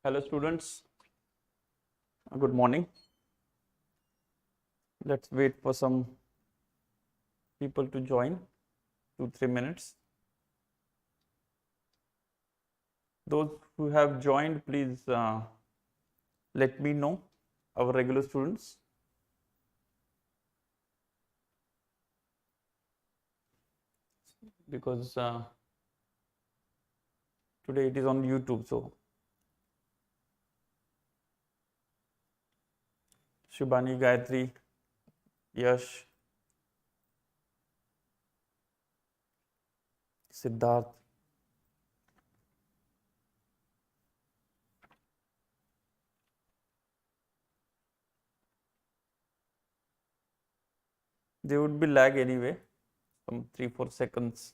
Hello students, good morning. Let's wait for some people to join, 2-3 minutes. Those who have joined, please let me know, our regular students. Because today it is on YouTube, so Shubhani, Gayatri, Yash, Siddharth, there would be lag anyway, some 3-4 seconds,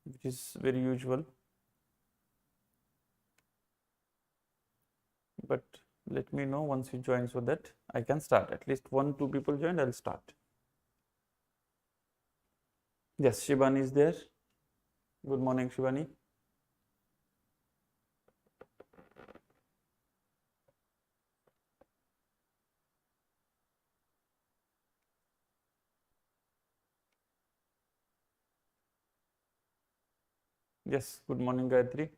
which is very usual. But let me know once you join so that I can start. At least 1-2 people joined, I'll start. Yes, Shivani is there. Good morning, Shivani. Yes, good morning, Gayatri.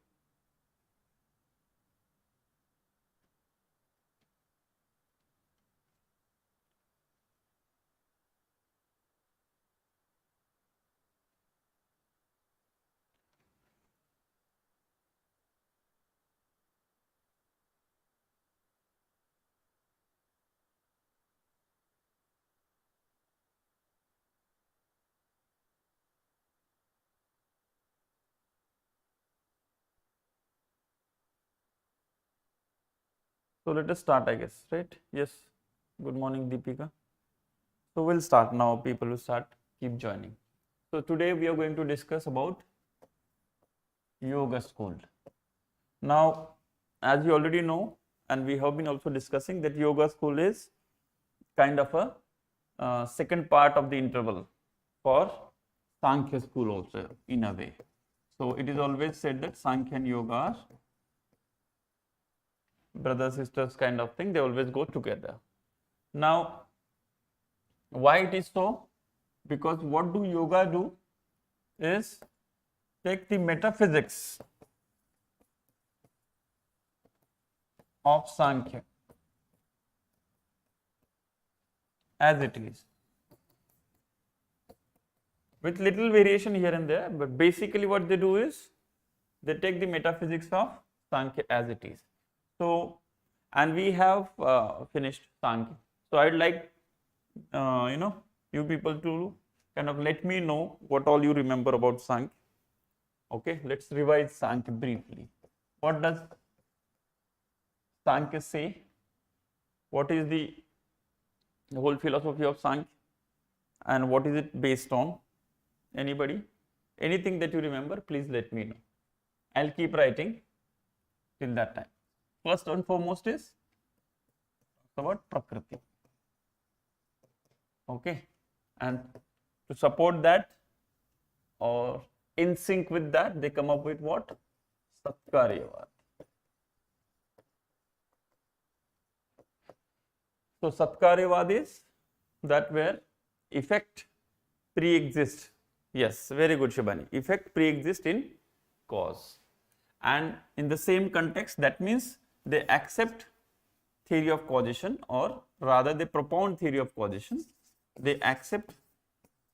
So let us start, I guess, right? Yes. Good morning, Deepika. So we'll start now. People will start, keep joining. So today we are going to discuss about yoga school. Now, as you already know, and we have been also discussing that yoga school is kind of a second part of the interval for Sankhya school also in a way. So it is always said that Sankhya and yoga are brother sisters kind of thing, they always go together. Now, why it is so? Because what do yoga do is take the metaphysics of Sankhya as it is, with little variation here and there, but basically what they do is they take the metaphysics of Sankhya as it is. So, and we have finished Sankhya. So I'd like you people to kind of let me know what all you remember about Sankhya. Okay, let's revise Sankhya briefly. What does Sankhya say? What is the whole philosophy of Sankhya, and what is it based on? Anybody? Anything that you remember, please let me know. I'll keep writing till that time. First and foremost is about Prakriti. Okay, and to support that or in sync with that, they come up with what? Satkaryavad. So Satkaryavad is that where effect pre-exists. Yes, very good, Shibani. Effect pre-exists in cause. And in the same context, that means they accept theory of causation, or rather they propound theory of causation. They accept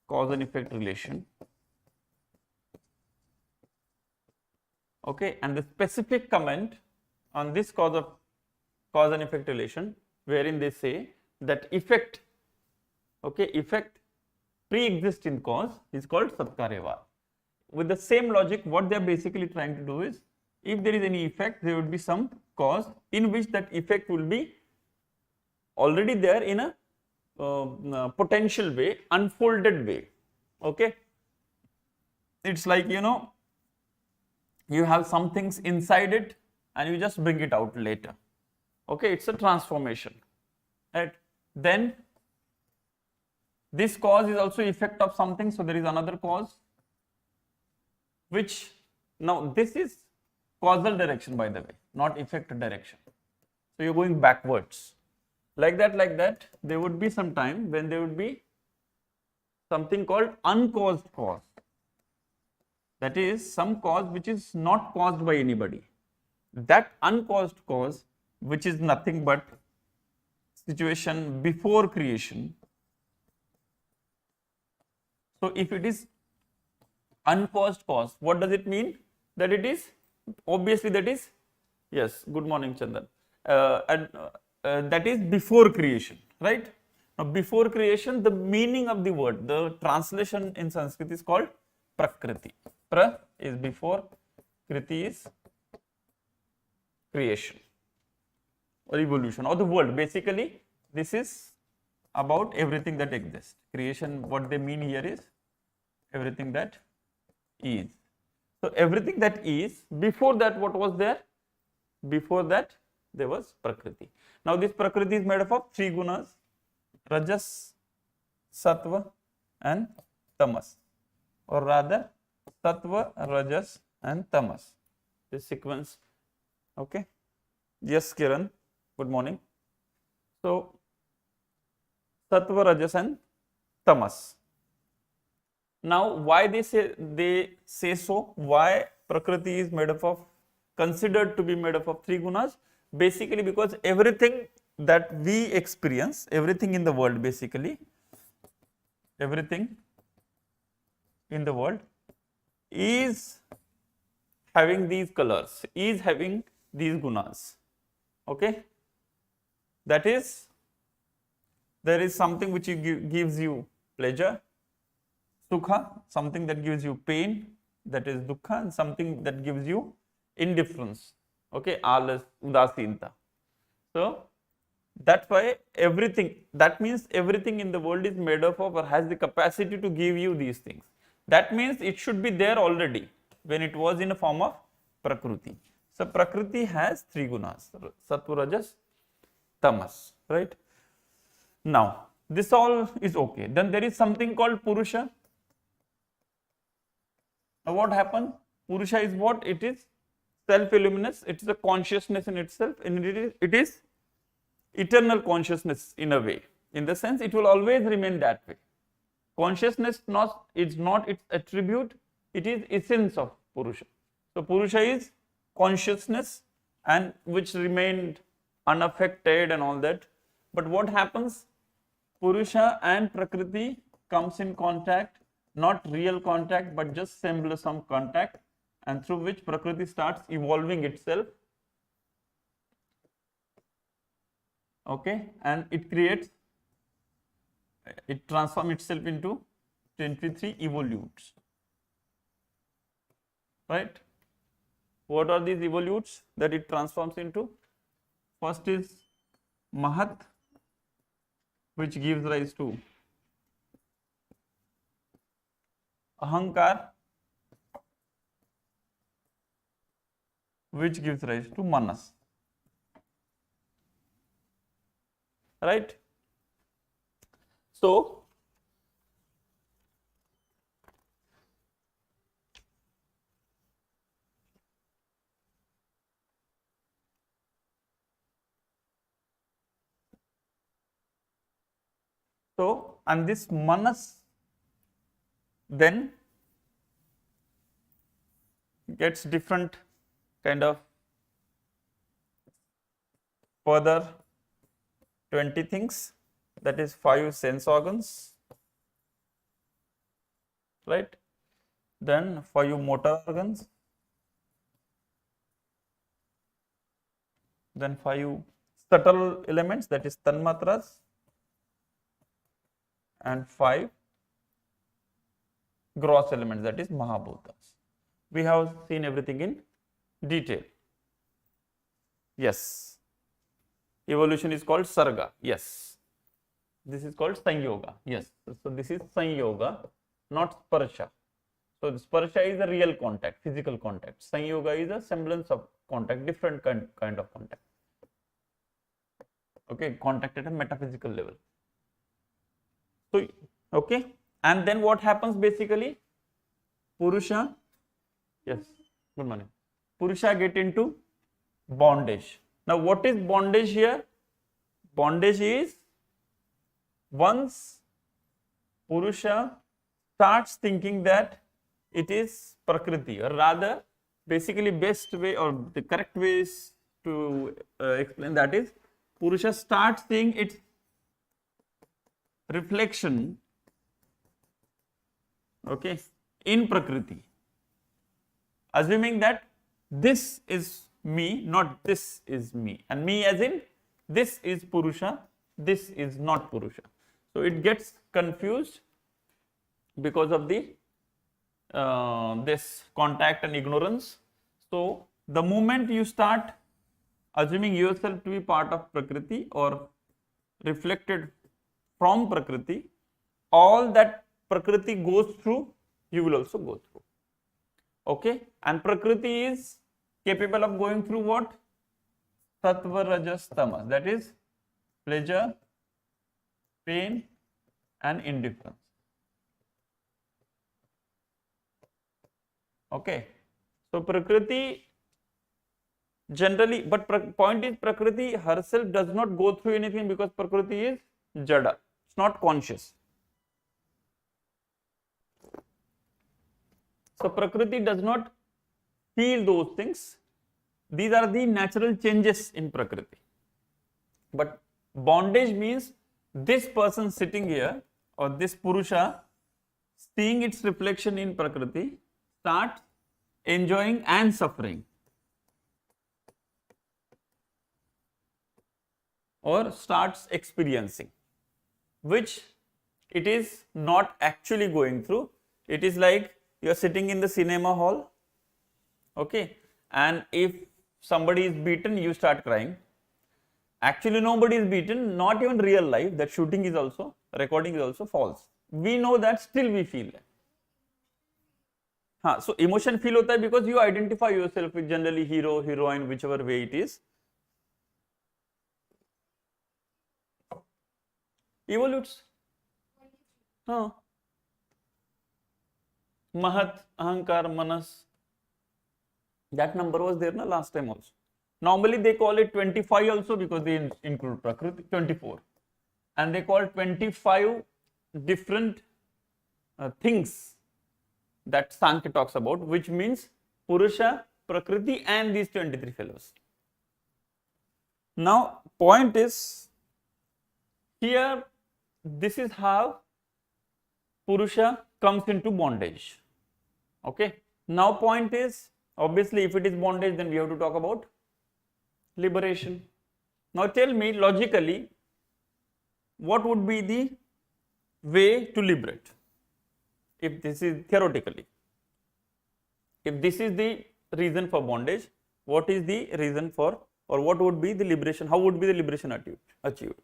cause and effect relation. Okay, and the specific comment on this cause and effect relation, wherein they say that effect, okay, effect pre-exists in cause is called Satkaryavad. With the same logic, what they are basically trying to do is, if there is any effect, there would be some cause in which that effect will be already there in a potential way, unfolded way. Okay, it's like, you have some things inside it and you just bring it out later. Okay, it's a transformation, right? Then this cause is also effect of something, so there is another cause, which now this is causal direction, by the way, not effect direction. So you're going backwards. Like that, there would be some time when there would be something called uncaused cause. That is some cause which is not caused by anybody. That uncaused cause, which is nothing but situation before creation. So if it is uncaused cause, what does it mean? That it is, obviously that is, yes, good morning Chandan, that is before creation, right? Now before creation, the meaning of the word, the translation in Sanskrit is called Prakriti. Pra is before, Kriti is creation or evolution or the world. Basically, this is about everything that exists. Creation, what they mean here is everything that is. So everything that is, before that what was there? Before that there was Prakriti. Now this Prakriti is made up of three gunas: Rajas, Sattva and Tamas, or rather Sattva, Rajas and Tamas. This sequence, okay? Yes, Kiran, good morning. So Sattva, Rajas and Tamas. Now why they say so? Why Prakriti is made up of, considered to be made up of three gunas? Basically because everything that we experience, everything in the world, basically everything in the world is having these colors, is having these gunas, okay? That is, there is something which gives you pleasure, sukha, something that gives you pain, that is dukkha, and something that gives you indifference, okay, alas, udasinta. So that's why everything, that means everything in the world is made up of or has the capacity to give you these things. That means it should be there already when it was in a form of Prakriti. So Prakriti has three gunas: Sattva, Rajas, Tamas, right? Now this all is okay. Then there is something called Purusha. Now what happened? Purusha is what? It is self-luminous, it is a consciousness in itself, and it is eternal consciousness in a way. In the sense, it will always remain that way. Consciousness is not its attribute, it is essence of Purusha. So Purusha is consciousness, and which remained unaffected and all that. But what happens? Purusha and Prakriti comes in contact, not real contact, but just semblance of contact, and through which Prakriti starts evolving itself, okay, and it creates, it transforms itself into 23 evolutes, right? What are these evolutes that it transforms into? First is Mahat, which gives rise to Ahankar, which gives rise to Manas, right? So and this Manas then gets different kind of further 20 things, that is 5 sense organs, right? Then 5 motor organs, then 5 subtle elements, that is tanmatras, and 5 gross elements, that is mahabhutas. We have seen everything in detail. Yes. Evolution is called sarga. Yes. This is called sanyoga. Yes. So this is sanyoga, not sparsha. So the sparsha is a real contact, physical contact. Sanyoga is a semblance of contact, different kind of contact. Okay, contact at a metaphysical level. So, okay, and then what happens basically? Purusha, yes, good morning. Purusha get into bondage. Now what is bondage here? Bondage is once Purusha starts thinking that it is Prakriti, or rather basically best way or the correct way is to explain that is Purusha starts seeing its reflection, okay, in Prakriti, assuming that this is me, not this is me, and me as in this is Purusha, this is not Purusha. So it gets confused because of the this contact and ignorance. So the moment you start assuming yourself to be part of Prakriti or reflected from Prakriti, all that Prakriti goes through, you will also go through. Okay, and Prakriti is capable of going through what? Sattva, Rajas, Tamas, that is pleasure, pain and indifference. Okay, so Prakriti generally, but point is Prakriti herself does not go through anything because Prakriti is Jada, it's not conscious. So Prakriti does not feel those things. These are the natural changes in Prakriti. But bondage means this person sitting here or this Purusha seeing its reflection in Prakriti start enjoying and suffering, or starts experiencing, which it is not actually going through. It is like you are sitting in the cinema hall, okay, and if somebody is beaten, you start crying. Actually nobody is beaten, not even real life, that shooting is also, recording is also false. We know that, still we feel that. So emotion feel hota hai because you identify yourself with generally hero, heroine, whichever way it is. Evolutes. Mahat, Ahankar, Manas. That number was there na last time also. Normally they call it 25 also because they include Prakriti, 24. And they call 25 different things that Sankhya talks about, which means Purusha, Prakriti and these 23 fellows. Now point is, here this is how Purusha comes into bondage. Okay. Now point is, obviously if it is bondage, then we have to talk about liberation. Now tell me logically, what would be the way to liberate? If this is theoretically, if this is the reason for bondage, what is the reason for, or what would be the liberation? How would be the liberation achieved?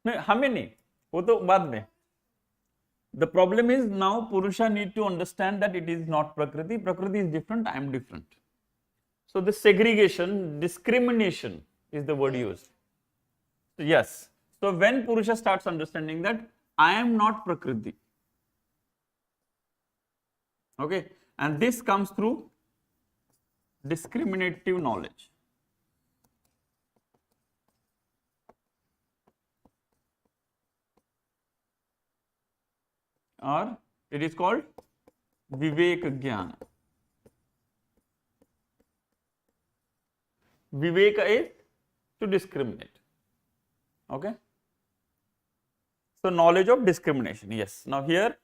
No, hame nahi, wo to baad mein. The problem is now Purusha need to understand that it is not Prakriti. Prakriti is different, I am different. So the segregation, discrimination is the word used. Yes. So when Purusha starts understanding that I am not Prakriti, okay, and this comes through discriminative knowledge. Or it is called Vivek Jnana. Viveka is to discriminate. Okay. So knowledge of discrimination. Yes. Now here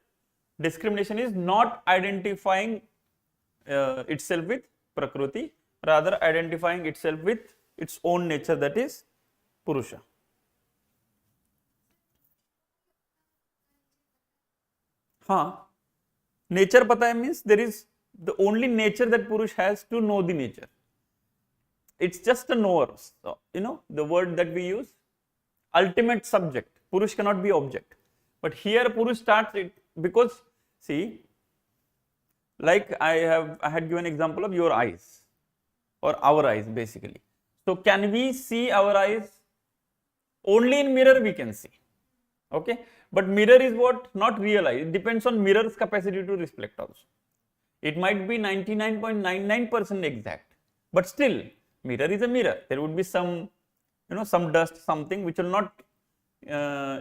discrimination is not identifying itself with Prakriti, rather identifying itself with its own nature, that is Purusha. Nature pata hai means there is the only nature that Purush has to know the nature. It's just a knower. So, you know the word that we use, ultimate subject. Purush cannot be object. But here Purush starts it because see, like I had given example of your eyes or our eyes basically. So can we see our eyes? Only in mirror we can see. Okay, But mirror is what? Not real eye. It depends on mirror's capacity to reflect also. It might be 99.99% exact, but still mirror is a mirror. There would be some, some dust, something which will not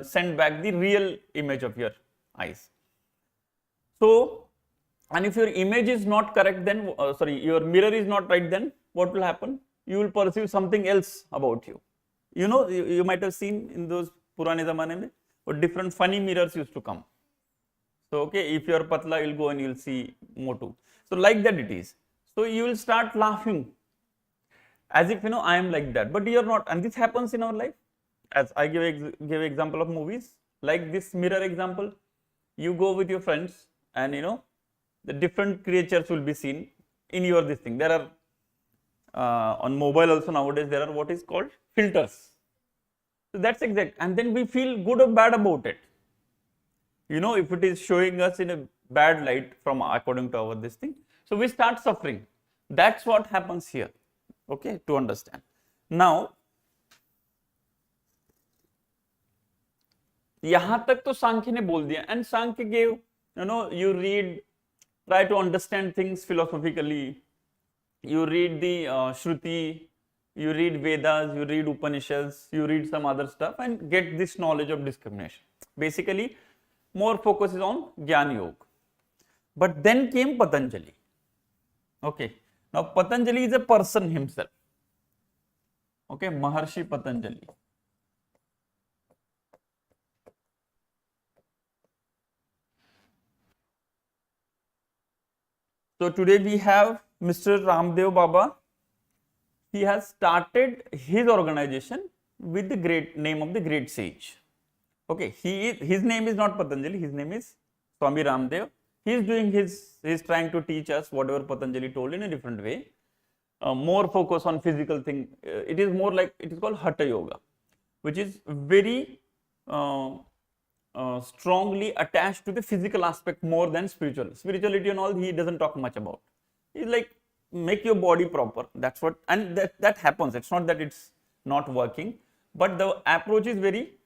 send back the real image of your eyes. So, and if your image is not correct, then your mirror is not right, then what will happen? You will perceive something else about you. You might have seen in those Purane Zamane mein, or different funny mirrors used to come. So, okay, if you are patla, you will go and you will see motu. So, like that it is. So, you will start laughing as if, I am like that, but you are not. And this happens in our life. As I give example of movies, like this mirror example, you go with your friends and, the different creatures will be seen in your this thing. There are, on mobile also nowadays, there are what is called filters. So, that's exact. And then we feel good or bad about it. If it is showing us in a bad light from according to our this thing, so we start suffering. That's what happens here, okay, to understand. Now, यहाँ तक तो सांख्य ने बोल दिया, and Sankhya gave, you read, try to understand things philosophically, you read the Shruti, you read Vedas, you read Upanishads, you read some other stuff and get this knowledge of discrimination. Basically, more focus is on Jnana Yoga. But then came Patanjali. Okay, now Patanjali is a person himself. Okay, Maharshi Patanjali. So today we have Mr. Ramdev Baba. He has started his organization with the great name of the great sage. Okay, his name is not Patanjali, his name is Swami Ramdev. He is trying to teach us whatever Patanjali told in a different way. More focus on physical thing. It is more like, it is called Hatha Yoga, which is very strongly attached to the physical aspect more than spirituality and all he doesn't talk much about. He's like, make your body proper, that's what, and that happens. It's not that it's not working, but the approach is very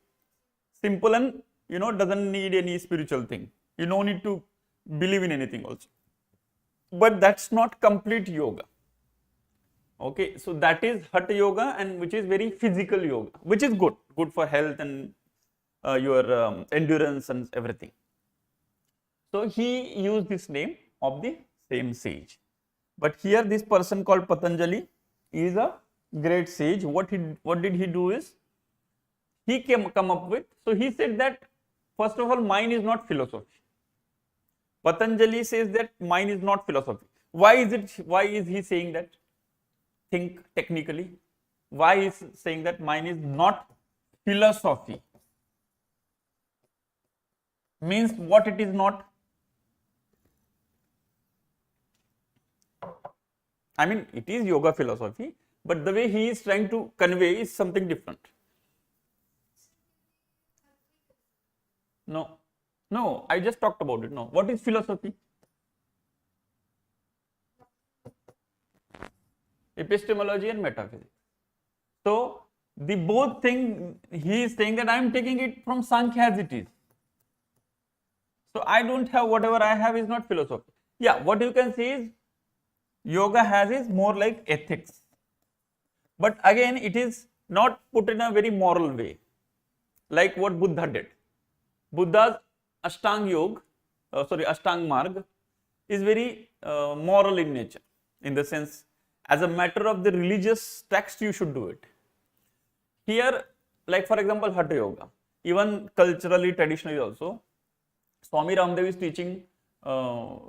simple and doesn't need any spiritual thing. You don't need to believe in anything also, but that's not complete yoga. Okay, so that is Hatha Yoga, and which is very physical yoga, which is good for health and your endurance and everything. So he used this name of the same sage. But here this person called Patanjali is a great sage. What did he do is, he come up with, so he said that first of all, mind is not philosophy. Patanjali says that mind is not philosophy. Why is he saying that? Think technically. Why is saying that mind is not philosophy? Means what it is not? I mean, it is yoga philosophy, but the way he is trying to convey is something different. No, I just talked about it. No, what is philosophy? Epistemology and metaphysics. So, the both thing, he is saying that I am taking it from Sankhya as it is. So, I don't have whatever I have is not philosophy. Yeah, what you can see is, yoga has is more like ethics. But again, it is not put in a very moral way, like what Buddha did. Buddha's Ashtang Yoga, Ashtang Marg is very moral in nature, in the sense, as a matter of the religious text, you should do it. Here, like for example, Hatha Yoga, even culturally, traditionally also, Swami Ramdev is teaching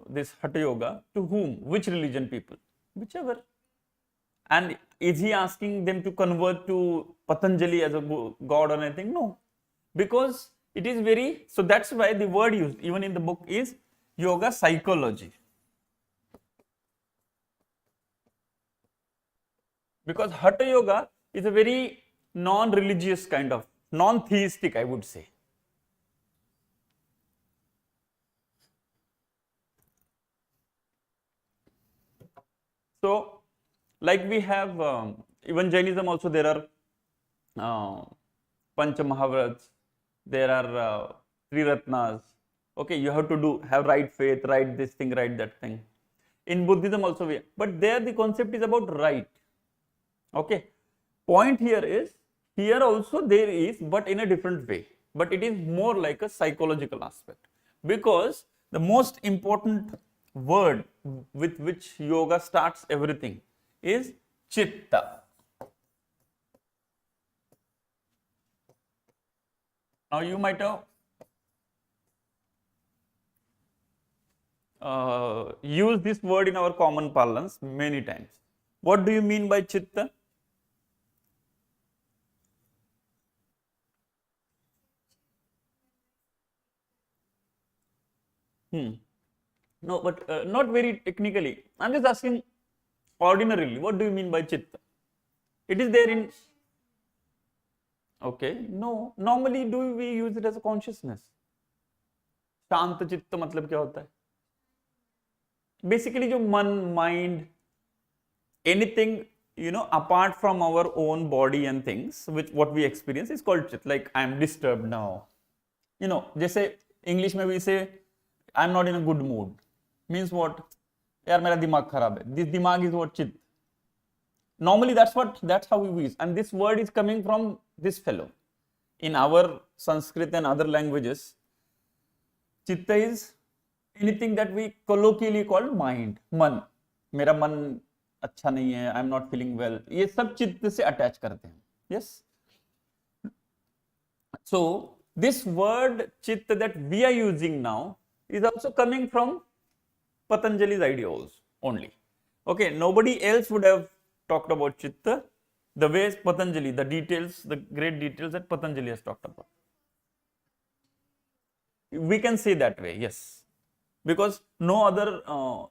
this Hatha Yoga to whom? Which religion people? Whichever. And is he asking them to convert to Patanjali as a god or anything? No. Because it is very, so that's why the word used even in the book is yoga psychology. Because Hatha Yoga is a very non-religious kind of, non-theistic, I would say. So, like we have, even Jainism also, there are Pancha Mahavrats, there are three ratnas. Okay, you have to have right faith, right this thing, right that thing. In Buddhism also but there the concept is about right. Okay, point here is, here also there is, but in a different way, but it is more like a psychological aspect, because the most important word with which yoga starts everything is chitta. Now you might have used this word in our common parlance many times. What do you mean by chitta? No, but not very technically. I'm just asking ordinarily, what do you mean by chitta? It is there in... Okay, no. Normally, do we use it as a consciousness? शांत चित्त मतलब क्या होता है? Basically, जो मन, mind, anything, you know, apart from our own body and things, which what we experience is called chitta. Like, I am disturbed now. You know, जैसे English में we say, I am not in a good mood. Means what? यार मेरा दिमाग खराब है. This दिमाग is what? Chitta. Normally, that's how we use. And this word is coming from this fellow. In our Sanskrit and other languages, chitta is anything that we colloquially call mind, man. मेरा मन अच्छा नहीं है, I am not feeling well. ये सब चित्त से attach करते हैं. Yes. So this word chitta that we are using now is also coming from Patanjali's ideas only. Okay, nobody else would have talked about chitta the way Patanjali, the details, the great details that Patanjali has talked about. We can say that way, yes, because no other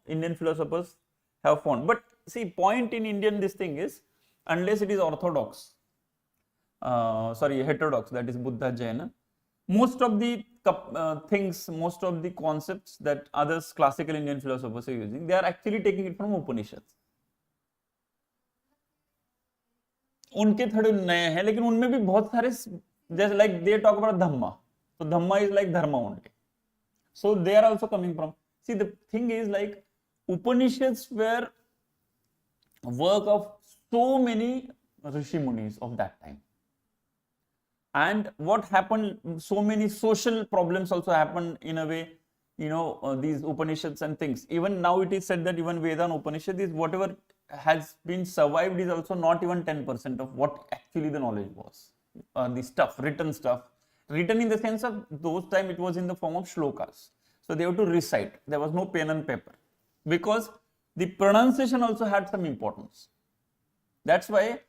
Indian philosophers have found. But see, point in Indian this thing is, unless it is orthodox, heterodox, that is Buddha, Jaina, most of the things, most of the concepts that others classical Indian philosophers are using, they are actually taking it from Upanishads. उनके थोड़े नए हैं, लेकिन उनमें भी बहुत सारे, जैसे like they talk about Dhamma, so Dhamma is like Dharma only, so they are also coming from. See, the thing is, like, Upanishads were work of so many Rishi Munis of that time, and what happened, so many social problems also happened in a way, you know, these Upanishads and things. Even now it is said that even Veda and Upanishad is whatever has been survived is also not even 10% of what actually the knowledge was. The stuff, written in the sense of those time it was in the form of shlokas. So they have to recite. There was no pen and paper, because the pronunciation also had some importance. That's why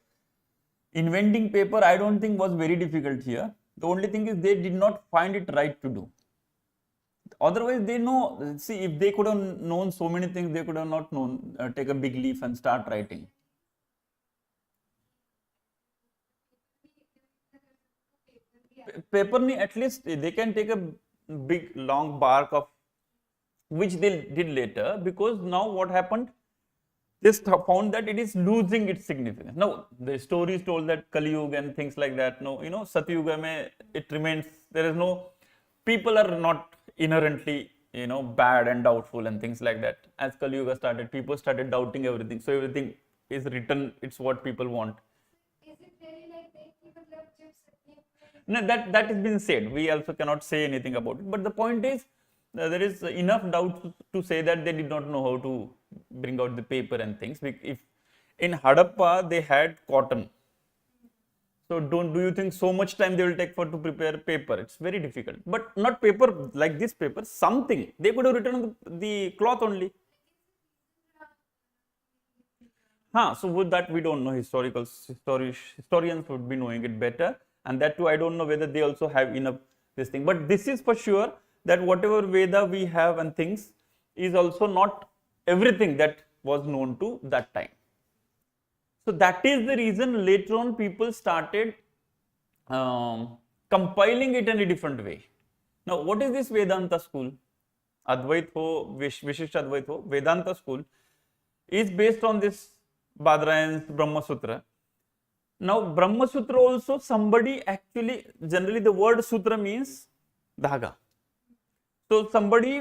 inventing paper, I don't think, was very difficult here. The only thing is they did not find it right to do. Otherwise, they know, see, if they could have known so many things, they could have not known, take a big leaf and start writing. Paper, at least they can take a big long bark of, which they did later, because now what happened, they found that it is losing its significance. Now, the story is told that Kali Yuga and things like that, no, you know, Satya Yuga mein, it remains, there is no, people are not inherently, you know, bad and doubtful and things like that. As Kali Yuga started, people started doubting everything. So everything is written, it's what people want. Is it really like that? No, that has been said. We also cannot say anything about it. But the point is, there is enough doubt to say that they did not know how to bring out the paper and things. If in Hadappa they had cotton, so do you think so much time they will take to prepare paper? It's very difficult. But not paper like this paper, something. They could have written on the cloth only. So with that we don't know. Historians would be knowing it better. And that too, I don't know whether they also have enough this thing. But this is for sure that whatever Veda we have and things is also not everything that was known to that time. So that is the reason later on people started compiling it in a different way. Now, what is this Vedanta school? Advait ho, Vishishta Advait ho, Vedanta school is based on this Badrayan's Brahma Sutra. Now, Brahma Sutra also, somebody actually, generally the word Sutra means धागा. तो somebody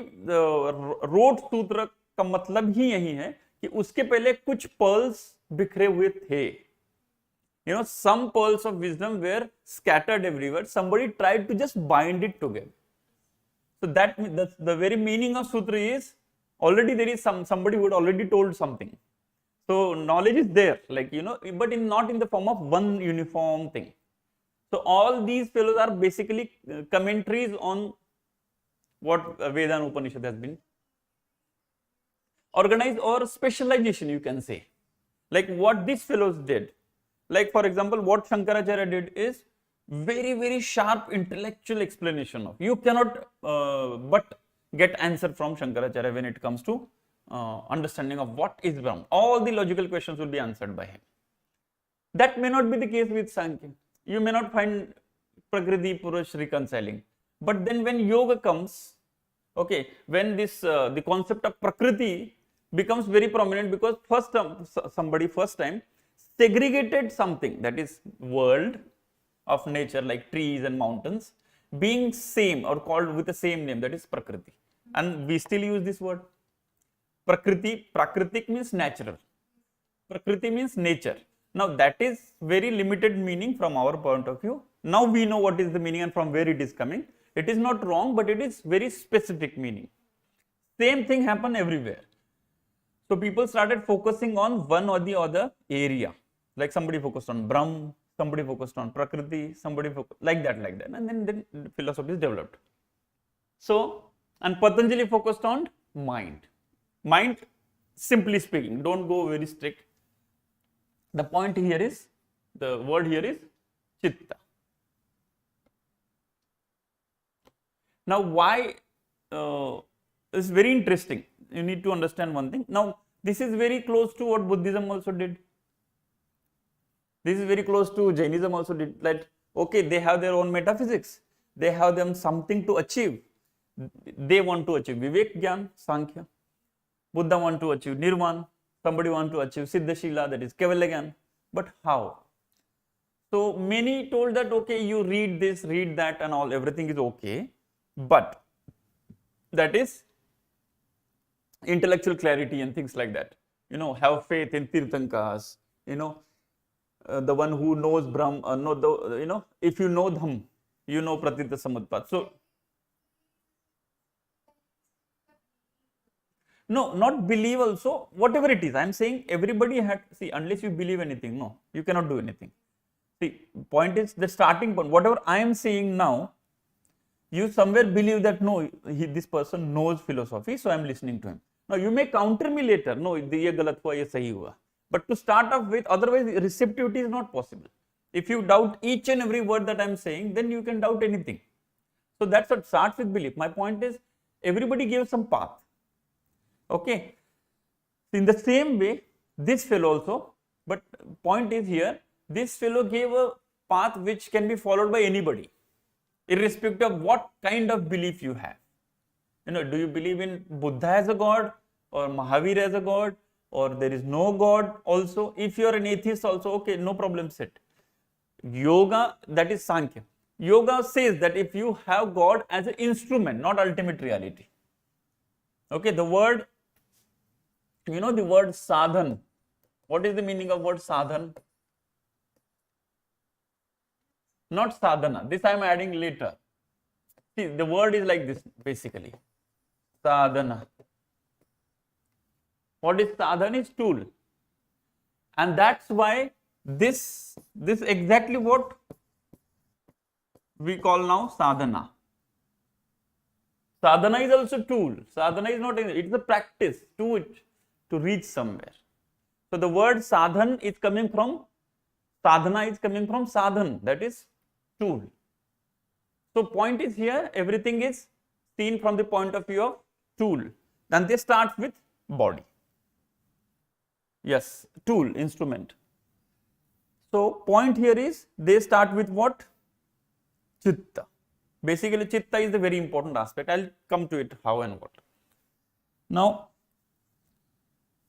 wrote सूत्र का मतलब ही यही है कि उसके पहले कुछ pearls बिखरे हुए थे. You know, some pearls of wisdom were scattered everywhere. Somebody tried to just bind it together. So that's the very meaning of sutra is already there is somebody who had already told something. So knowledge is there, like, you know, but not in the form of one uniform thing. So all these fellows are basically commentaries on what Veda and Upanishad has been organized, or specialization, you can say, like what these fellows did. Like, for example, what Shankaracharya did is very, very sharp intellectual explanation of. You cannot but get answer from Shankaracharya when it comes to understanding of what is Brahman. All the logical questions will be answered by him. That may not be the case with Sankhya. You may not find Prakriti, Purusha reconciling. But then when yoga comes, okay, when this the concept of Prakriti becomes very prominent, because somebody first time segregated something, that is world of nature like trees and mountains, being same or called with the same name, that is Prakriti. And we still use this word. Prakriti, Prakritik means natural. Prakriti means nature. Now that is very limited meaning from our point of view. Now we know what is the meaning and from where it is coming. It is not wrong, but it is very specific meaning. Same thing happened everywhere. So people started focusing on one or the other area. Like somebody focused on Brahm, somebody focused on Prakriti, somebody focused like that, and then philosophy is developed. So, and Patanjali focused on mind. Mind, simply speaking, don't go very strict. The point here is, the word here is Chitta. Now, why? This is very interesting. You need to understand one thing. Now, this is very close to what Buddhism also did. This is very close to Jainism also did. Like, okay, they have their own metaphysics. They have them something to achieve. They want to achieve Vivek Gyan, Sankhya. Buddha want to achieve Nirvana. Somebody want to achieve Siddhashila, that is Kaivalya Gyan. But how? So many told that, okay, you read this, read that and all, everything is okay. But that is intellectual clarity and things like that. You know, have faith in Tirthankas, you know, the one who knows Brahm, you know, if you know Dham, you know Pratita Samutpat. So, no, not believe also, whatever it is. I am saying everybody had, see, unless you believe anything, no, you cannot do anything. See, point is the starting point, whatever I am saying now, you somewhere believe that no, this person knows philosophy, so I am listening to him. Now, you may counter me later, no, ye galat hua, ye sahi hua. But to start off with, otherwise receptivity is not possible. If you doubt each and every word that I am saying, then you can doubt anything. So that's what starts with belief. My point is, everybody gave some path. Okay. In the same way, this fellow also, but point is here, this fellow gave a path which can be followed by anybody, irrespective of what kind of belief you have. You know, do you believe in Buddha as a god, or Mahavir as a god, or there is no god also? If you are an atheist also, okay, no problem, sit. Yoga, that is Sankhya. Yoga says that if you have God as an instrument, not ultimate reality. Okay, the word, you know, the word sadhan. What is the meaning of word sadhan? Not sadhana. This I am adding later. See, the word is like this basically. Sadhana. What is sadhana? Is tool. And that's why this exactly what we call now sadhana. Sadhana is also tool. Sadhana is not, it's a practice to it, to reach somewhere. So the word sadhan is coming from, sadhana is coming from sadhan, that is tool. So point is here, everything is seen from the point of view of tool. Then they start with body. Yes, tool, instrument. So point here is, they start with what? Chitta. Basically, Chitta is the very important aspect. I'll come to it how and what. Now,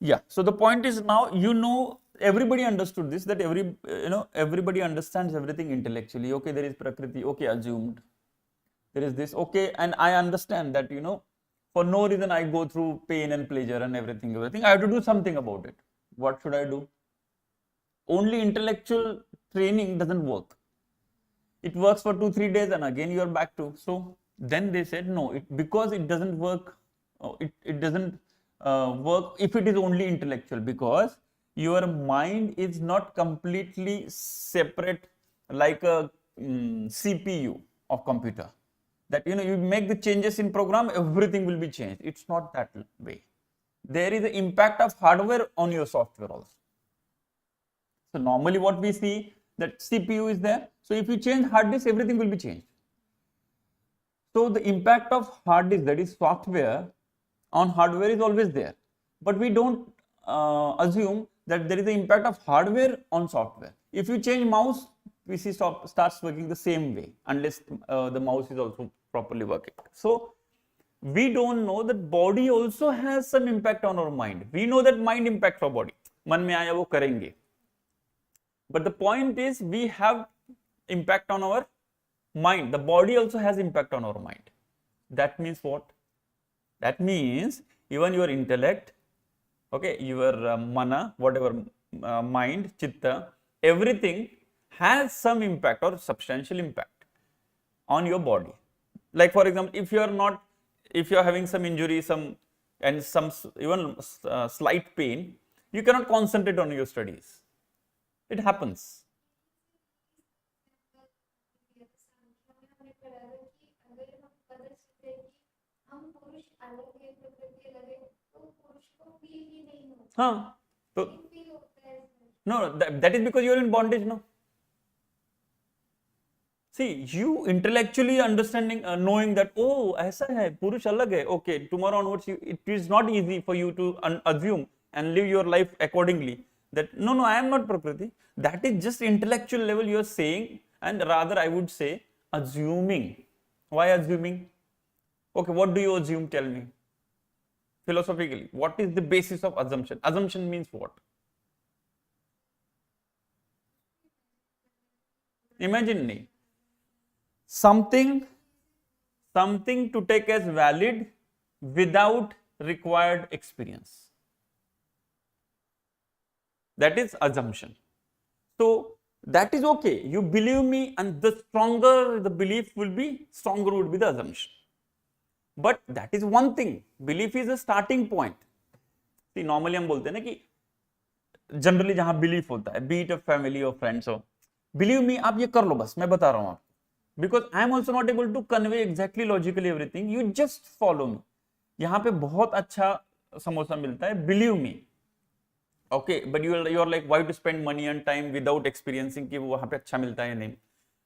yeah, so the point is now, you know, everybody understood this, that everybody understands everything intellectually. Okay, there is Prakriti, okay, assumed. there is this, okay, and I understand that, you know, for no reason I go through pain and pleasure and everything, I have to do something about it. What should I do? Only intellectual training doesn't work. It works for 2-3 days and again you are back to. So then they said no, because it doesn't work, it doesn't work if it is only intellectual, because your mind is not completely separate like a CPU of computer, that, you know, you make the changes in program, everything will be changed. It's not that way. There is an impact of hardware on your software also. So normally what we see, that CPU is there. So if you change hard disk, everything will be changed. So the impact of hard disk, that is software, on hardware is always there. But we don't assume that there is an impact of hardware on software. If you change mouse, PC starts working the same way, unless the mouse is also properly working. So we don't know that body also has some impact on our mind. We know that mind impacts our body. मन में आया वो करेंगे. But the point is, we have impact on our mind. The body also has impact on our mind. That means what? That means even your intellect, okay, your mana, whatever, mind, chitta, everything has some impact or substantial impact on your body. Like for example, if you are having some injury, some even slight pain, you cannot concentrate on your studies. It happens. हाँ, तो no, that is because you are in bondage, no? See, you intellectually understanding, knowing that, oh, ऐसा है, पुरुष अलग है, okay, tomorrow onwards, it is not easy for you to assume and live your life accordingly. That no, I am not Prakriti. That is just intellectual level you are saying, and rather I would say assuming. Why assuming? Okay, what do you assume? Tell me. Philosophically, what is the basis of assumption? Assumption means what? Imagine me. Something to take as valid without required experience. That is assumption. So that is okay. You believe me, and the stronger the belief will be, stronger would be the assumption. But that is one thing. Belief is a starting point. See, normally हम बोलते हैं ना कि generally जहाँ belief होता है, be it a family or friends हो, believe me, आप ये कर लो बस, मैं बता रहा हूँ आपको. Because I am also not able to convey exactly logically everything. You just follow me. यहाँ पे बहुत अच्छा समोसा मिलता है. Believe me. Okay, but you are like, why to spend money and time without experiencing कि वो वहाँ पे अच्छा मिलता है या नहीं.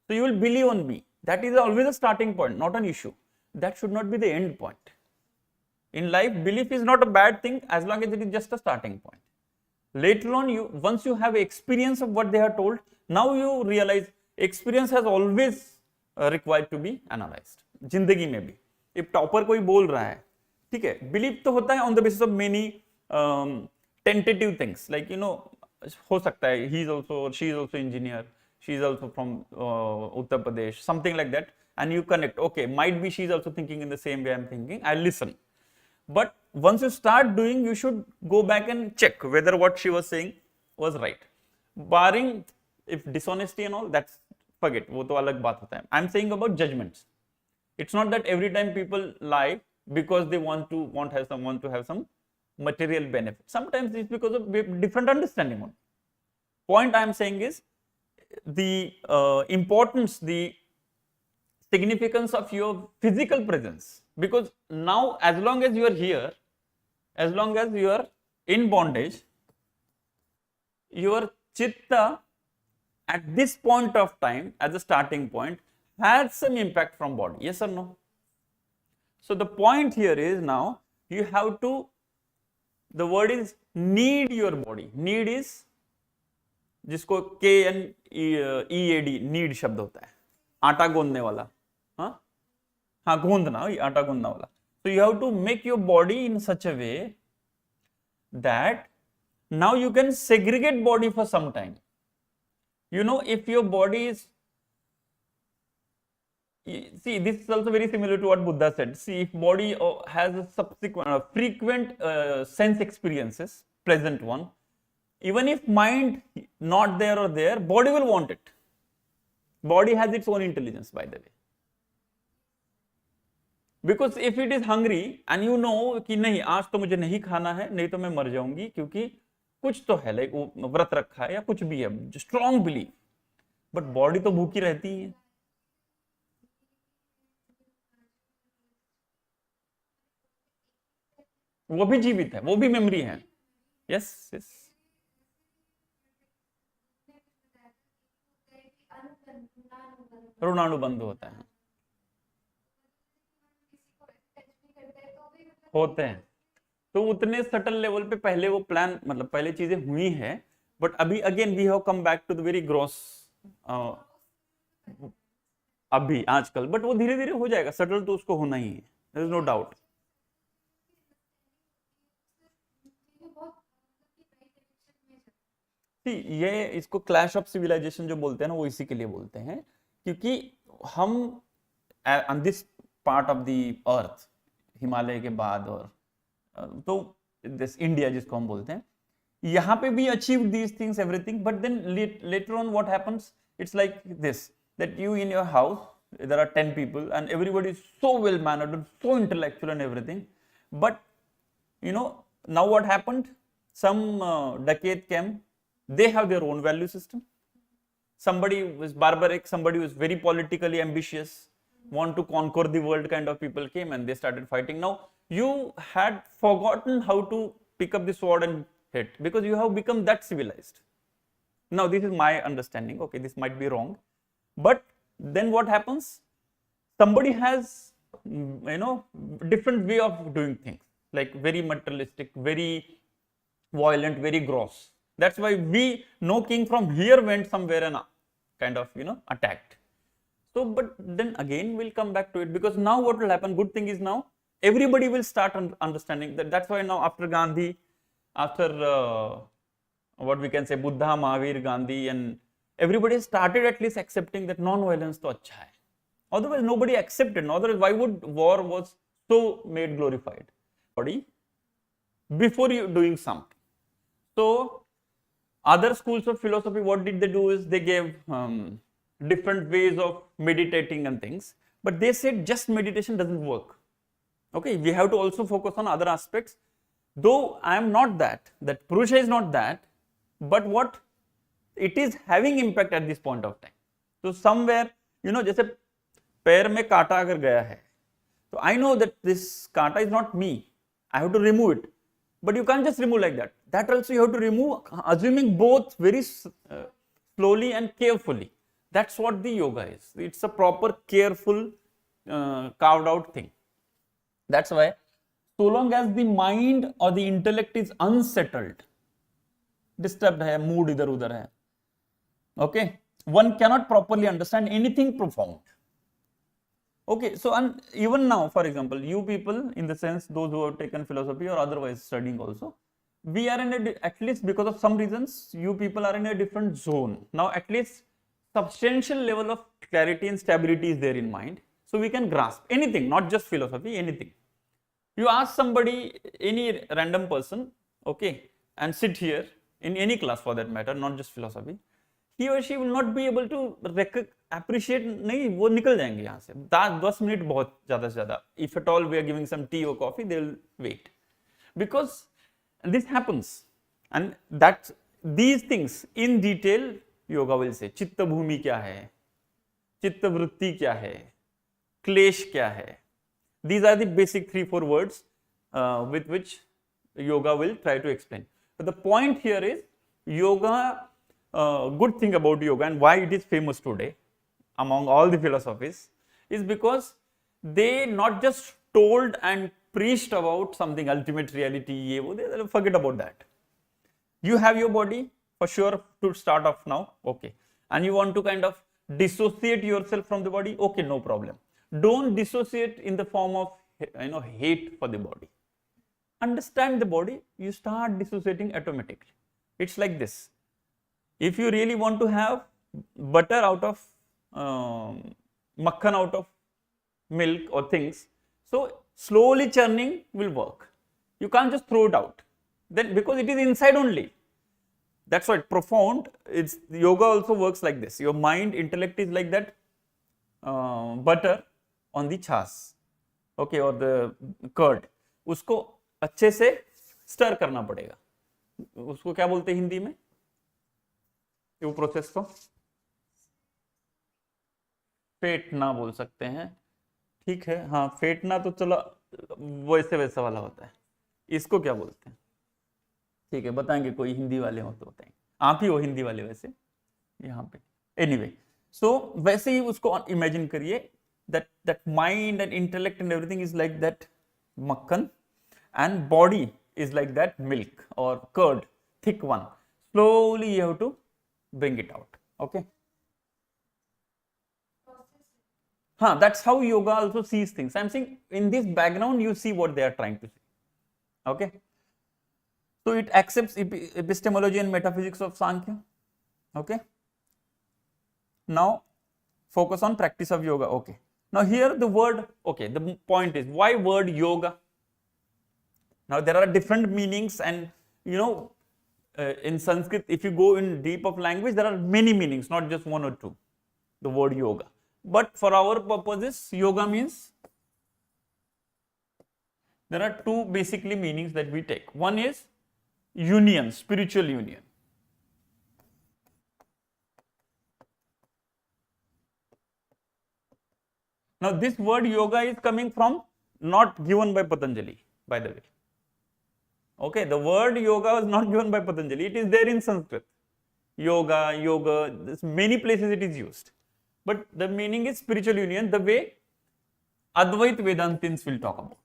So you will believe on me. That is always a starting point, not an issue. That should not be the end point. In life, belief is not a bad thing as long as it is just a starting point. Later on, once you have experience of what they are told, now you realize experience has always required to be analyzed. जिंदगी में भी, if topper कोई बोल रहा है, ठीक है, belief तो होता है on the basis of many tentative things, like, you know, हो सकता है he is also or she is also engineer, she is also from Uttar Pradesh, something like that, and you connect, okay, might be she is also thinking in the same way I am thinking, I'll listen. But once you start doing, you should go back and check whether what she was saying was right. Barring if dishonesty and all, that's forget, वो तो अलग बात होता है. I'm saying about judgments. It's not that every time people lie because they want to have some material benefit. Sometimes it's because of different understanding. Point I'm saying is the importance, the significance of your physical presence. Because now, as long as you are here, as long as you are in bondage, your chitta at this point of time, as a starting point, has some impact from body. Yes or no? So the point here is, now you have to, the word is knead your body. Knead is, जिसको KNEAD, knead शब्द होता है, आटा गूंदने वाला. हाँ, गूंदना, आटा गूंदना वाला. So you have to make your body in such a way that now you can segregate body for some time. You know, if your body is See, this is also very similar to what Buddha said. See, if body has a subsequent, frequent sense experiences, present one, even if mind not there or there, body will want it. Body has its own intelligence, by the way. Because if it is hungry and you know कि नहीं आज तो मुझे नहीं खाना है, नहीं तो मैं मर जाऊंगी, क्योंकि कुछ तो है, लाइक व्रत रखा है या कुछ भी है, स्ट्रॉन्ग बिलीफ, बट बॉडी तो भूखी रहती है. वो भी जीवित है, वो भी मेमोरी है. Yes yes. ऋणानुबंध होता है, होते हैं. तो उतने सटल लेवल पे पहले वो प्लान, मतलब पहले चीजें हुई हैं, बट अभी again we have come back to the very gross अभी आजकल, बट वो धीरे धीरे हो जाएगा. सटल तो उसको होना ही है, देयर इज नो डाउट. ये इसको क्लैश ऑफ सिविलाइजेशन जो बोलते हैं ना, वो इसी के लिए बोलते हैं, क्योंकि हम on this part of the earth, Himalaya के बाद और तो दिस इंडिया जिसको हम बोलते हैं, यहाँ पे भी achieve these things everything, but then later on what happens, it's like this, that you in your house there are 10 people and everybody is so well mannered and so intellectual and everything, but you know now what happened, some decade came, they have their own value system. Somebody was barbaric, somebody was very politically ambitious, want to conquer the world kind of people came and they started fighting. Now you had forgotten how to pick up the sword and hit because you have become that civilized. Now this is my understanding, okay, this might be wrong, but then what happens, somebody has different way of doing things, like very materialistic, very violent, very gross. That's why we know king from here went somewhere and kind of attacked. So but then again we'll come back to it, because now what will happen, good thing is now everybody will start understanding that. That's why now after Gandhi, after what we can say Buddha, Mahavir, Gandhi, and everybody started at least accepting that non-violence to acha hai. Otherwise nobody accepted. Otherwise why would war was so made glorified? Body before you doing something. So other schools of philosophy, what did they do is they gave different ways of meditating and things, but they said just meditation doesn't work. Okay, we have to also focus on other aspects. Though I am not that Purusha is not that, but what it is having impact at this point of time. So somewhere जैसे पैर में कांटा अगर गया है, तो I know that this कांटा is not me, I have to remove it, but you can't just remove like that. That also you have to remove, assuming both very slowly and carefully. That's what the yoga is. It's a proper careful carved out thing. That's why so long as the mind or the intellect is unsettled, disturbed hai, mood idhar udhar hai, okay, one cannot properly understand anything profound. Okay, so and even now, for example, you people, in the sense those who have taken philosophy or otherwise studying also, we are in at least because of some reasons, you people are in a different zone. Now at least substantial level of clarity and stability is there in mind, so we can grasp anything, not just philosophy, anything. You ask somebody, any random person, okay, and sit here in any class for that matter, not just philosophy, he or she will not be able to appreciate. नहीं, वो निकल जाएंगे यहाँ से. 10 minute बहुत ज़्यादा से ज़्यादा. If at all we are giving some tea or coffee, they will wait, because this happens, and that these things in detail yoga will say. चित्त भूमि क्या है, चित्त वृत्ति क्या है, क्लेश क्या है. These are the basic 3-4 words with which yoga will try to explain. But the point here is yoga. Good thing about yoga and why it is famous today among all the philosophies is because they not just told and preached about something ultimate reality. They forget about that. You have your body for sure to start off now, okay, and you want to kind of dissociate yourself from the body, okay, no problem. Don't dissociate in the form of hate for the body. Understand the body, you start dissociating automatically. It's like this. If you really want to have butter out of makhan out of milk or things. So slowly churning will work. You can't just throw it out. Then because it is inside only. That's why profound. It's yoga also works like this. Your mind, intellect is like that butter on the chas, okay, or the curd. उसको अच्छे से stir करना पड़ेगा. उसको क्या बोलते हैं हिंदी में? वो प्रोसेस को फेटना बोल सकते हैं. ठीक है, हाँ फेटना तो चलो वैसे वैसा वाला होता है. इसको क्या बोलते हैं? ठीक है, बताएंगे, कोई हिंदी वाले हो तो बताएंगे. आप ही हो हिंदी वाले वैसे यहाँ पे. एनीवे, सो वैसे ही उसको इमेजिन करिए that mind and intellect and everything is like that makhan, and body is like that milk or curd, thick one. Slowly you have to bring it out. Okay. That's how yoga also sees things. I'm saying in this background you see what they are trying to say. Okay. So it accepts epistemology and metaphysics of Sankhya. Okay. Now focus on practice of yoga. Okay. Now here the word, okay, the point is why word yoga? Now there are different meanings, and you know, in Sanskrit, if you go in deep of language, there are many meanings, not just one or two, the word yoga. But for our purposes, yoga means, there are two basically meanings that we take. One is union, spiritual union. Now this word yoga is coming from, not given by Patanjali, by the way. Okay, the word yoga was not given by Patanjali, it is there in Sanskrit. Yoga, many places it is used. But the meaning is spiritual union, the way Advait Vedantins will talk about.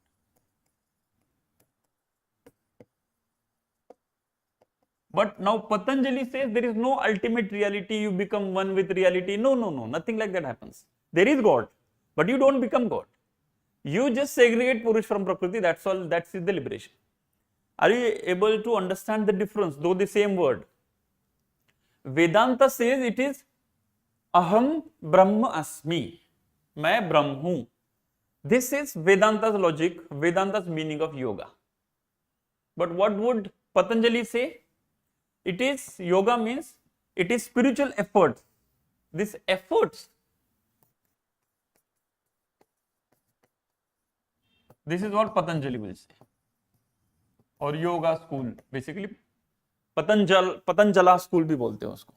But now Patanjali says there is no ultimate reality, you become one with reality. No, nothing like that happens. There is God, but you don't become God. You just segregate Purusha from Prakriti, that's all, that's the liberation. Are you able to understand the difference, though the same word? Vedanta says it is Aham Brahma Asmi, मैं ब्रह्म हूं. This is Vedanta's logic, Vedanta's meaning of yoga. But what would Patanjali say? It is, yoga means, it is spiritual effort. These efforts, this is what Patanjali will say. Or yoga school, basically Patanjala school भी बोलते हैं उसको,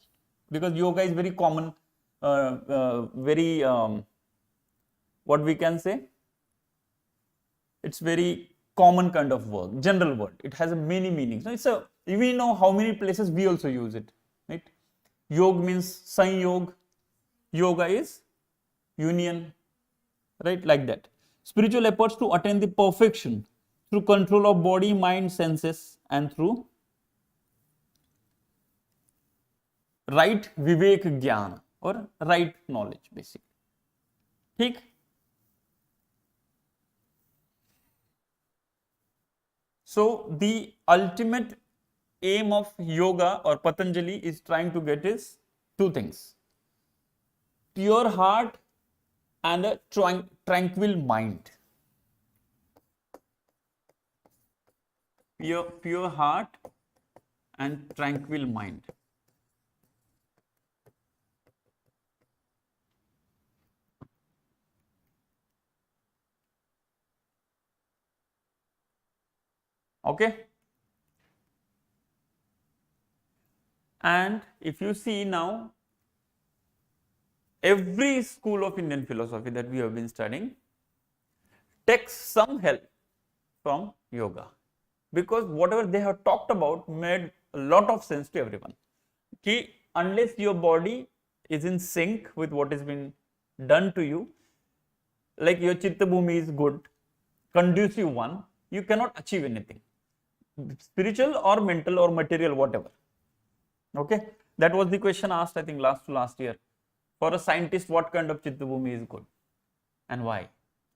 because yoga is very common, very what we can say, it's very common kind of work, general word. It has many meanings. It's a, we know how many places we also use it, right? Yog means sanyog, yoga is union, right? Like that. Spiritual efforts to attain the perfection through control of body, mind, senses, and through right vivek jnana or right knowledge, basically. ठीक? So the ultimate aim of yoga or Patanjali is trying to get is two things: pure heart and a tranquil mind. Pure heart and tranquil mind. Okay. And if you see now, every school of Indian philosophy that we have been studying takes some help from yoga, because whatever they have talked about made a lot of sense to everyone. Ki unless your body is in sync with what has been done to you, like your Chitta Buddhi is good, conducive one, you cannot achieve anything, spiritual or mental or material, whatever. Okay, that was the question asked, I think, last year. For a scientist, what kind of Chitta Buddhi is good and why?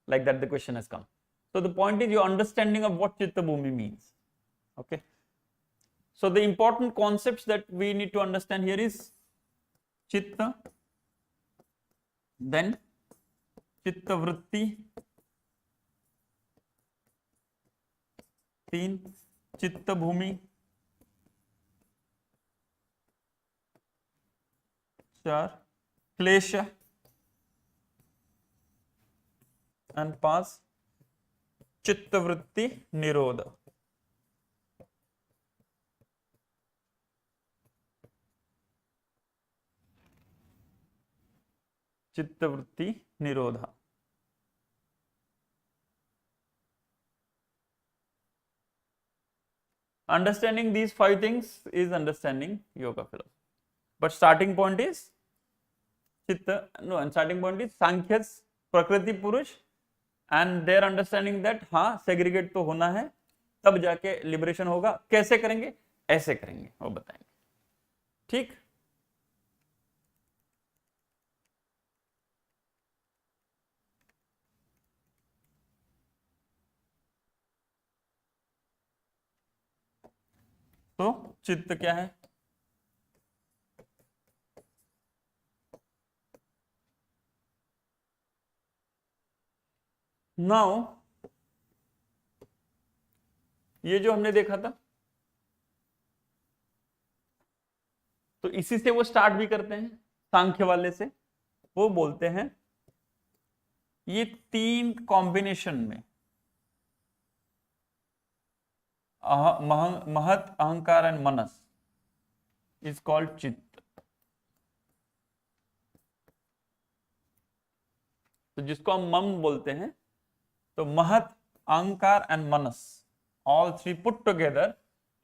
Like that the question has come. So the point is your understanding of what Chitta Buddhi means. Okay. So the important concepts that we need to understand here is Chitta, then चित्तवृत्ति 3, चित्त भूमि 4, क्लेश and 5, चित्तवृत्ति निरोध। चित्तवृत्ति निरोध। Understanding these 5 things is understanding yoga philosophy. But starting point is Chitta, no, and starting point is Sankhya's Prakriti Purush, and their understanding that हाँ segregate तो होना है, तब जाके liberation होगा। कैसे करेंगे? ऐसे करेंगे, वो बताएंगे। ठीक? तो चित्त क्या है? नाउ ये जो हमने देखा था, तो इसी से वो स्टार्ट भी करते हैं, सांख्य वाले से। वो बोलते हैं ये 3 कॉम्बिनेशन में महत, अहंकार एंड मनस इज कॉल्ड चित्त। तो जिसको हम मम बोलते हैं, तो महत, अहंकार and Manas, all 3 put together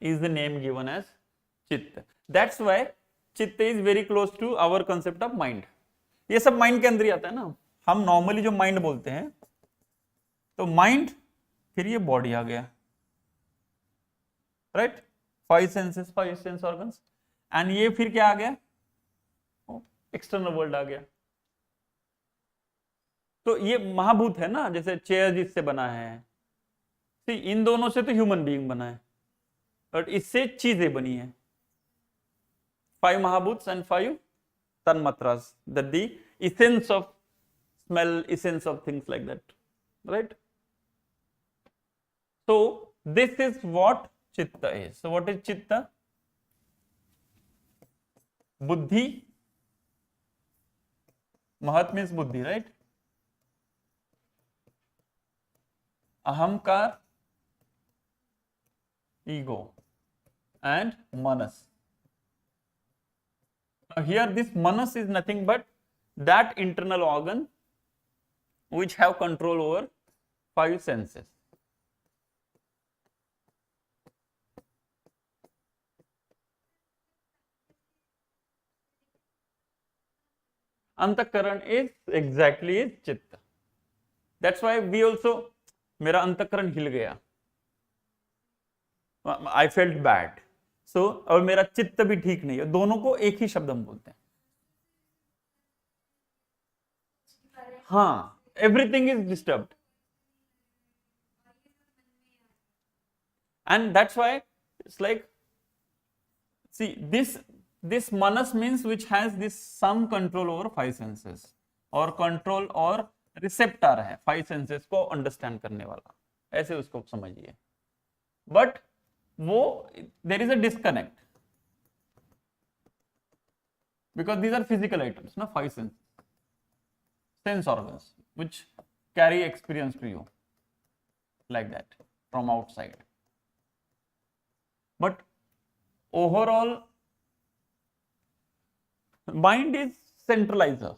is the name given as चित्त। That's why चित्त is very close to our concept of mind। ये सब माइंड के अंदर ही आता है ना। हम नॉर्मली जो माइंड बोलते हैं, तो माइंड, फिर ये बॉडी आ गया, right? 5 senses, 5 sense organs, and ये फिर क्या आ गया? एक्सटर्नल वर्ल्ड आ गया। तो ये महाभूत है ना, जैसे चेयर जिससे बना है, इन दोनों से तो ह्यूमन बीइंग बना है, बट इससे चीजें बनी है। 5 mahabhuta and 5 tanmatras, that the essence of smell, essence of things like that, right? So this is what chitta is. So what is chitta? Buddhi, mahat means buddhi, right? Ahamkar, ego, and manas. Now here this manas is nothing but that internal organ which have control over 5 senses. Antakaran is exactly is chitta. That's why we also, मेरा अंतकरण हिल गया, I felt bad. So और मेरा चित्त भी ठीक नहीं है, दोनों को एक ही शब्द हम बोलते हैं। हाँ, everything is disturbed, and that's why it's like, see, this manas means which has this some control over 5 senses, और control और रिसेप्टर है 5 सेंसेस को अंडरस्टैंड करने वाला, ऐसे उसको समझिए। बट वो there is a disconnect, because these are physical items ना, 5 sense organs which carry experience to you like that from outside. But overall mind is centraliser.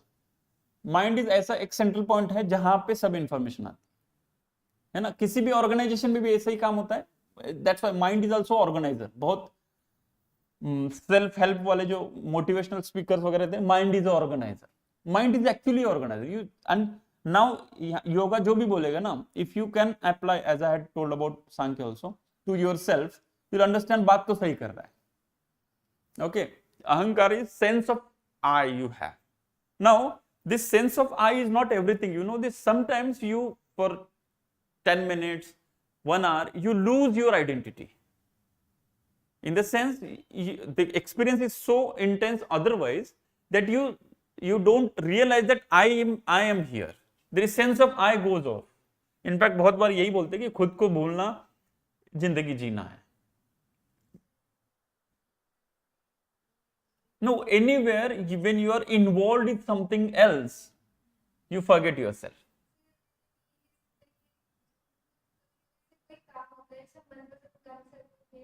Mind is ऐसा एक सेंट्रल पॉइंट है जहां पे सब इंफॉर्मेशन आती है ना। किसी भी ऑर्गेनाइजेशन में भी ऐसा ही काम होता है। That's why mind is also organizer. बहुत सेल्फ हेल्प वाले जो मोटिवेशनल स्पीकर्स वगैरह थे, mind is organizer. Mind is actually organizer. You and now yoga जो भी बोलेगा ना, if you can apply as I had told about Sankhya also to yourself, you will understand बात तो सही कर रहा है। ओके, अहंकार is sense of I you have. Now this sense of I is not everything, you know this. Sometimes you, for 10 minutes, 1 hour, you lose your identity. In the sense, the experience is so intense otherwise that you don't realize that I am here. There is sense of I goes off. In fact बहुत बार यही बोलते हैं कि खुद को भूलना जिंदगी जीना है. No, anywhere when you are involved in something else, you forget yourself. कोई काम होता है सब मनपसंद काम से कोई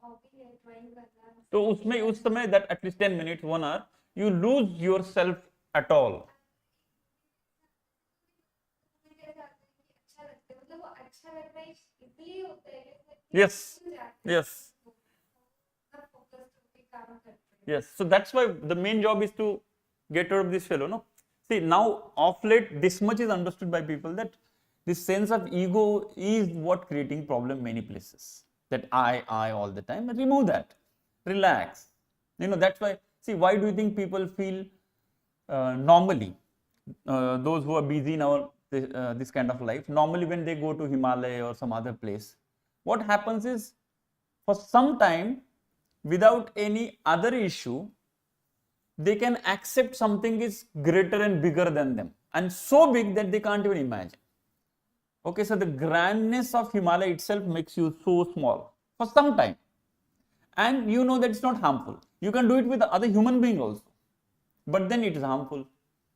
हॉबी है ड्राइंग करना तो उसमें उस समय that at least 10 minutes 1 hour you lose yourself at all. मुझे ऐसा आता है कि अच्छा लगता है मतलब वो अच्छा लगना इसलिए होता है Yes, yes, फोकस होके काम करते हैं. yes. So that's why the main job is to get rid of this fellow. No, see now of late this much is understood by people that this sense of ego is what creating problem many places. That I all the time. Remove that. Relax. You know, that's why. See, why do you think people feel normally those who are busy in our this kind of life? Normally, when they go to Himalaya or some other place, what happens is for some time, without any other issue, they can accept something is greater and bigger than them, and so big that they can't even imagine. Okay, so the grandness of Himalaya itself makes you so small for some time, and you know that it's not harmful. You can do it with other human being also, but then it is harmful.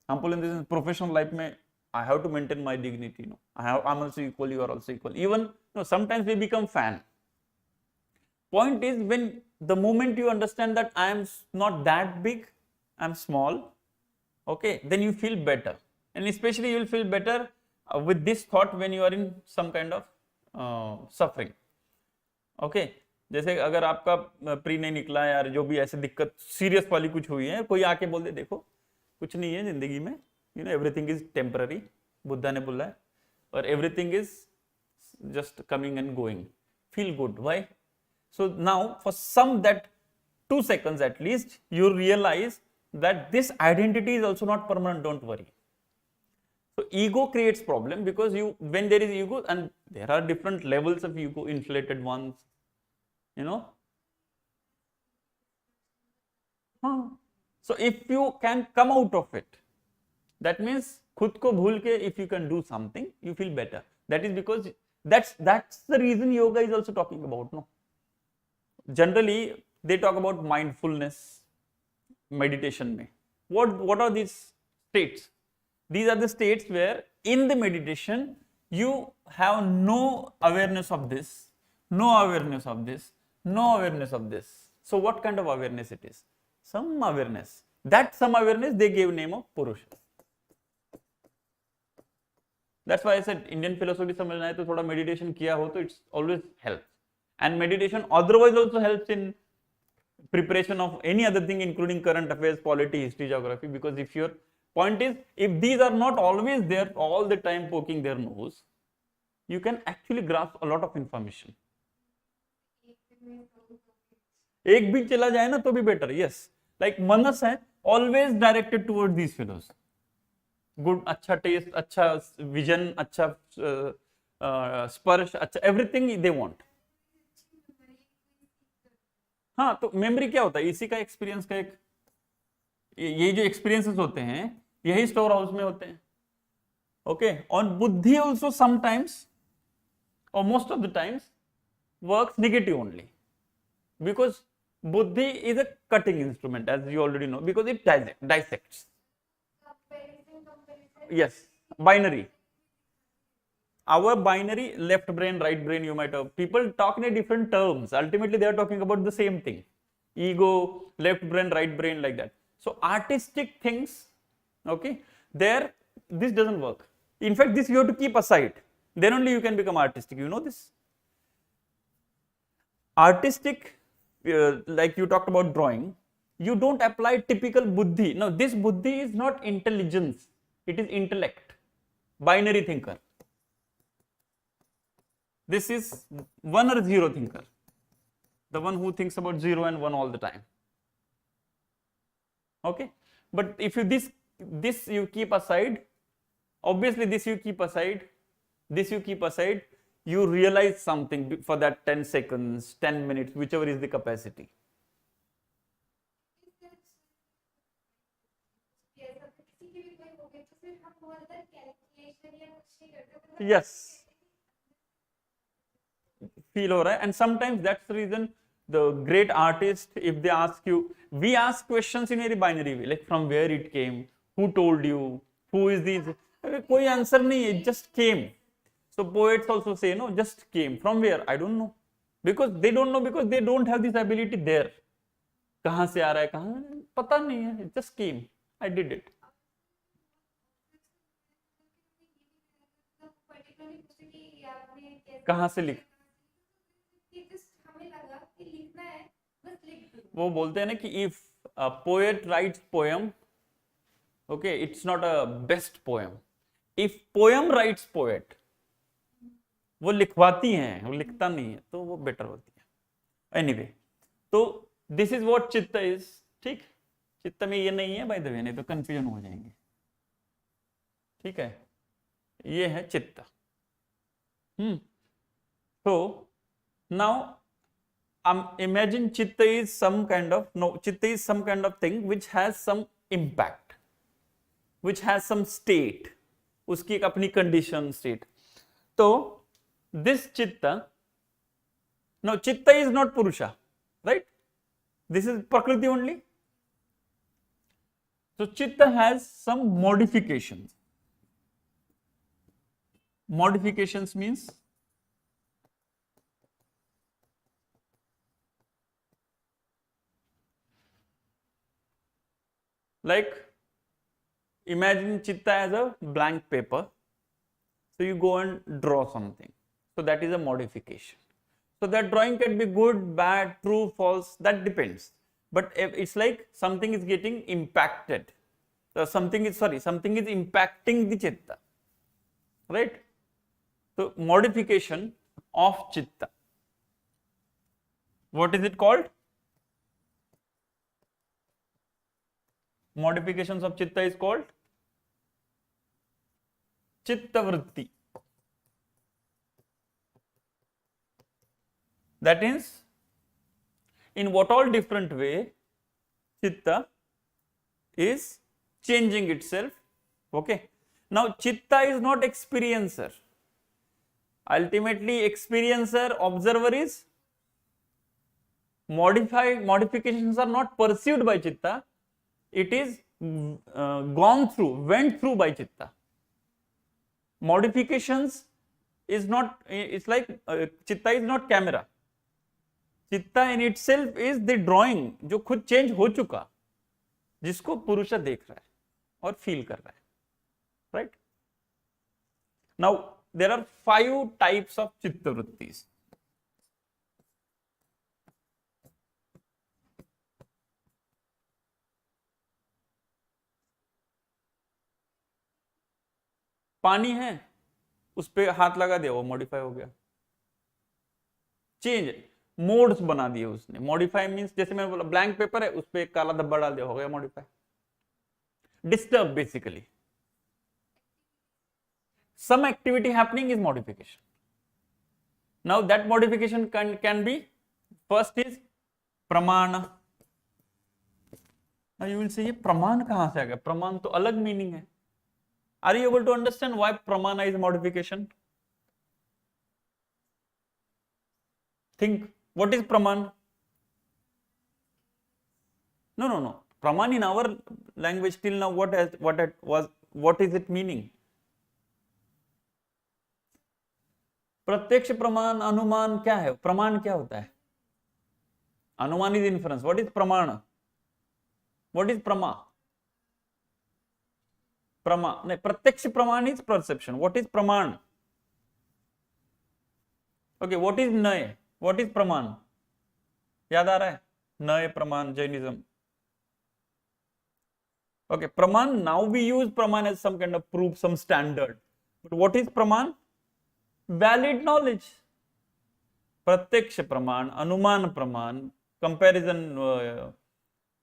Harmful in this professional life. Mein, I have to maintain my dignity. You know, I'm also equal. You are also equal. Even sometimes we become fan. Point is, when the moment you understand that I am not that big, I'm small. Okay, then you feel better, and especially you will feel better with this thought when you are in some kind of suffering. Okay, जैसे अगर आपका pre नहीं निकला यार, जो भी ऐसे दिक्कत सीरियस वाली कुछ हुई है, कोई आके बोल दे देखो कुछ नहीं है जिंदगी में, you know everything is temporary, Buddha ने बोला है, और everything is just coming and going, feel good. Why? So now for some that 2 seconds at least you realize that this identity is also not permanent, don't worry. So ego creates problem because when there is ego, and there are different levels of ego, inflated ones, you know. So if you can come out of it, that means खुद को भूल के if you can do something, you feel better. That is because that's the reason yoga is also talking about, no. Generally they talk about mindfulness meditation mein. What are these states? These are the states where in the meditation you have no awareness of this, no awareness of this, no awareness of this. So what kind of awareness it is? Some awareness. That some awareness they gave name of Purusha. That's why I said Indian philosophy समझना है तो थोड़ा meditation किया हो तो it's always helps. And meditation otherwise also helps in preparation of any other thing, including current affairs, polity, history, geography. Because if your point is, if these are not always there all the time poking their nose, you can actually grasp a lot of information. एक भी चला जाए ना तो भी better. Yes, like manas है always directed towards these fellows. Good, अच्छा taste, अच्छा vision, अच्छा स्पर्श, अच्छा everything they want. हाँ, तो मेमोरी क्या होता है? इसी का एक्सपीरियंस का एक, ये जो एक्सपीरियंसेस होते हैं यही स्टोर हाउस में होते हैं. ओके, और buddhi also sometimes or most of the times works negative only, because buddhi is a cutting instrument as you already know, because it dissects. Yes, binary. Our binary, left brain, right brain, you might have, people talk in a different terms. Ultimately, they are talking about the same thing. Ego, left brain, right brain, like that. So artistic things, okay, there, this doesn't work. In fact, this you have to keep aside. Then only you can become artistic. You know this? Artistic, like you talked about drawing, you don't apply typical buddhi. No, this buddhi is not intelligence. It is intellect. Binary thinker. This is 1 or 0 thinker, the one who thinks about 0 and 1 all the time. Okay, but if you this you keep aside, obviously this you keep aside, this you keep aside, you realize something for that 10 seconds, 10 minutes, whichever is the capacity. imagination या कुछ नहीं करते मतलब Yes, feel हो रहा है. And sometimes that's the reason the great artist, if they ask you, we ask questions in very binary way, like from where it came, who told you, who is this. कोई answer नहीं है, it just came. So poets also say, no, just came. From where? I don't know. Because they don't know, because they don't have this ability there. कहाँ से आ रहा है, कहाँ, पता नहीं है, it just came. I did it. Particularly पूछे कि आपने कैसे कहाँ से लिख, कि जस्ट हमें लगा कि लिखना है बस लिख दो वो बोलते हैं ना कि if a poet writes poem, okay, it's not a best poem. If poem writes poet, वो लिखवाती हैं, वो लिखता नहीं है, तो वो बेटर होती है. Anyway, तो this is what चित्त is. ठीक, चित्त में ये नहीं है बाय द वे, नहीं तो कंफ्यूजन हो जाएंगे. ठीक है, ये है चित्त. So now imagine chitta is some kind of, no, chitta is some kind of thing which has some impact, which has some state, उसकी एक अपनी condition state. तो this chitta, no, chitta is not Purusha, right? This is Prakriti only. So chitta has some modifications. Modifications means like, imagine chitta as a blank paper. So you go and draw something. So that is a modification. So that drawing can be good, bad, true, false, that depends. But it's like something is getting impacted. So something is impacting the chitta, right? So modification of chitta. What is it called? Modifications of chitta is called Chittavarthi. That is, in what all different way chitta is changing itself. Okay. Now chitta is not experiencer. Ultimately, experiencer, observer is modifications are not perceived by chitta. It is went through by chitta. Modifications is not, it's like chitta is not camera. चित्ता in itself is the drawing जो खुद change हो चुका, जिसको पुरुष देख रहा है और फील कर रहा है, right? Now there are 5 types of chittavrittis. पानी है, उस पर हाथ लगा दिया, वो मॉडिफाई हो गया. चेंज मोड्स बना दिए उसने. मॉडिफाई मींस जैसे मैंने बोला ब्लैंक पेपर है, उस पर एक काला धब्बा डाल दिया, हो गया modify. Disturb basically. Some activity happening is modification. Now that modification can be, first is pramana. Now you will say ये प्रमाण कहां से आ गया? प्रमाण तो अलग मीनिंग है. Are you able to understand why pramana is modification? Think, what is praman? No. Praman in our language till now, what is it meaning? प्रत्यक्ष प्रमाण, अनुमान क्या है? प्रमाण क्या होता है? अनुमान is inference. What is pramana? What is prama? नहीं, प्रत्यक्ष प्रमाण is perception. What is praman? Okay, what is नय? What is praman? याद आ रहा है? नय, प्रमाण, Jainism. Okay, praman, now we use praman as some kind of proof, some standard. But what is praman? Valid knowledge. प्रत्यक्ष प्रमाण, अनुमान प्रमाण, कंपैरिजन,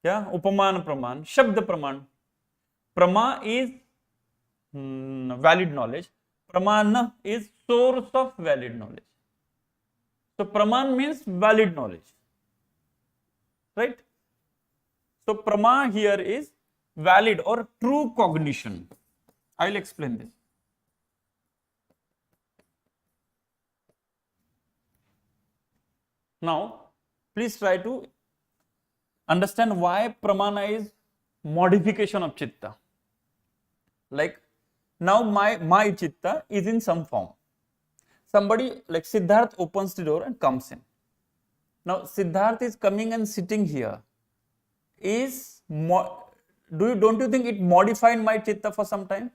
क्या, उपमान प्रमाण, शब्द प्रमाण. प्रमा is valid knowledge. Pramana is source of valid knowledge. So praman means valid knowledge, right? So prama here is valid or true cognition. I will explain this. Now, please try to understand why pramana is modification of chitta. Like now my chitta is in some form. Somebody like Siddharth opens the door and comes in. Now Siddharth is coming and sitting here. Don't you think it modified my chitta for some time?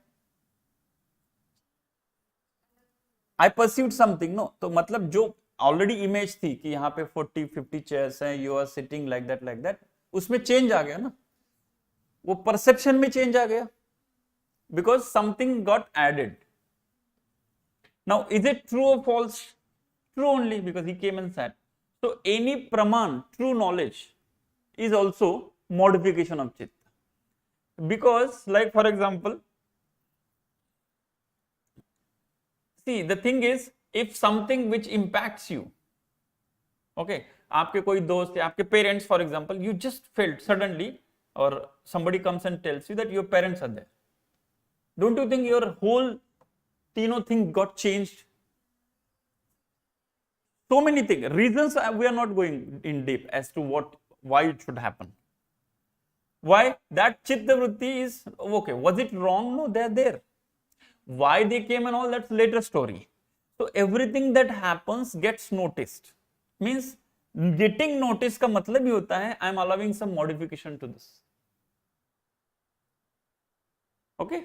I perceived something, no? तो मतलब जो already image थी कि यहाँ पे 40-50 chairs हैं, you are sitting like that, उसमें change आ गया ना, वो परसेप्शन में चेंज आ गया, because something got added. Now is it true or false? True only, because he came and sat. So any praman, true knowledge, is also modification of chitta. Because like for example, see the thing is, if something which impacts you, okay, आपके कोई दोस्त या आपके parents for example, you just felt suddenly or somebody comes and tells you that your parents are there. Don't you think your whole तीनों thing got changed? So many things, reasons we are not going in deep as to why it should happen. Why that chitta vritti is okay? Was it wrong? No, they are there. Why they came and all, that's later story. So everything that happens gets noticed. Means getting noticed का मतलब ही होता है I am allowing some modification to this. Okay?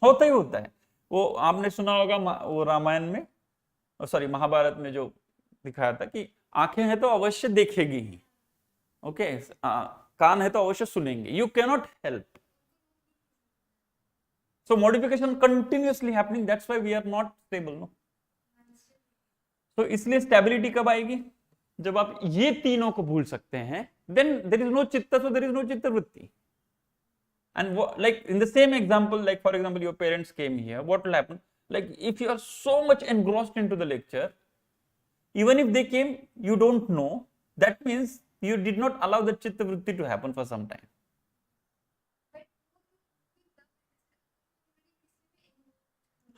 होता ही होता है. वो आपने सुना होगा वो रामायण में, सॉरी महाभारत में जो दिखाया था कि आंखें हैं तो अवश्य देखेगी ही, ओके, कान है तो अवश्य सुनेंगे. You can not help. So modification continuously happening, that's why we are not stable, no. तो इसलिए स्टेबिलिटी कब आएगी? जब आप ये तीनों को भूल सकते हैं, देन देयर इज नो चित्त, सो देयर इज नो चित्त वृत्ति. And like in the same example, like for example, your parents came here, what will happen? Like if you are so much engrossed into the lecture, even if they came, you don't know, that means you did not allow the chitta vritti to happen for some time.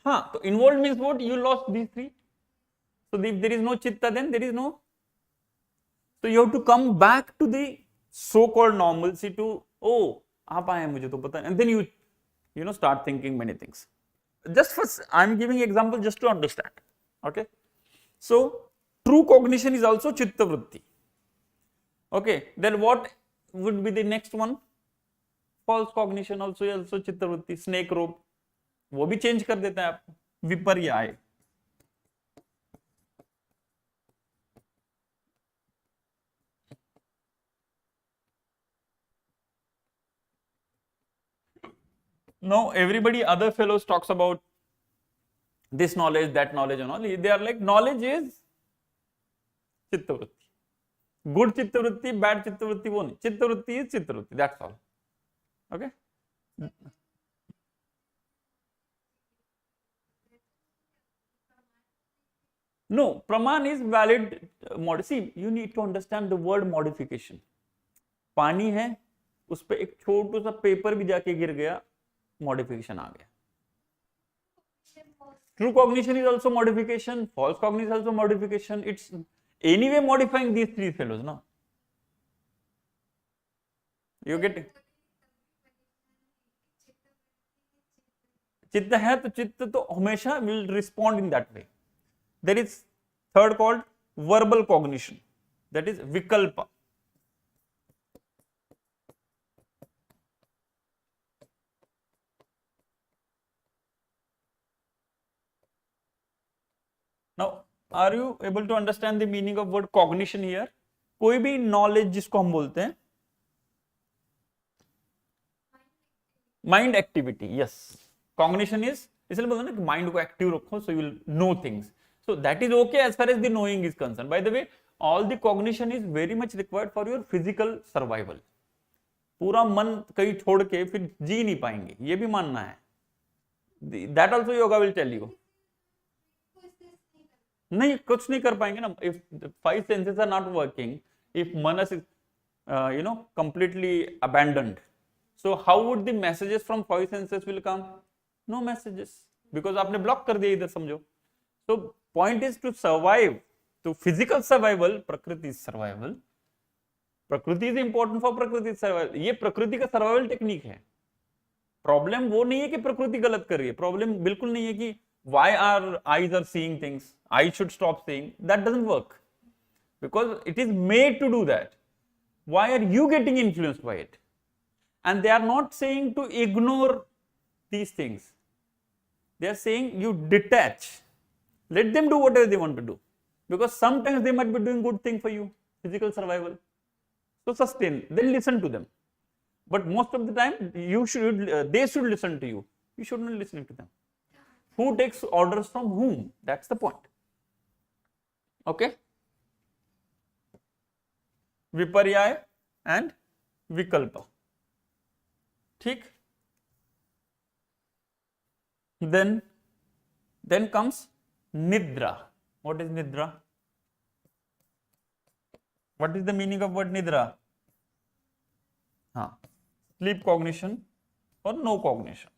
हाँ, तो involved means what? You lost these three. So if there is no chitta, then there is no. So you have to come back to the so-called normalcy to, oh, आप आए मुझे तो पता है, and then you know start thinking many things. Just for I'm giving example just to understand. Okay, so true cognition is also chitta vritti. Okay, then what would be the next one? False cognition also chitta vritti. Snake rope, वो भी change कर देता है आपको. विपर्याय. No, everybody, other fellows talks about this knowledge, that knowledge and all. They are like, knowledge is chitta vritti. Good chitta vritti, bad chitta vritti, wo nahi. Chitta vritti is chitta vritti, that's all. Okay? No, praman is valid. See, you need to understand the word modification. पानी है, उस पे एक छोटा सा paper भी जाके गिर गया, modification आ गया. True cognition is also modification. False cognition is also modification. It's anyway modifying these three fellows, no? You get it? चित्त है तो चित्त तो हमेशा will respond in that way. There is third called verbal cognition. That is vikalpa. Now, are you able to understand the meaning of word cognition here? कोई भी knowledge जिसको हम बोलते हैं, mind activity, yes. Cognition is, इसलिए बोलते हैं ना कि mind को active रखो, so you will know things. So that is okay as far as the knowing is concerned. By the way, all the cognition is very much required for your physical survival. पूरा मन कहीं छोड़ के फिर जी नहीं पाएंगे, ये भी मानना है. That also yoga will tell you. नहीं, कुछ नहीं कर पाएंगे ना. If the five senses are not working, if manas is completely abandoned, so how would the messages from five senses will come? No messages, because आपने block कर दिया इधर, समझो. So point is to survive. To physical survival, Prakriti is survival. प्रकृति is important for प्रकृति survival. ये प्रकृति का सर्वाइवल टेक्निक है. प्रॉब्लम वो नहीं है कि प्रकृति गलत कर रही है. प्रॉब्लम बिल्कुल नहीं है कि why our eyes are seeing things, I should stop seeing. That doesn't work because it is made to do that. Why are you getting influenced by it? And they are not saying to ignore these things. They are saying you detach. Let them do whatever they want to do, because sometimes they might be doing good thing for you, physical survival. So sustain, then listen to them. But most of the time, they should listen to you. You should not listen to them. Who takes orders from whom? That's the point. Okay? Viparyaya and Vikalpa. ठीक? Then comes Nidra. What is Nidra? What is the meaning of word Nidra? Sleep cognition or no cognition.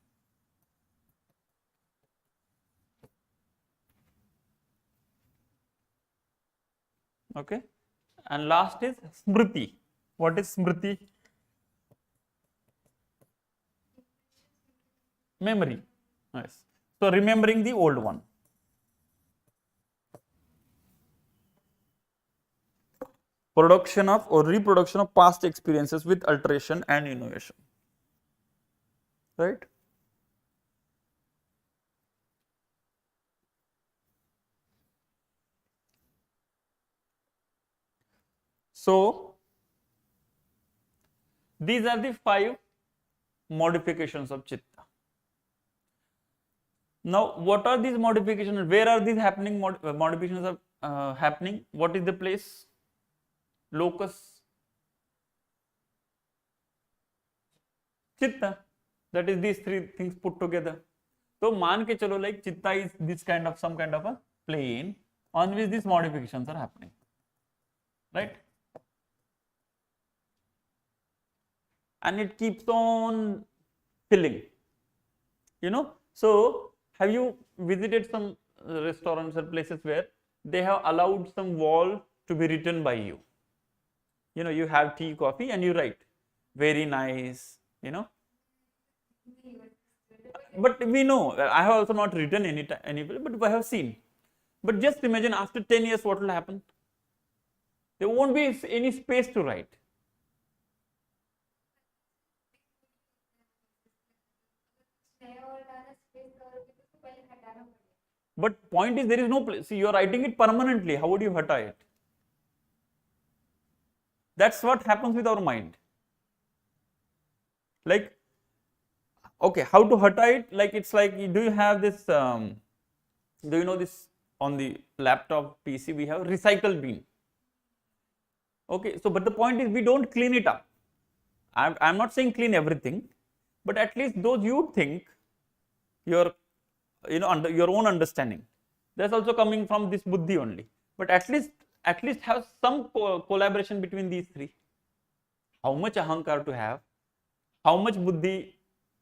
Okay, and last is Smriti. What is Smriti? Memory. Nice. So remembering the old one. Production of or reproduction of past experiences with alteration and innovation. Right? So these are the 5 modifications of Chitta. Now, what are these modifications? Where are these happening? Modifications are happening. What is the place? Locus. Chitta. That is these 3 things put together. So मान के चलो like Chitta is this kind of some kind of a plane on which these modifications are happening. Right? And it keeps on filling. You know, so have you visited some restaurants or places where they have allowed some wall to be written by you? You know, you have tea, coffee, and you write, very nice, you know. But we know, I have also not written anywhere, but I have seen. But just imagine after 10 years, what will happen? There won't be any space to write. But point is, there is no place. See, you are writing it permanently. How would you hata it? That's what happens with our mind. Like, okay, how to hata it? Like, it's like, do you have this, do you know this on the laptop PC, we have recycle bin. Okay, so, but the point is, we don't clean it up. I'm not saying clean everything, but at least those you think, your, you know, under your own understanding, that's also coming from this buddhi only. But at least have some collaboration between these 3. How much ahankar to have, how much buddhi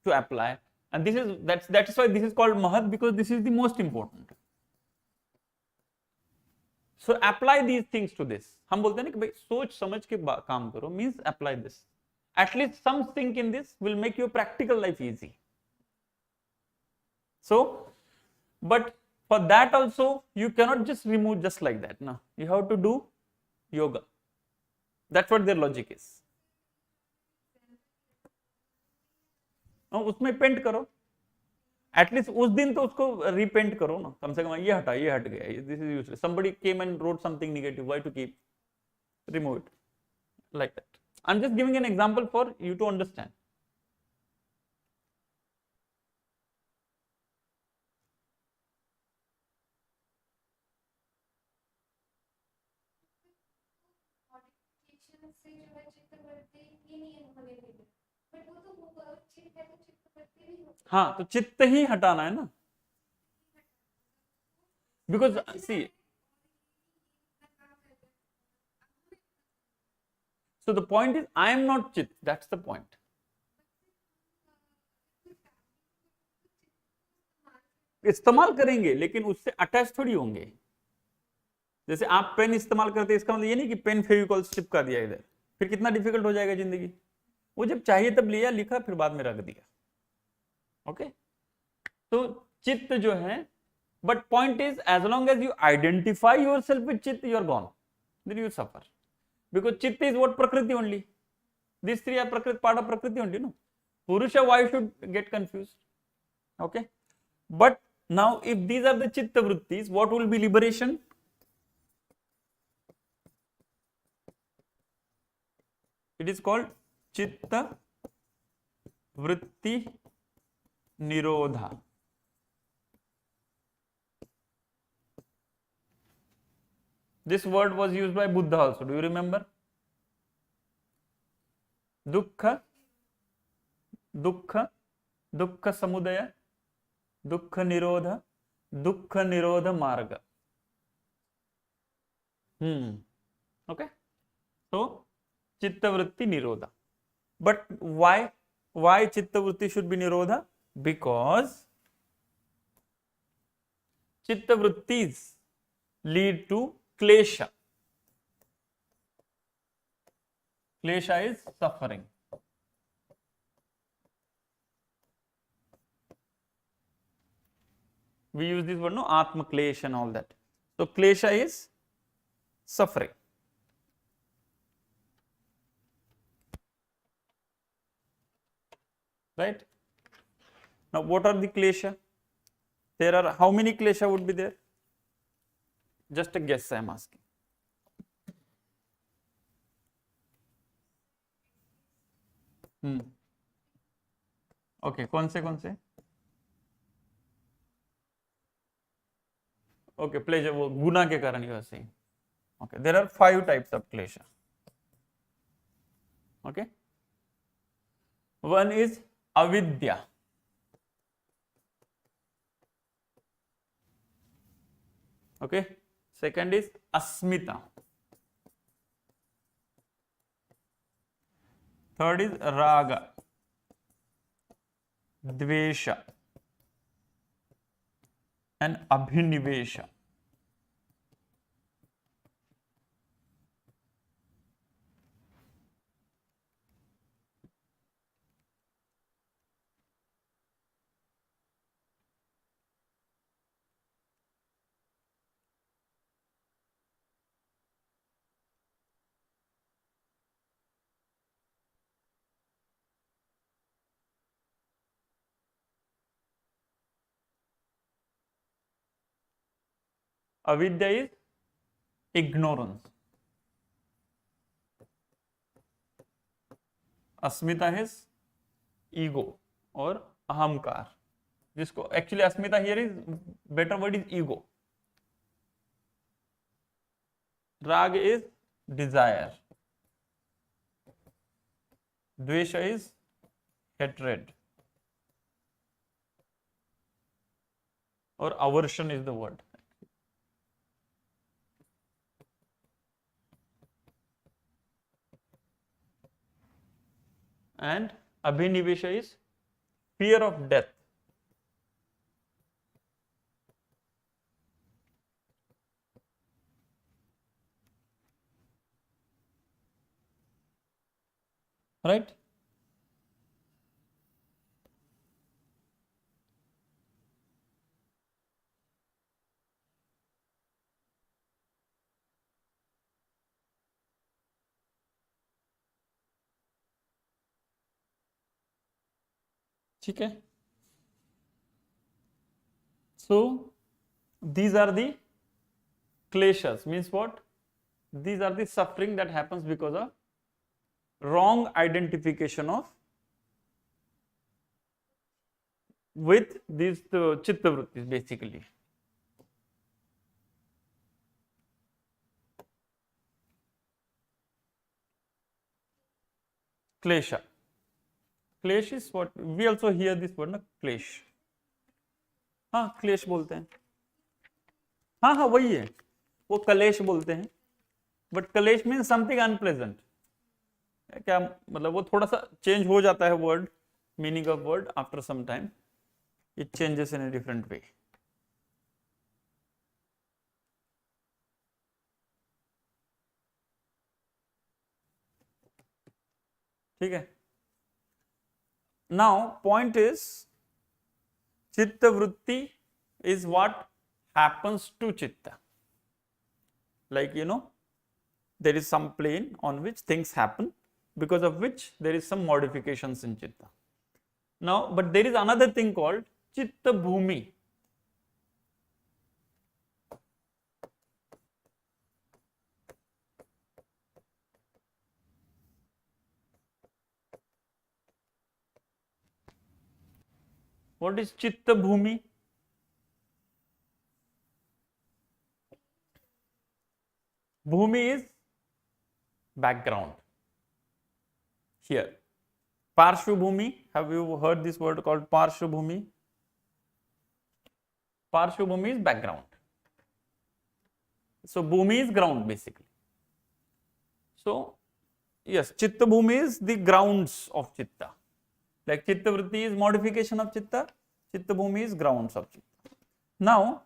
to apply, and this is that is why this is called Mahat, because this is the most important. So apply these things to this. हम बोलते हैं ना कि भाई सोच समझ के काम करो, means apply this. At least some think in this will make your practical life easy. So, but for that also, you cannot just remove just like that. No, you have to do yoga. That's what their logic is. उसमें paint करो. At least उस दिन तो उसको repaint करो ना. कम से कम ये हटा, ये हट गया. This is useless. Somebody came and wrote something negative. Why to keep? Remove it. Like that. I'm just giving an example for you to understand. हाँ, तो चित्त ही हटाना है ना. Because see, so the point is, I am not Chit. That's the point. इस्तेमाल करेंगे लेकिन उससे अटैच थोड़ी होंगे. जैसे आप पेन इस्तेमाल करते हैं, इसका मतलब ये नहीं कि पेन फेविकॉल से चिपका दिया इधर, फिर कितना डिफिकल्ट हो जाएगा जिंदगी। वो जब चाहिए तब लिया, लिखा, फिर बाद में रख दिया। ओके, तो चित्त जो है, but point is as long as you identify your self with chitta, you are gone, then you suffer, because chitta is what prakriti only, this three are prakriti, part of prakriti only, no purusha, why should get confused? Okay, but now if these are the chitta vrittis, what will be liberation? It is called chitta vritti nirodha. This word was used by Buddha also, do you remember? Dukkha, दुख, दुख समुदय, दुख निरोध मार्ग. Okay, so chittavritti nirodha. But why chittavritti should be nirodha? Because chittavrittis lead to klesha. Klesha is suffering. We use this word, no, atma klesha and all that. So klesha is suffering. Right? Now what are the klesha? There are, how many klesha would be there? Just a guess I am asking. Okay, कौन से? Okay, pleasure, वो गुना के कारण you are saying. Okay, there are 5 types of klesha. Okay, one is avidya. Okay, second is asmita. Third is raga, dvesha and abhinivesha. Avidya is ignorance. Asmita is ego or अहंकार, जिसको actually Asmita here is better word is ego. Rag is desire. Dvesha is hatred or aversion is the word. And abhinivesha is fear of death. Right? ठीक है, so these are the kleshas, means what? These are the suffering that happens because of wrong identification of with these chitta vrittis basically. Klesha. क्लेश is what we also hear this word ना, क्लेश. हाँ क्लेश बोलते हैं, हाँ वही है, वो कलेश बोलते हैं, बट कलेश मीन्स समथिंग अनप्लेजेंट. क्या मतलब, वो थोड़ा सा चेंज हो जाता है word, meaning of word after some time, it changes in a different way. ठीक है. Now point is, chitta vritti is what happens to chitta. Like, there is some plane on which things happen, because of which there is some modifications in chitta. Now, but there is another thing called chitta bhumi. What is chitta bhumi? Bhumi is background. Here, Parshva bhumi. Have you heard this word called Parshva bhumi? Parshva bhumi is background. So bhumi is ground basically. So yes, chitta bhumi is the grounds of chitta. Like chitta vritti is modification of chitta, chitta bhumi is grounds of chitta. Now,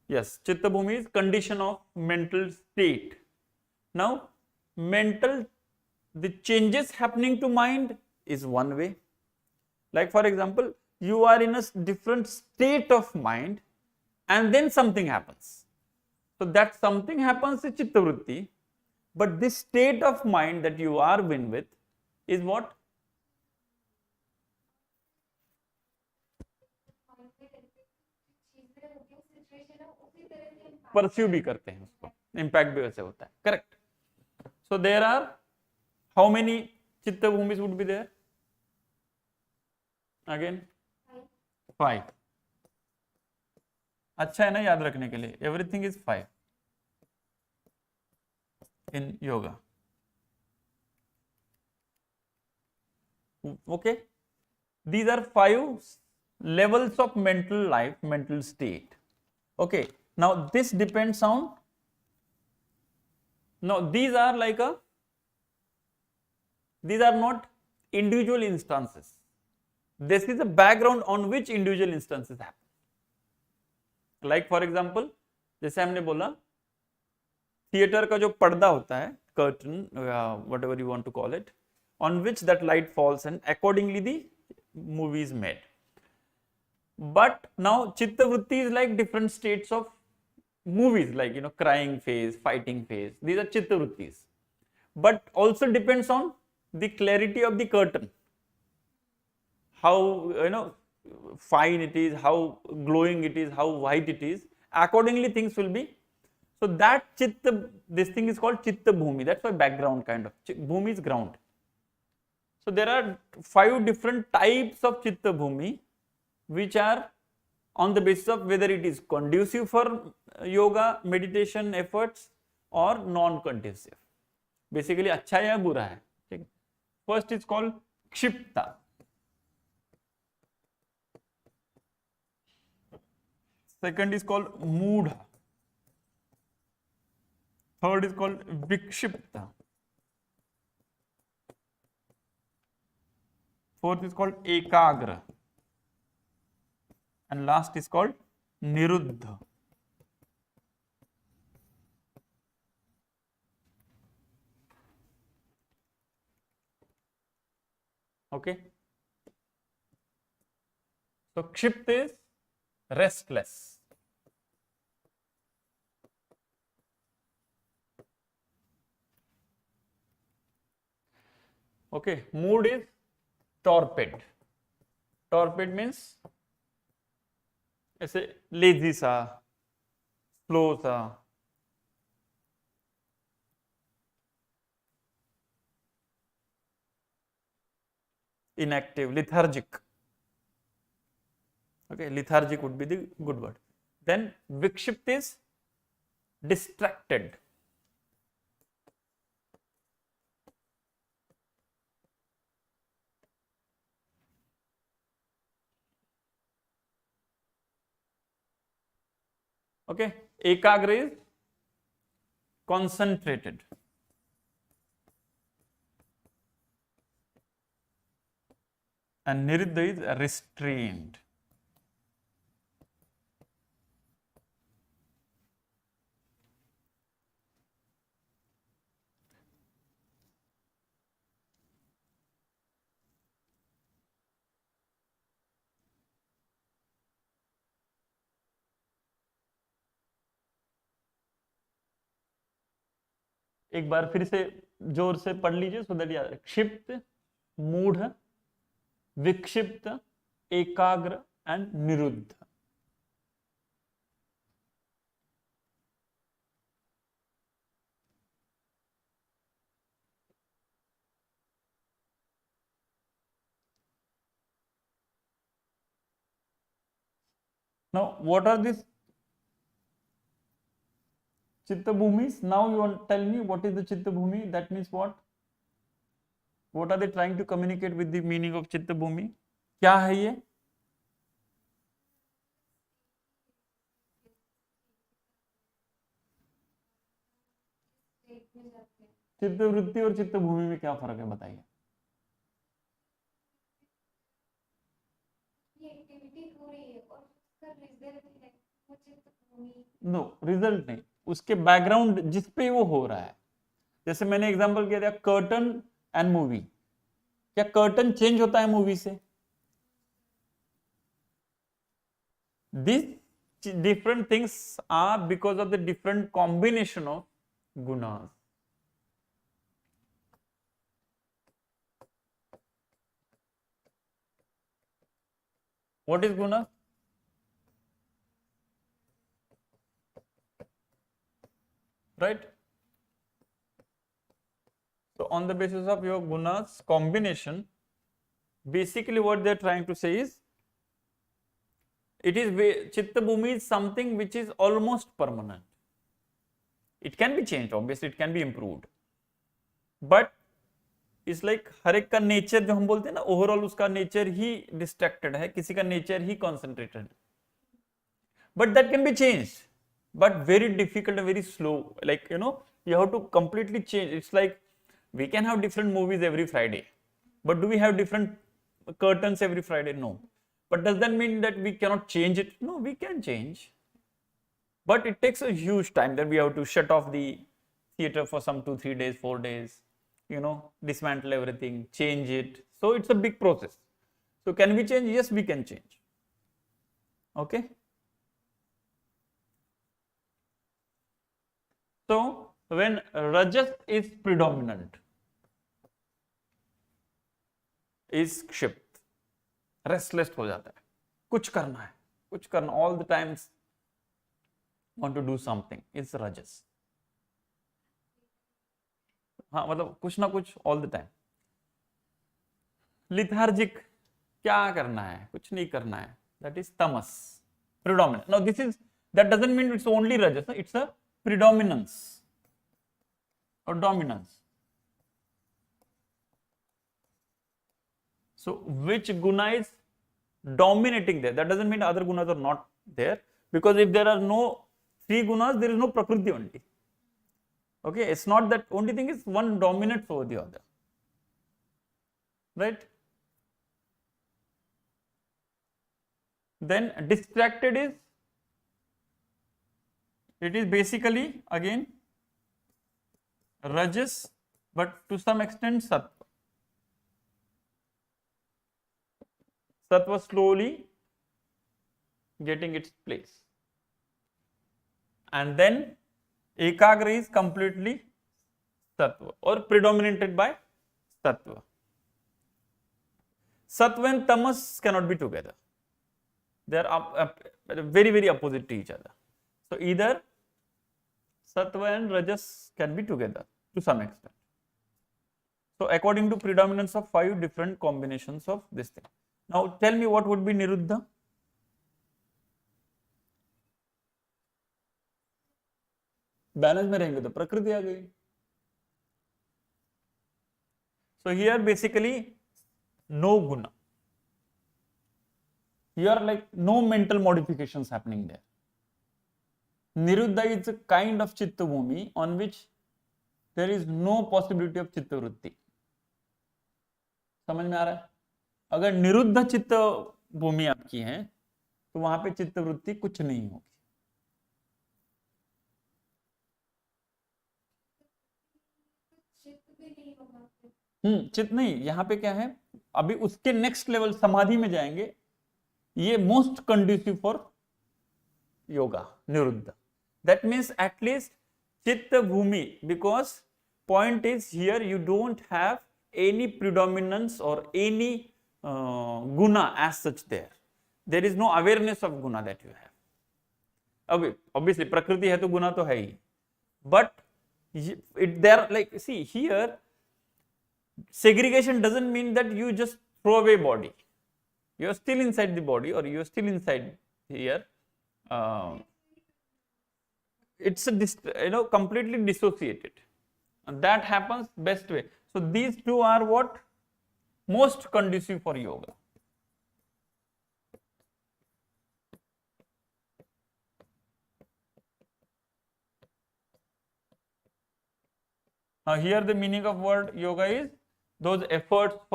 yes, chitta bhumi is condition of mental state. Now, the changes happening to mind is one way. Like for example, you are in a different state of mind and then something happens. So that something happens is chitta vritti, but this state of mind that you are in with is what? Pursue भी करते हैं उसको, impact भी वैसे होता है. Correct. So there are how many चित्त भूमिस वुड बी देयर? अगेन 5. अच्छा है ना याद रखने के लिए, everything is 5 in yoga. Okay, these are 5 levels of mental life, mental state. Okay, now this depends on, now these are not individual instances. This is a background on which individual instances happen. Like for example, जैसे हमने बोला theatre का जो पर्दा होता है, curtain, whatever you want to call it, on which that light falls and accordingly the movie is made. But now chitta vritti is like different states of movies, like crying phase, fighting phase. These are chitta vrittis. But also depends on the clarity of the curtain, how fine it is, how glowing it is, how white it is. Accordingly things will be. So that chitta, this thing is called chitta bhumi. That's why background kind of. Bhumi is ground. So there are 5 different types of chitta bhumi, which are on the basis of whether it is conducive for yoga, meditation efforts or non-conducive. Basically अच्छा है या बुरा है. ठीक. First is called क्षिप्ता. Second is called moodha. Third is called vikshipta. Fourth is called ekagra. And last is called niruddha. Okay. So kshipt is restless. Okay, mood is torpid. Torpid means ऐसे lazy सा, slow सा. Inactive, lethargic. Okay, lethargic would be the good word. Then vikshipt is distracted. Okay, ekagra is concentrated. And niruddha is restrained. एक बार फिर से जोर से पढ़ लीजिए सो दैट याद रहे। क्षिप्त, मूढ़, विक्षिप्त, एकाग्र एंड निरुद्ध। Now what are these Chitta Bhumis? Now you want to tell me what is the Chitta Bhumi? That means what? What are they trying to communicate with the meaning of Chitta Bhumi? क्या है ये? चित्त वृत्ति और चित्त भूमि में क्या फर्क है बताइए? नो, रिजल्ट नहीं, उसके बैकग्राउंड जिस पे वो हो रहा है। जैसे मैंने एग्जांपल किया था कर्टन एंड मूवी। क्या कर्टन चेंज होता है मूवी से? This different things are because of the different combination of गुणास। What is guna? Right? So on the basis of your gunas combination, basically what they are trying to say is, it is Chitta Bhumi is something which is almost permanent. It can be changed, obviously it can be improved, but it's like हर एक का nature जो हम बोलते हैं ना, overall उसका nature ही distracted है, किसी का नेचर ही concentrated, but that can be changed, but very difficult, very slow, like you have to completely change. It's like we can have different movies every Friday, but do we have different curtains every Friday? No. But does that mean that we cannot change it? No, we can change, but it takes a huge time that we have to shut off the theater for some 2-3 days, 4 days, dismantle everything, change it. So it's a big process. So can we change? Yes, we can change. Okay. So when rajas is predominant, is kshipt, restless हो जाता है, कुछ करना है, कुछ करना, all the times want to do something, it's rajas. हाँ, मतलब कुछ ना कुछ ऑल द टाइम। लिथार्जिक, क्या करना है, कुछ नहीं करना है, that is tamas, predominant. Now this is, that doesn't mean it's only rajas, it's a predominance or dominance. So which guna is dominating there? That doesn't mean other gunas are not there, because if there are no 3 gunas, there is no prakriti only. Okay, it's not that, only thing is one dominates over the other, right? Then distracted is, it is basically again rajas, but to some extent sattva. Sattva slowly getting its place, and then ekagra is completely sattva or predominated by sattva. Sattva and tamas cannot be together, they are very, very opposite to each other. So either sattva and rajas can be together to some extent. So according to predominance of 5 different combinations of this thing. Now tell me what would be niruddha? Balance में रहेंगे तो प्रकृति आ गई। So here basically no guna, here like no mental modifications happening there. Niruddha is a kind of chitta bhumi on which there is no possibility of chitta vritti. समझ में आ रहा है? अगर निरुद्ध चित्त भूमि आपकी है तो वहां पे चित्त वृत्ति कुछ नहीं होगी। चित्त नहीं, यहां पे क्या है, अभी उसके नेक्स्ट लेवल समाधि में जाएंगे, ये मोस्ट कंड्यूसिव फॉर योगा, निरुद्ध। दैट मीन्स एटलीस्ट चित्त भूमि, because point is here you don't have any predominance or any guna as such there. There is no awareness of guna that you have. Obviously prakriti hai to guna to hai hi, but there, like, see here segregation doesn't mean that you just throw away body. You are still inside the body, or you are still inside here. It's a completely dissociated, and that happens best way. So these two are what most conducive for yoga. Now here the meaning of word yoga is those efforts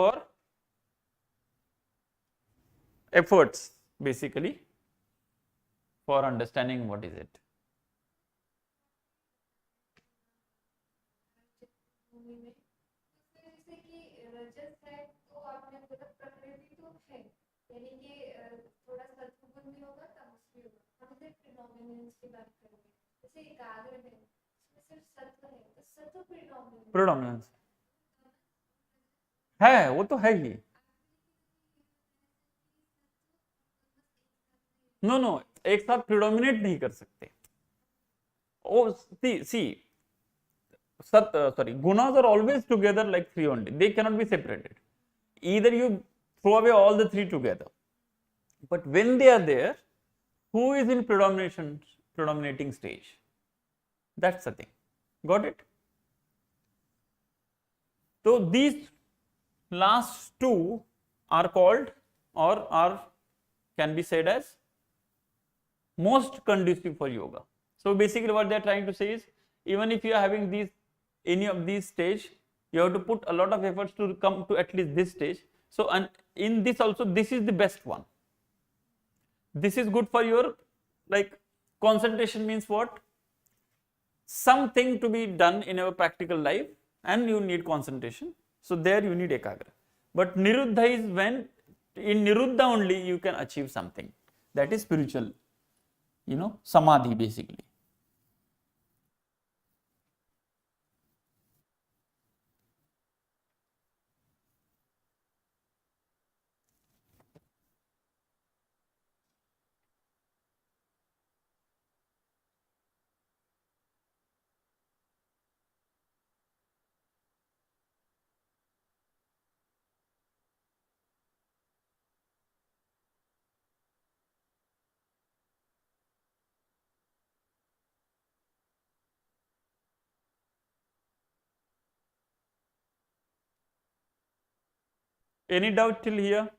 basically for understanding what is it. जैसे कि रजत है तो आपने बोला प्रकृति तो है, यानी कि थोड़ा सत्वगुण भी होगा, तमस भी होगा. हम सिर्फ प्रिडोमिनेंस की बात करेंगे. जैसे एकाग्र है, इसमें सिर्फ सत्व है, तो सत्व प्रिडोमिनेंस है, वो तो है ही. नो एक साथ प्रिडोमिनेट नहीं कर सकते. ओ सी gunas are always together like three only. They cannot be separated. Either you throw away all the three together, but when they are there, who is in predominating stage? That's the thing. Got it? So these last two are called, or are can be said as most conducive for yoga. So basically what they are trying to say is, even if you are having any of these stage, you have to put a lot of efforts to come to at least this stage. So, and in this also, this is the best one. This is good for your, like, concentration means what? Something to be done in your practical life, and you need concentration. So there you need ekagra. But niruddha is when in niruddha only you can achieve something. That is spiritual, samadhi basically. Any doubt till here?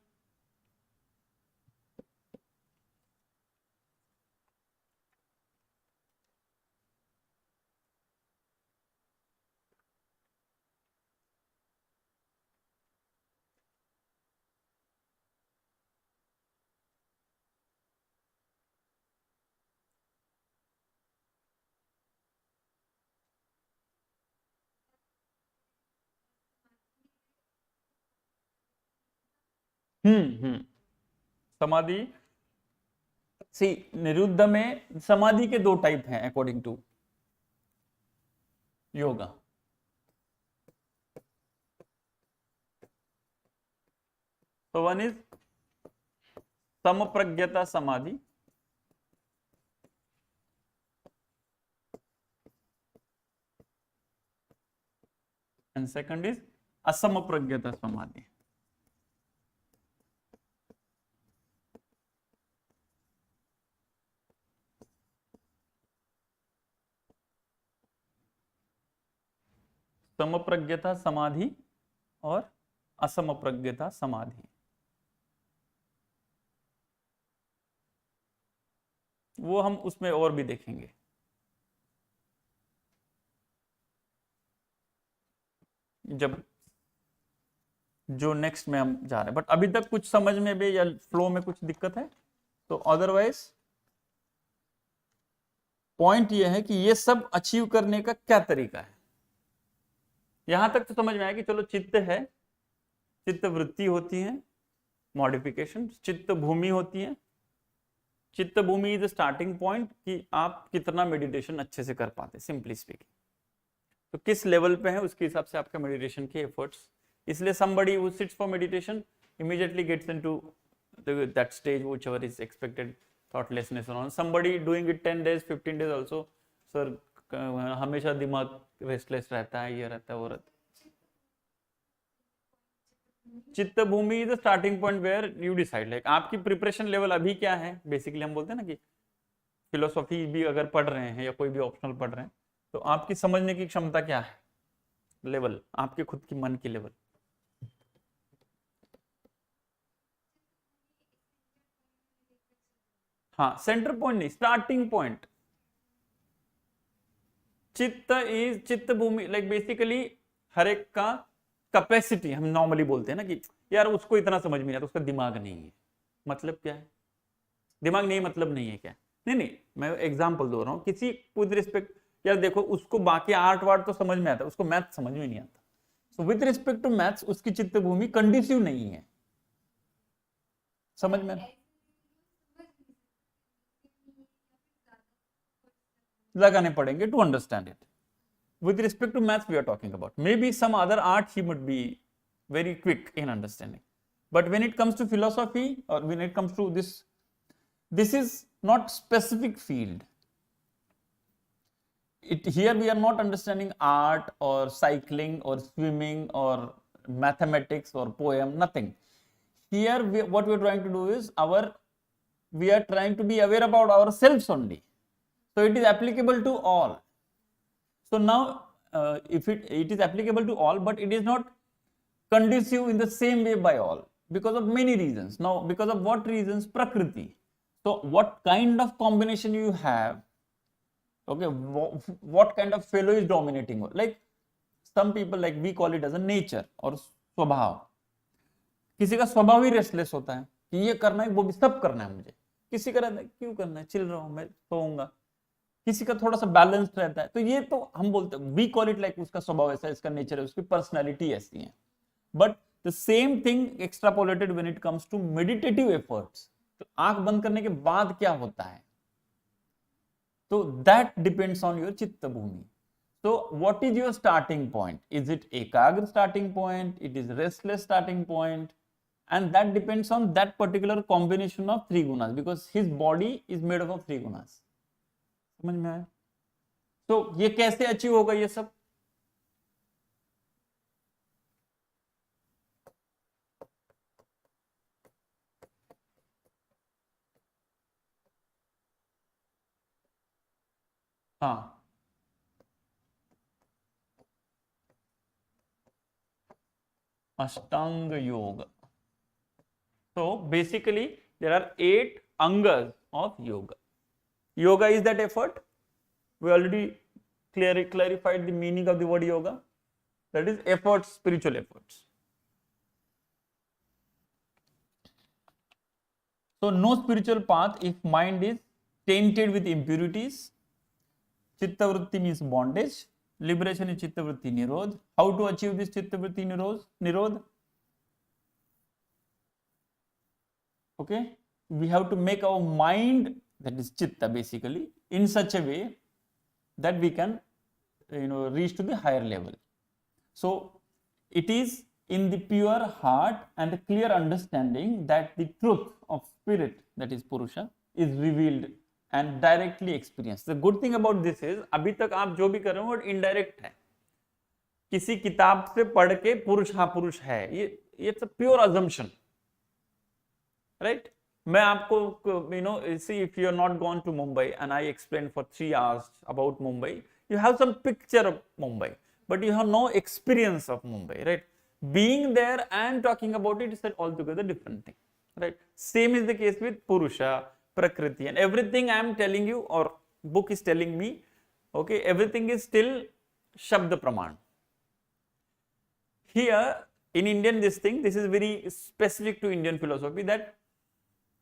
समाधि, सी निरुद्ध में समाधि के दो type हैं according to yoga. तो one is समप्रज्ञता समाधि, and second is असमप्रज्ञता समाधि. समप्रज्ञता समाधि और असमप्रज्ञता समाधि. वो हम उसमें और भी देखेंगे. जब जो नेक्स्ट में हम जा रहे हैं, बट अभी तक कुछ समझ में भी या फ्लो में कुछ दिक्कत है तो अदरवाइज पॉइंट ये है कि ये सब अचीव करने का क्या तरीका है. यहां तक तो समझ में आया कि चलो चित्त है, चित्त वृत्ति होती है, मॉडिफिकेशन, चित्त भूमि होती है. Chitta bhumi is the starting point कि आप कितना मेडिटेशन अच्छे से कर पाते, सिंपली स्पीकिंग. तो किस लेवल पे है उसके हिसाब से आपका मेडिटेशन के एफर्ट्स, इसलिए somebody who sits for meditation immediately gets into that stage whichever is expected, thoughtlessness and all. Somebody doing it 10 days 15 days also, sir हमेशा दिमाग रेस्टलेस रहता है, ये रहता है, वो रहता है. Chitta bhumi is the starting point where you decide, like आपकी प्रिपरेशन लेवल अभी क्या है. बेसिकली हम बोलते हैं ना कि फिलोसॉफी भी अगर पढ़ रहे हैं या कोई भी ऑप्शनल पढ़ रहे हैं तो आपकी समझने की क्षमता क्या है, लेवल, आपके खुद की मन की लेवल. हाँ, सेंटर पॉइंट नहीं, स्टार्टिंग पॉइंट. चित्त भूमि लाइक बेसिकली हर एक का कैपेसिटी. हम नॉर्मली बोलते हैं ना कि यार उसको इतना समझ में नहीं आता, उसका दिमाग नहीं है. मतलब क्या है, दिमाग नहीं मतलब नहीं है क्या? नहीं, मैं एग्जांपल दे रहा हूं किसी विद रिस्पेक्ट. यार देखो उसको बाकी आर्ट वार्ट तो समझ में आता है, उसको मैथ समझ में नहीं आता. So with respect to maths उसकी चित्त भूमि कंडीसिव नहीं है. समझ में लगाने पड़ेंगे to understand it. With respect to maths we are talking about, maybe some other art he would be very quick in understanding, but when it comes to philosophy or when it comes to this is not specific field. Here we are not understanding art or cycling or swimming or mathematics or poem, nothing. Here what we are trying to do is we are trying to be aware about ourselves only, so it is applicable to all. So now if it is applicable to all, but it is not conducive in the same way by all because of many reasons. Now because of what reasons? Prakriti. So what kind of combination you have, okay, what kind of fellow is dominating, like some people, like we call it as a nature or स्वभाव. किसी का स्वभाव ही restless होता है कि ये करना है, वो भी सब करना है मुझे. किसी का रहता है क्यों करना है, चिल रहा हूं मैं, सोऊंगा. किसी का थोड़ा सा बैलेंस्ड रहता है. तो ये तो हम बोलते हैं, वी कॉल इट लाइक उसका स्वभाव ऐसा है, इसका नेचर है, उसकी पर्सनालिटी ऐसी है. But the same thing extrapolated when it comes to meditative efforts. तो आंख बंद करने के बाद क्या होता है, तो that depends on your chitta bhumi. तो what is your starting point? Is it ekagra starting point, it is restless starting point, and that depends on that particular combination of three gunas, because his body is made up of three gunas. समझ में आया? तो ये कैसे achieve होगा ये सब? हाँ, अष्टांग योग. So basically there are 8 angas of yoga. Yoga is that effort. We already clarified the meaning of the word yoga. That is efforts, spiritual efforts. So no spiritual path if mind is tainted with impurities. Chittavritti means bondage. Liberation is Chittavritti Nirodh. How to achieve this Chittavritti Nirodh? Okay, we have to make our mind, that is chitta basically, in such a way that we can reach to the higher level. So it is in the pure heart and the clear understanding that the truth of spirit, that is Purusha, is revealed and directly experienced. The good thing about this is अभी तक आप जो भी कर रहे हो वो indirect है. किसी किताब से पढ़ के पुरुष हाँ पुरुष है, ये it's a pure assumption. Right? मैं आपको see, if you are not gone to Mumbai and I explained for 3 hours about Mumbai, you have some picture of Mumbai, but you have no experience of Mumbai, right? Being there and talking about it is an altogether different thing, right? Same is the case with Purusha, Prakriti, and everything I am telling you or book is telling me, okay, everything is still Shabda Praman. Here in Indian this is very specific to Indian philosophy, that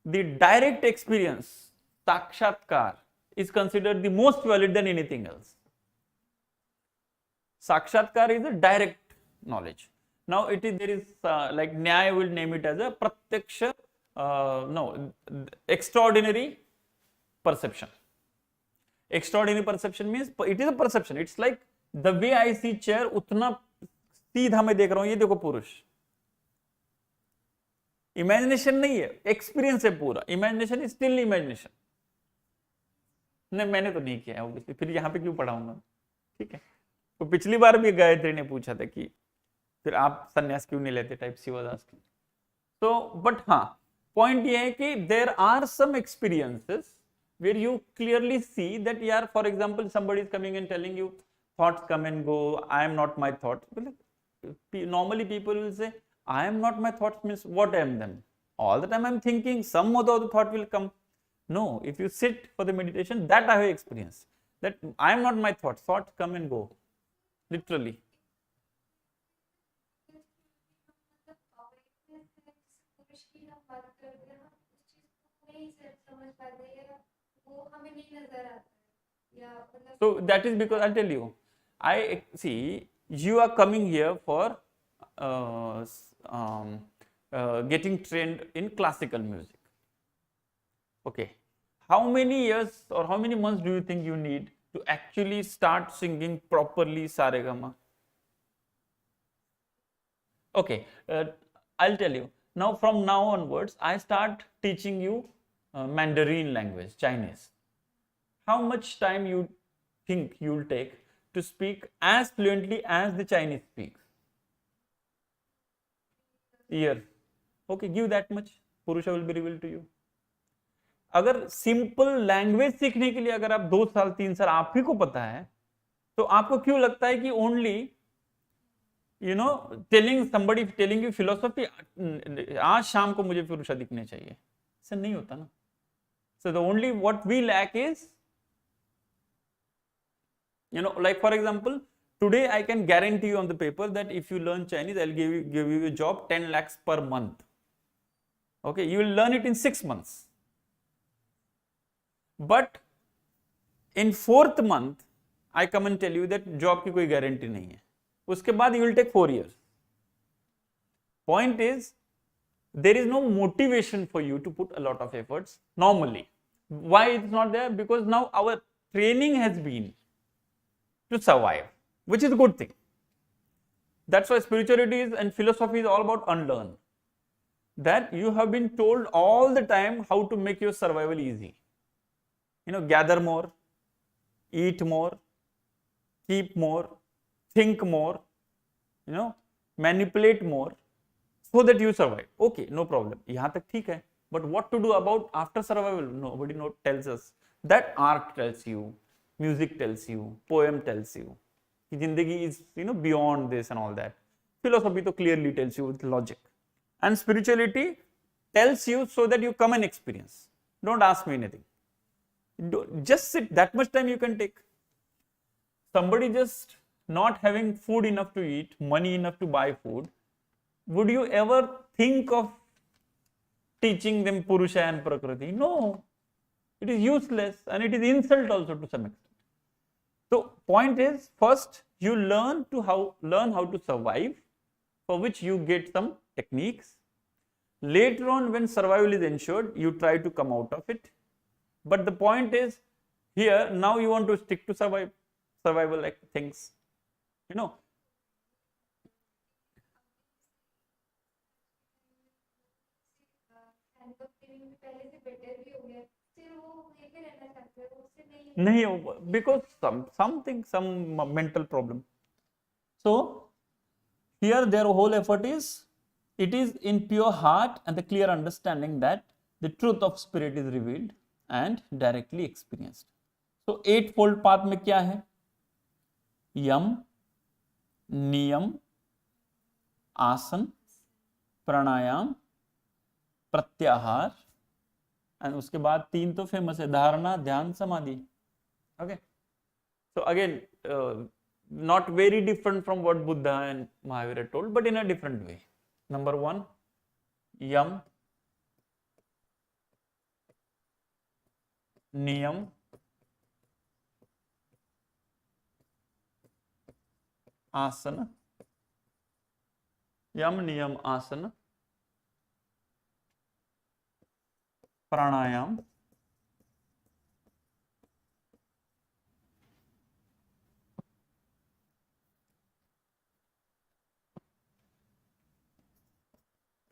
the direct experience, sakshatkar, is considered the most valid than anything else. Sakshatkar is a direct knowledge. Now there is like Nyaya will name it as a pratyaksha, extraordinary perception. Extraordinary perception means it is a perception. It's like the way I see chair उतना सीधा मैं देख रहा हूं, ये देखो पुरुष, imagination नहीं है, एक्सपीरियंस है पूरा, इमेजिनेशन इज स्टिल इमेजिनेशन। नहीं मैंने तो नहीं किया ऑब्वियसली, फिर यहाँ पे क्यों पढ़ाऊंगा, ठीक है। तो पिछली बार भी गायत्री ने पूछा था कि फिर आप संन्यास क्यों नहीं लेते, टाइप सी वाज आस्किंग। तो बट हाँ, पॉइंट ये है कि there are some experiences where you clearly see that यार for example somebody is coming and telling you thoughts come and go, I am not my thoughts, normally people will say I am not my thoughts means what I am them, all the time I am thinking, some of the thought will come. No, if you sit for the meditation, that I have experienced, that I am not my thoughts, thoughts come and go literally. So that is because I'll tell you, I see you are coming here for getting trained in classical music. Okay, how many years or how many months do you think you need to actually start singing properly Saregama? Okay, I'll tell you. Now from now onwards, I start teaching you Mandarin language, Chinese. How much time you think you'll take to speak as fluently as the Chinese speaks? Year. Okay, give that much. Purusha will be revealed to you. अगर simple language सीखने के लिए अगर आप 2 साल 3 साल आप ही को पता है, तो आपको क्यों लगता है कि only telling somebody telling you philosophy, आज शाम को मुझे पुरुषा दिखने चाहिए, ऐसा नहीं होता ना। So the only what we lack is like for example, today I can guarantee you on the paper that if you learn Chinese, I'll give you a job 10 lakhs per month. Okay, you will learn it in 6 months. But in 4th month, I come and tell you that job की कोई guarantee नहीं है, उसके बाद you will take 4 years. Point is, there is no motivation for you to put a lot of efforts normally. Why it's not there? Because now our training has been to survive, which is a good thing. That's why spirituality is and philosophy is all about unlearn. That you have been told all the time how to make your survival easy. Gather more, eat more, keep more, think more, manipulate more, so that you survive. Okay, no problem. यहाँ तक ठीक है. But what to do about after survival? Nobody tells us. That art tells you, music tells you, poem tells you. कि जिंदगी is beyond this and all that. Philosophy तो clearly tells you with logic. And spirituality tells you so that you come and experience. Don't ask me anything. Just sit. That much time you can take. Somebody just not having food enough to eat, money enough to buy food, would you ever think of teaching them Purusha and Prakriti? No. It is useless and it is insult also to some extent. So point is, first you learn how to survive, for which you get some techniques. Later on, when survival is ensured, you try to come out of it. But the point is, here now you want to stick to survival like things. नहीं, because some mental problem. So here their whole effort is, it is in pure heart and the clear understanding that the truth of spirit is revealed and directly experienced. So 8-fold path में क्या है? यम, नियम, आसन, प्राणायाम, प्रत्याहार, and उसके बाद 3 तो famous है, धारणा, ध्यान, समाधि. Okay, so again, not very different from what Buddha and Mahavira told, but in a different way. Number 1, yam, niyam, asana, yam, niyam, asana, pranayam,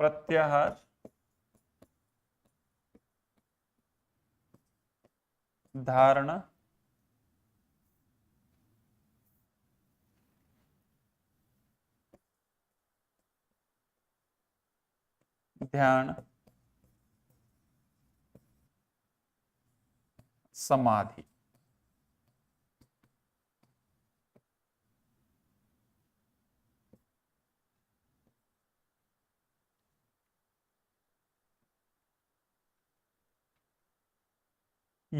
प्रत्याहार, धारणा, ध्यान, समाधि।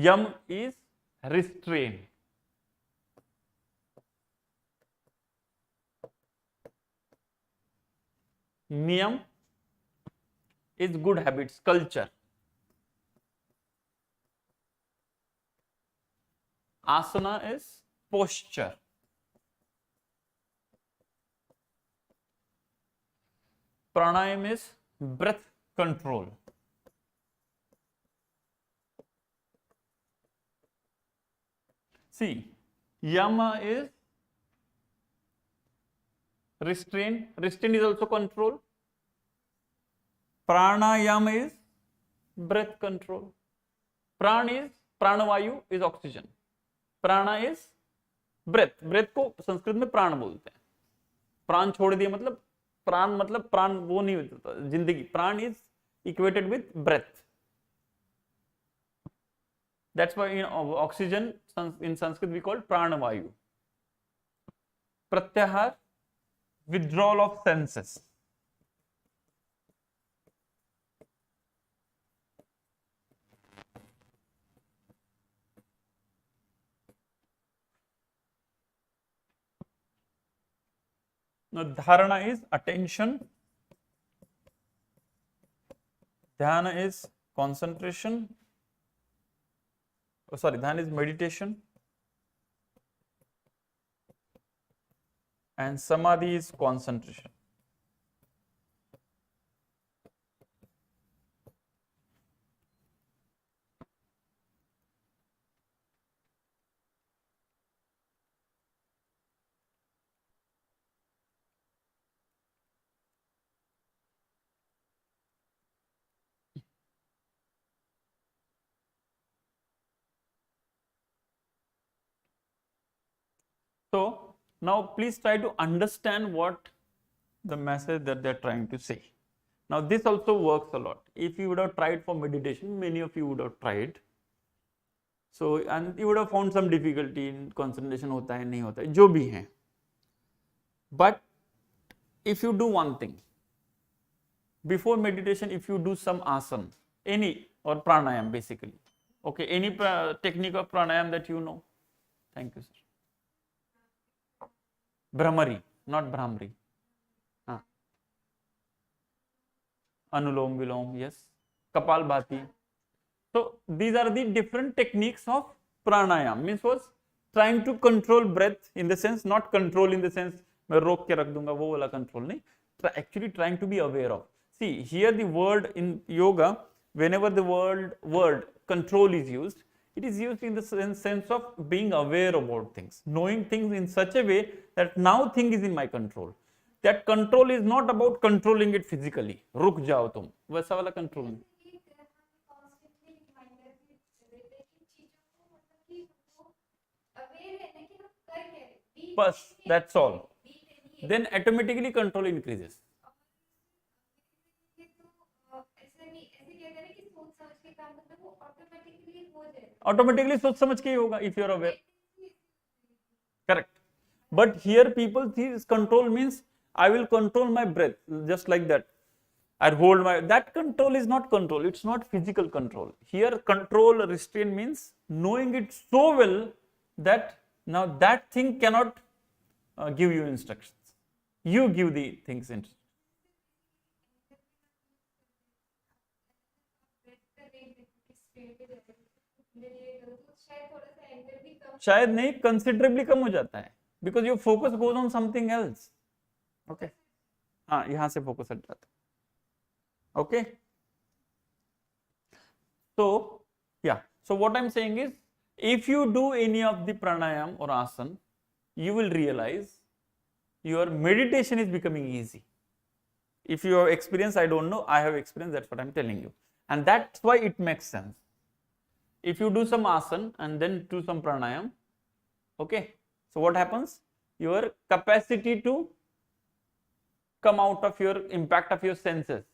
यम is restraint. Niyam is good habits, culture. Asana is posture. Pranayam is breath control. See, yama is restraint. Restraint is also control. Pranayama is breath control. Pranavayu is oxygen. Prana is breath. Breath को संस्कृत में प्राण बोलते हैं. प्राण छोड़ दिए मतलब प्राण वो नहीं होता जिंदगी. प्राण is equated with breath. That's why in oxygen in Sanskrit we call pranavayu. Pratyahar, withdrawal of senses. Now dharana is attention, dhyana is concentration, dhyana is meditation, and samadhi is concentration. So now please try to understand what the message that they're trying to say. Now this also works a lot. If you would have tried for meditation, many of you would have tried. So and you would have found some difficulty in concentration होता है नहीं होता है जो भी है. But if you do one thing, before meditation, if you do some asana, any or pranayam basically, okay, any technique of pranayam that you know. Thank you, sir. Brahmari, not Brahmari. Anulom Vilom, yes. Kapalbhati. So these are the different techniques of pranayam. Means was trying to control breath in the sense, not control in the sense मैं रोक के रख दूंगा वो वाला control नहीं. Actually trying to be aware of. See here the word in yoga, whenever the word control is used, it is used in the sense of being aware about things, knowing things in such a way that now thing is in my control. That control is not about controlling it physically. रुक जाओ तुम, वैसा वाला control नहीं. बस, that's all. Then automatically control increases. Automatically सोच समझ के ही होगा if you are aware. Correct. But here people think control means I will control my breath just like that. I hold my. That control is not control. It's not physical control. Here control restraint means knowing it so well that now that thing cannot give you instructions. You give the things instructions. शायद नहीं considerably कम हो जाता है because your focus goes on something else. Okay हाँ यहां से focus हट जाता है. Okay so yeah, so what I'm saying is if you do any of the pranayam or asana, you will realize your meditation is becoming easy. If you have experience, I don't know, I have experience, that's what I'm telling you. And that's why it makes sense. If you do some asana and then do some pranayam, okay, so what happens? Your capacity to come out of your impact of your senses,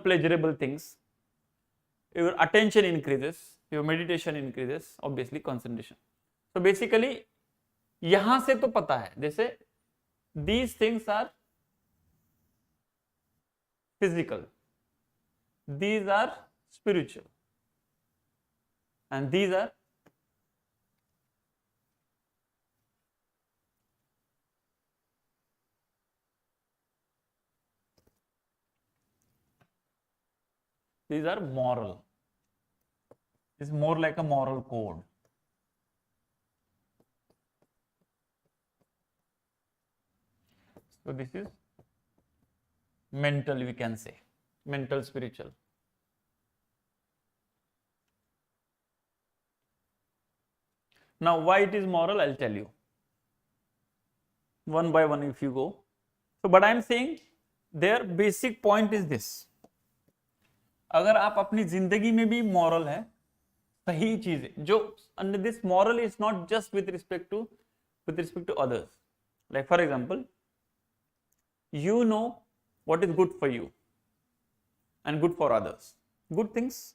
pleasurable things, your attention increases, your meditation increases, obviously concentration. So basically, यहाँ से तो पता है, जैसे these things are physical, these are spiritual, and these are moral. It's more like a moral code. So this is mental, we can say, mental, spiritual. Now, why it is moral, I'll tell you. One by one if you go. So, but I am saying their basic point is this. अगर आप अपनी जिंदगी में भी moral है, सही चीजें जो under this moral is not just with respect to others. Like for example, you know what is good for you and good for others. Good things,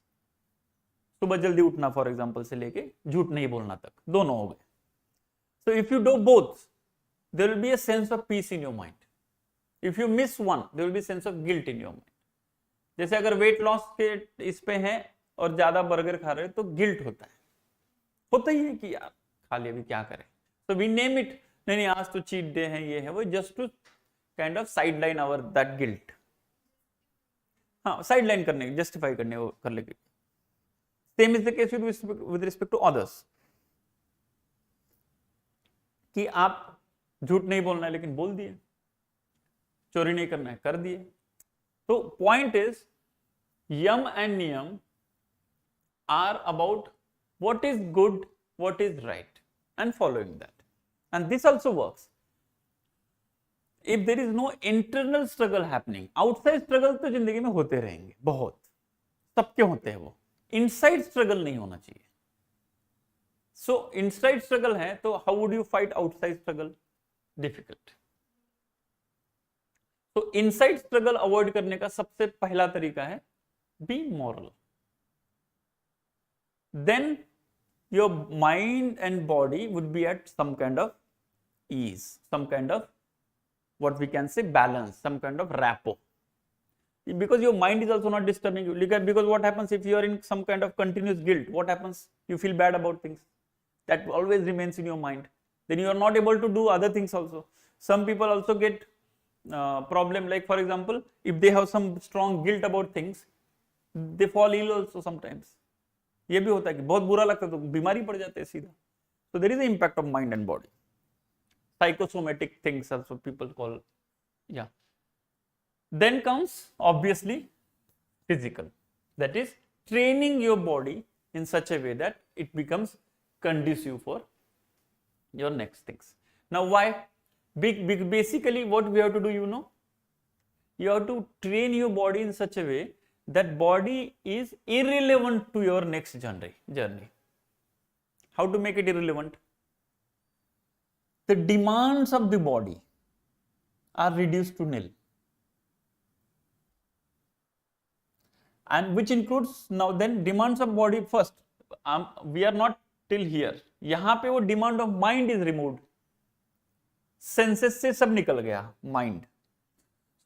सुबह जल्दी उठना फॉर एग्जाम्पल से लेके झूठ नहीं बोलना तक, दोनों हो गए. So if you do both, there will be a sense of peace in your mind. If you miss one, there will be sense of guilt in your mind. जैसे अगर वेट लॉस के इस पे है और ज्यादा बर्गर खा रहे हैं तो गिल्ट होता ही है कि यार खा लिया, अभी क्या करें. सो वी नेम इट, नहीं आज तो चीट डे है, ये है वो, just to kind of sideline our that guilt. हाँ, साइड लाइन करने, जस्टिफाई करने वो कर लेंगे. Same is the case with respect to others, कि आप झूठ नहीं बोलना है लेकिन बोल दिए, चोरी नहीं करना है कर दिए. तो पॉइंट इज यम एंड नियम are about what is good, what is right, and following that. And this also works if there is no internal struggle happening. Outside struggle तो जिंदगी में होते रहेंगे, बहुत सबके होते हैं वो. Inside struggle नहीं होना चाहिए. So inside struggle है तो how would you fight outside struggle? Difficult. तो inside struggle avoid करने का सबसे पहला तरीका है be moral. Then your mind and body would be at some kind of ease, some kind of what we can say balance, some kind of rapport, because your mind is also not disturbing you. Because what happens if you are in some kind of continuous guilt? What happens? You feel bad about things, that always remains in your mind. Then you are not able to do other things also. Some people also get problem, like for example, if they have some strong guilt about things, they fall ill also sometimes. ये भी होता है कि बहुत बुरा लगता है तो बीमारी पड़ जाते हैं सीधा. So there is an impact of mind and body. Psychosomatic things also people call, yeah. Then comes obviously physical, that is training your body in such a way that it becomes conducive for your next things. Now why? Basically what we have to do, you have to train your body in such a way that body is irrelevant to your next journey. How to make it irrelevant? The demands of the body are reduced to nil, and which includes, now then demands of body first, we are not till here. यहाँ पे वो demand of mind is removed, senses से सब निकल गया, mind.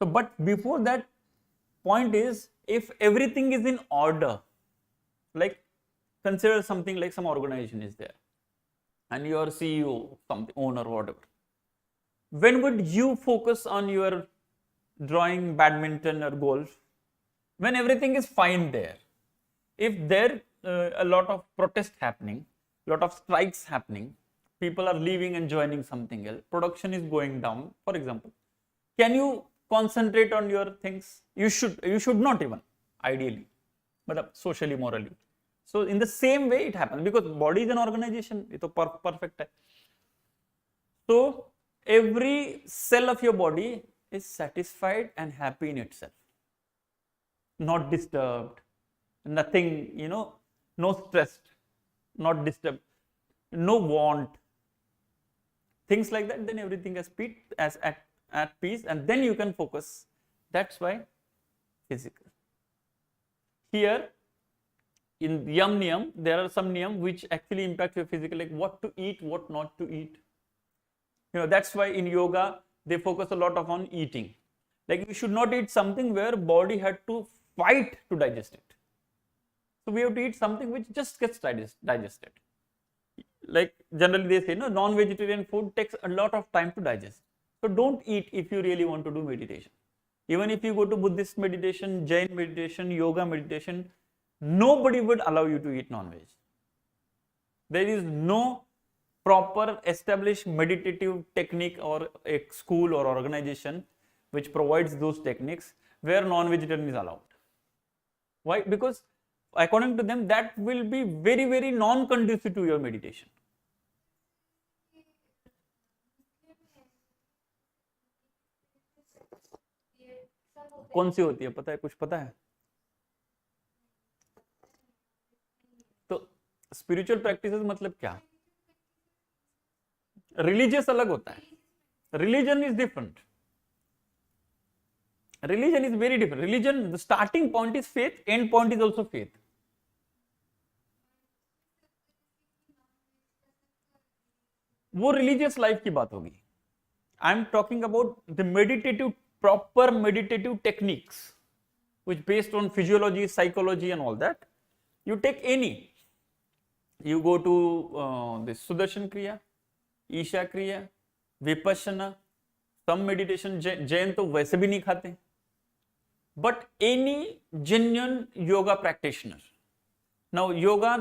So but before that, point is, if everything is in order, like consider something like some organization is there and you are CEO, something, owner, whatever. When would you focus on your drawing badminton or golf? When everything is fine there. If there a lot of protest happening, lot of strikes happening, people are leaving and joining something else, production is going down, for example, can you concentrate on your things? You should not even, ideally, but socially, morally. So in the same way it happens, because body is an organization, it is perfect. So every cell of your body is satisfied and happy in itself, not disturbed, nothing, no stressed, not disturbed, no want, things like that, then everything is at peace, and then you can focus. That's why physical. Here in Yam Niyam, there are some Niyam which actually impact your physical, like what to eat, what not to eat. That's why in yoga, they focus a lot on eating. Like you should not eat something where body had to fight to digest it. So we have to eat something which just gets digested. Like generally they say, no, non-vegetarian food takes a lot of time to digest. So don't eat if you really want to do meditation. Even if you go to Buddhist meditation, Jain meditation, yoga meditation, nobody would allow you to eat non-veg. There is no proper established meditative technique or a school or organization which provides those techniques where non-vegetarian is allowed. Why? Because according to them, that will be very, very non-conducive to your meditation. कौन सी होती है पता है, कुछ पता है? तो spiritual practices मतलब क्या? रिलीजियस अलग होता है, religion is different. Religion is very different. Religion, the starting point is faith, end point is also faith. वो religious life की बात होगी. I am talking about the meditative, proper meditative techniques, which based on physiology, psychology, and all that. You take any. You go to this Sudarshan Kriya, Isha Kriya, Vipassana, some meditation. Jain तो वैसे भी नहीं खाते. But any genuine yoga practitioner. Now yoga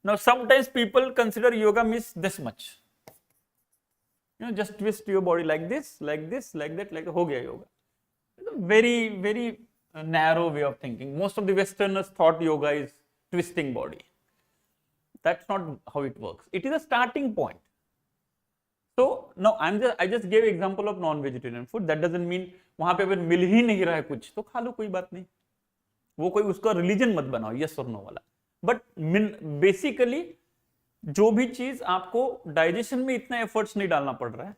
now sometimes people consider yoga means this much. Just twist your body like this, like this, like that, like ho gaya yoga. It's a very, very narrow way of thinking. Most of the Westerners thought yoga is twisting body. That's not how it works. It is a starting point. So now I just gave example of non-vegetarian food. That doesn't mean वहां पे अगर मिल ही नहीं रहा है कुछ तो खा लो, कोई बात नहीं. वो कोई उसका रिलीजन मत बनाओ, यस और नो वाला. बट बेसिकली जो भी चीज आपको डाइजेशन में इतना एफर्ट्स नहीं डालना पड़ रहा है,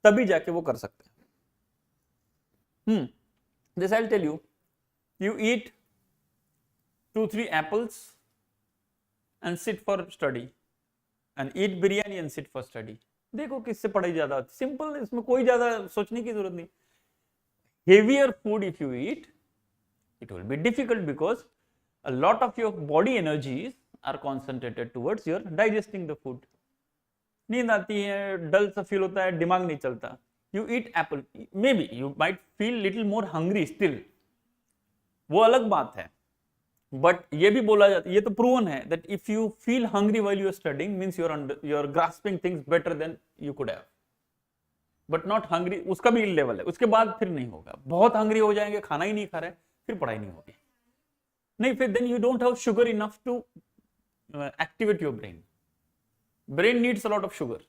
तभी जाके वो कर सकते हैं. This I will tell you. You eat 2-3 apples and sit for study, and eat biryani and sit for study. देखो किससे पढ़ाई ज्यादा. सिंपल, इसमें कोई ज्यादा सोचने की जरूरत नहीं. Heavier food if you eat, it will be difficult because a lot of your body energies are concentrated towards your digesting the food. नींद आती है, डल सा फील होता है, दिमाग नहीं चलता. You eat apple, maybe you might feel little more hungry still. वो अलग बात है. But ये भी बोला जाता है, ये तो proven है that if you feel hungry while you are studying means you are grasping things better than you could have. But not hungry, उसका भी लेवल है. उसके बाद फिर नहीं होगा. बहुत हंग्री हो जाएंगे, खाना ही नहीं खा रहे, फिर पढ़ाई नहीं होगी. नहीं, फिर then you don't have sugar enough to activate your brain. Brain needs a lot of sugar.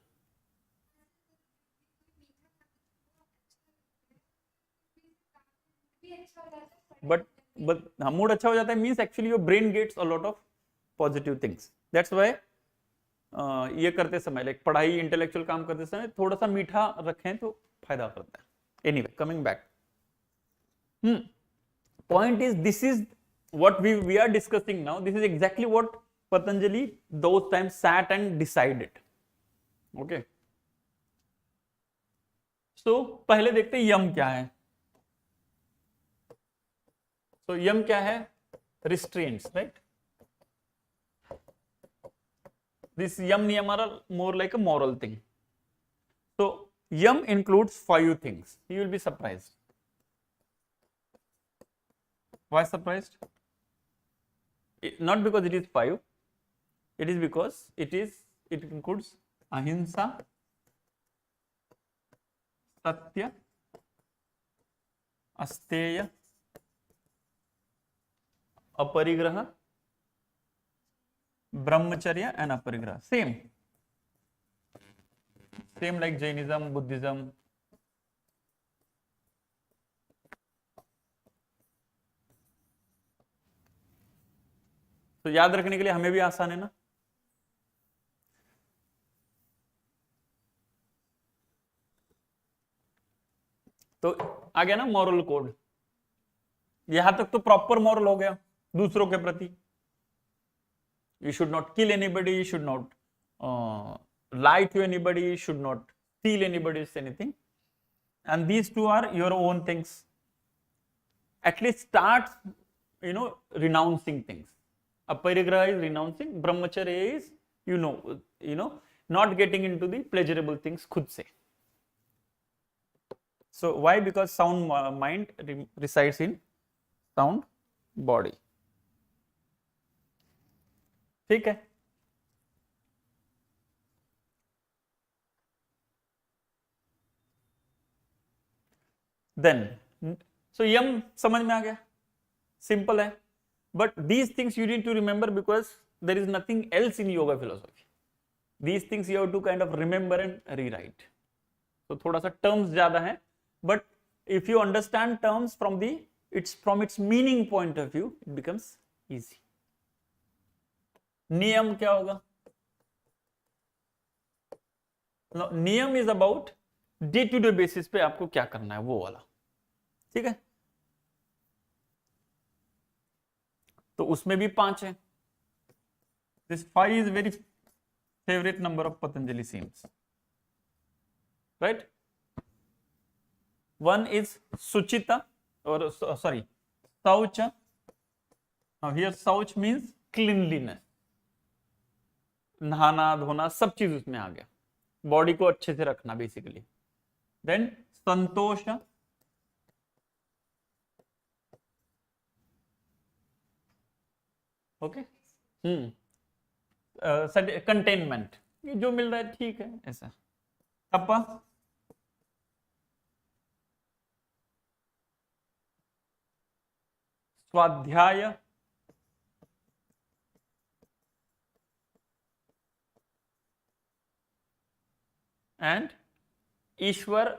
But mood अच्छा हो जाता है means actually your brain gets a lot of positive things. That's why ये करते समय, लाइक पढ़ाई, intellectual काम करते समय थोड़ा सा मीठा रखें तो फायदा करता है. Anyway, coming back. Point is, this is what we are discussing now. This is exactly what Patanjali those times sat and decided. Okay. So पहले देखते हैं यम क्या है. So यम क्या है? Restraints, right? This yam niyam are more like a moral thing. So yam includes 5 things. You will be surprised. Why surprised? Not because it is 5. It is because it includes ahimsa, satya, asteya, aparigraha, brahmacharya and aparigraha. Same like Jainism, Buddhism, तो याद रखने के लिए हमें भी आसान है ना। तो आ गया ना मॉरल कोड, यहां तक तो प्रॉपर मॉरल हो गया दूसरों के प्रति। You should not kill anybody, you should not lie to anybody, you should not steal anybody's anything. And these two are your own things. At least start, renouncing things. Aparigraha is renouncing, brahmacharya is, not getting into the pleasurable things khud se. So why? Because sound mind resides in sound body. ठीक है। Then so यम समझ में आ गया, simple है। But these things you need to remember because there is nothing else in yoga philosophy. These things you have to kind of remember and rewrite. तो थोड़ा सा terms ज्यादा है, but if you understand terms from its meaning point of view, it becomes easy. नियम क्या होगा? नियम is about day to day basis पे आपको क्या करना है, वो वाला, ठीक है। तो उसमें भी 5 है। This 5 is very favourite number of Patanjali seems, right. 1 is suchita, or sorry शौच। हियर शौच मीन्स क्लीनलीनेस, नहाना धोना सब चीज उसमें आ गया, बॉडी को अच्छे से रखना बेसिकली। देन संतोष, ओके, कंटेनमेंट, ये जो मिल रहा है ठीक है ऐसा। Tap, swadhyaya, and Ishwar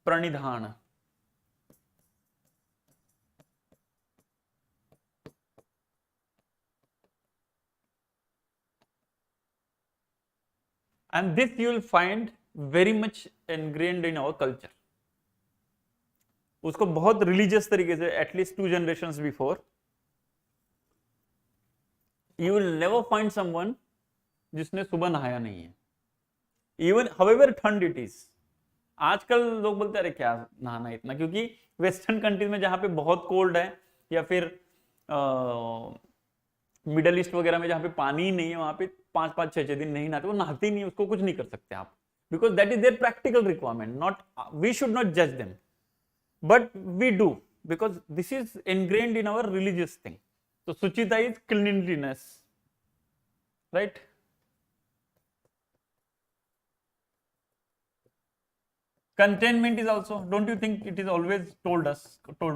pranidhan. And this you will find very much ingrained in our culture. उसको बहुत रिलीजियस तरीके से, at least 2 generations before, you will never find someone जिसने सुबह नहाया नहीं है, इवन हाउएवर ठंड इट इज। आजकल लोग बोलते हैं अरे क्या नहाना इतना, क्योंकि वेस्टर्न कंट्रीज में जहां पे बहुत कोल्ड है, या फिर मिडल ईस्ट वगैरह में जहां पे पानी ही नहीं है, वहां पे 5-5, 6-6 दिन नहीं नहाते, वो नहाते ही नहीं, उसको कुछ नहीं कर सकते आप, because that is their practical requirement. Not, we should not जज them, but we do, because this is ingrained in our religious thing. तो suchita is cleanliness, right. Containment is also, don't you think it is always told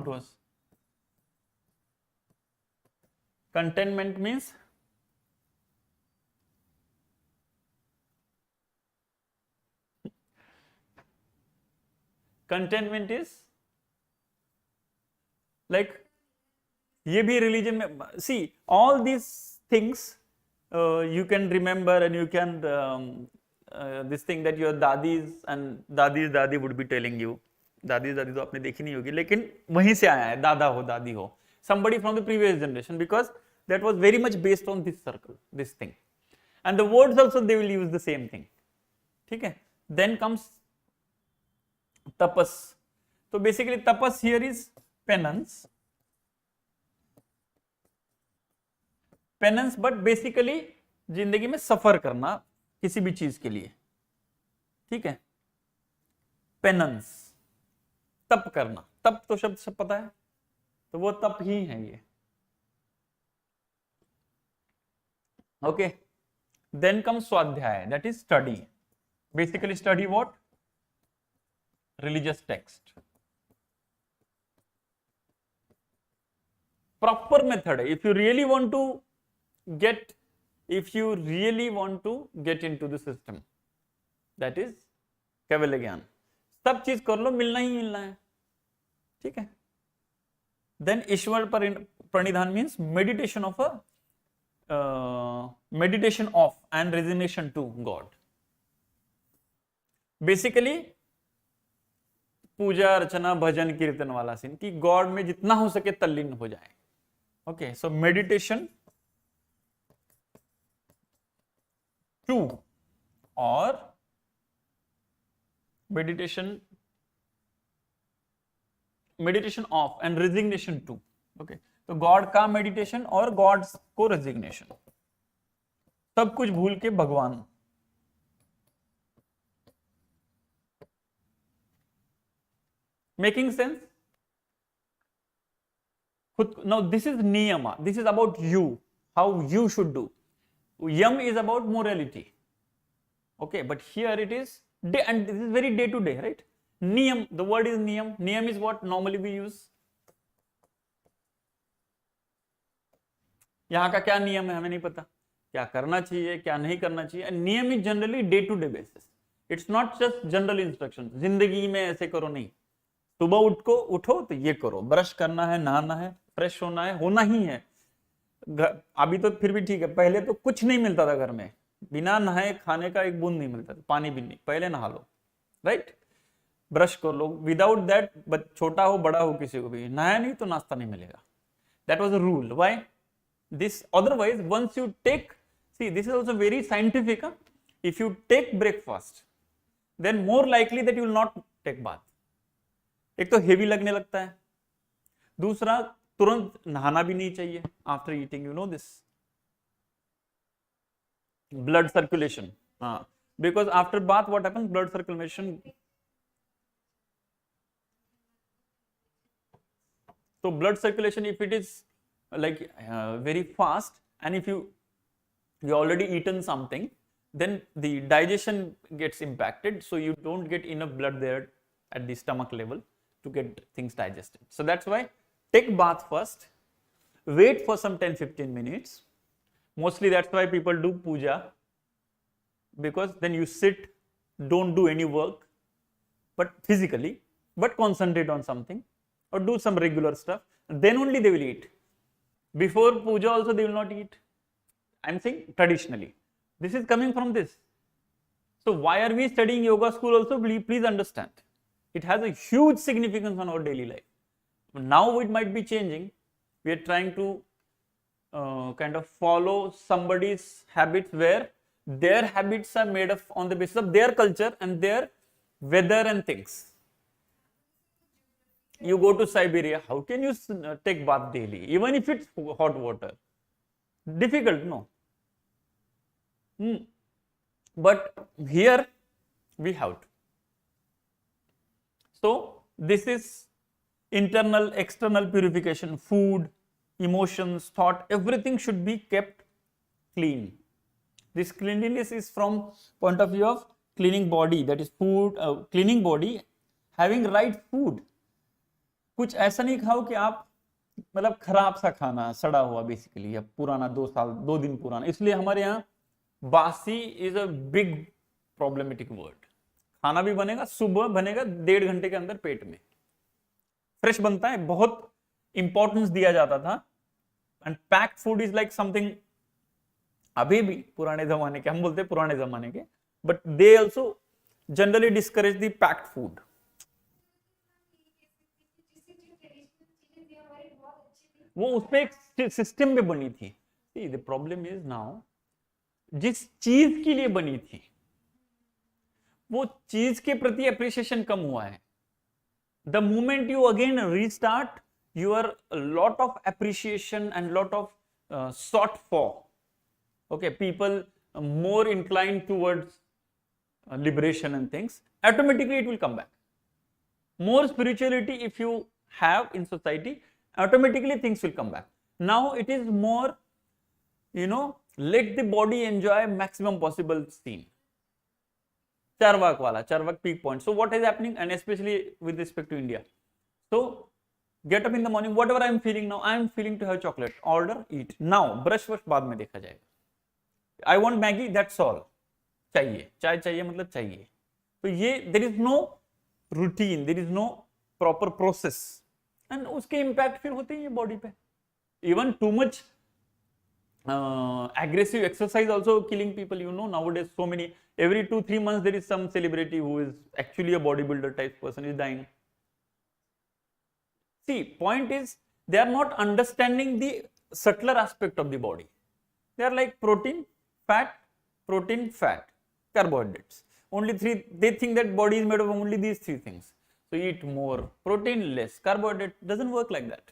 to us? Containment means containment is like, ये भी religion में, see all these things you can remember, and you can this thing that your dadis and dadi would be telling you. दादी तो आपने देखी नहीं होगी, लेकिन वहीं से आया है, दादा हो दादी हो, somebody from the previous generation, because that was very much based on this circle, this thing, and the words also they will use the same thing, ठीक है। Then comes tapas. So basically tapas here is penance, but basically जिंदगी में सफर करना किसी भी चीज के लिए, ठीक है। पेनेंस, तप करना, तप तो शब्द सब पता है, तो वो तप ही है ये, okay. Then come swadhyaya, that is study, basically study what? Religious text. Proper method है, if you really want to get, if you really want to get into the system, that is कैवल्य ज्ञान। सब चीज कर लो, मिलना ही मिलना है, ठीक है। Then Ishwar pranidhan means meditation of a meditation of and resignation to God. Basically puja archana bhajan kirtan वाला सीन कि गॉड में जितना हो सके तल्लीन हो जाए. ओके, सो मेडिटेशन टू और meditation of and resignation to. Okay, तो गॉड का मेडिटेशन और गॉड को रेजिग्नेशन, सब कुछ भूल के भगवान. Making sense? Now this is niyama, this is about you, how you should do. Yam is about morality. Okay, but here it is day, and this is very day to day, right? Niyam, the word is niyam. Niyam is what normally we use. यहाँ का क्या नियम है हमें नहीं पता, क्या करना चाहिए क्या नहीं करना चाहिए. नियम is generally day to day basis. It's not just general instruction, जिंदगी में ऐसे करो नहीं. सुबह उठो तो ये करो, ब्रश करना है, नहाना है, फ्रेश होना है, होना ही है. अभी तो फिर भी ठीक है, पहले तो कुछ नहीं मिलता था घर में, बिना नहाए खाने का एक बूंद नहीं मिलता था, पानी भी नहीं, पहले नहा लो, राइट, ब्रश कर लो. विदाउट दैट, छोटा हो बड़ा हो किसी को भी नहाया नहीं तो नाश्ता नहीं मिलेगा. That was a rule. Why this? Otherwise once you take, see this is also very scientific, if you take breakfast then more likely that you will not take bath. एक तो हेवी लगने लगता है, दूसरा तुरंत नहाना भी नहीं चाहिए after eating. You know this blood circulation, हाँ, because after bath what happens, blood circulation. तो blood circulation if it is like very fast, and if you already eaten something, then the digestion gets impacted, so you don't get enough blood there at the stomach level to get things digested. So that's why take bath first, wait for some 10-15 minutes. Mostly that's why people do puja, because then you sit, don't do any work but physically, but concentrate on something or do some regular stuff, then only they will eat. Before puja also they will not eat. I am saying traditionally. This is coming from this. So why are we studying yoga school also? Please understand. It has a huge significance on our daily life. Now it might be changing. We are trying to kind of follow somebody's habits where their habits are made up on the basis of their culture and their weather and things. You go to Siberia, how can you take bath daily, even if it's hot water? Difficult, no? But here we have to. So this is internal, external purification. Food, emotions, thought, everything should be kept clean. This cleanliness is from point of view of cleaning body, that is food, cleaning body, having right food. कुछ ऐसा नहीं खाओ कि आप मतलब खराब सा खाना, सड़ा हुआ बेसिकली, या पुराना 2 दिन पुराना. इसलिए हमारे यहाँ बासी is a big problematic word. खाना भी बनेगा, सुबह बनेगा, 1.5 घंटे के अंदर पेट में फ्रेश बनता है, बहुत इंपॉर्टेंस दिया जाता था. And packed food is like something, अभी भी पुराने जमाने के, हम बोलते हैं पुराने जमाने के, but they also generally discourage the packed food. वो उसमें एक सिस्टम में बनी थी. द प्रॉब्लम इज नाउ, जिस चीज के लिए बनी थी वो चीज के प्रति अप्रिसिएशन कम हुआ है. The moment you again restart, your lot of appreciation and lot of sought for, okay, people more inclined towards liberation and things, automatically it will come back. More spirituality if you have in society, automatically things will come back. Now it is more, let the body enjoy maximum possible scene. Charvak wala, Charvak peak point. So what is happening, and especially with respect to India. So get up in the morning, whatever I am feeling now, I am feeling to have chocolate. Order, eat. Now brush बाद में देखा जाएगा. I want Maggie, that's all. चाहिए, चाय चाहिए मतलब चाहिए. तो ये there is no routine, there is no proper process, and उसके impact फिर होते हैं ये body पे. Even too much aggressive exercise also killing people. You know, nowadays so many, every 2-3 months there is some celebrity who is actually a bodybuilder type person is dying. See, point is they are not understanding the subtler aspect of the body. They are like protein, fat, carbohydrates. Only three. They think that body is made of only these three things. So eat more protein, less carbohydrate. Doesn't work like that.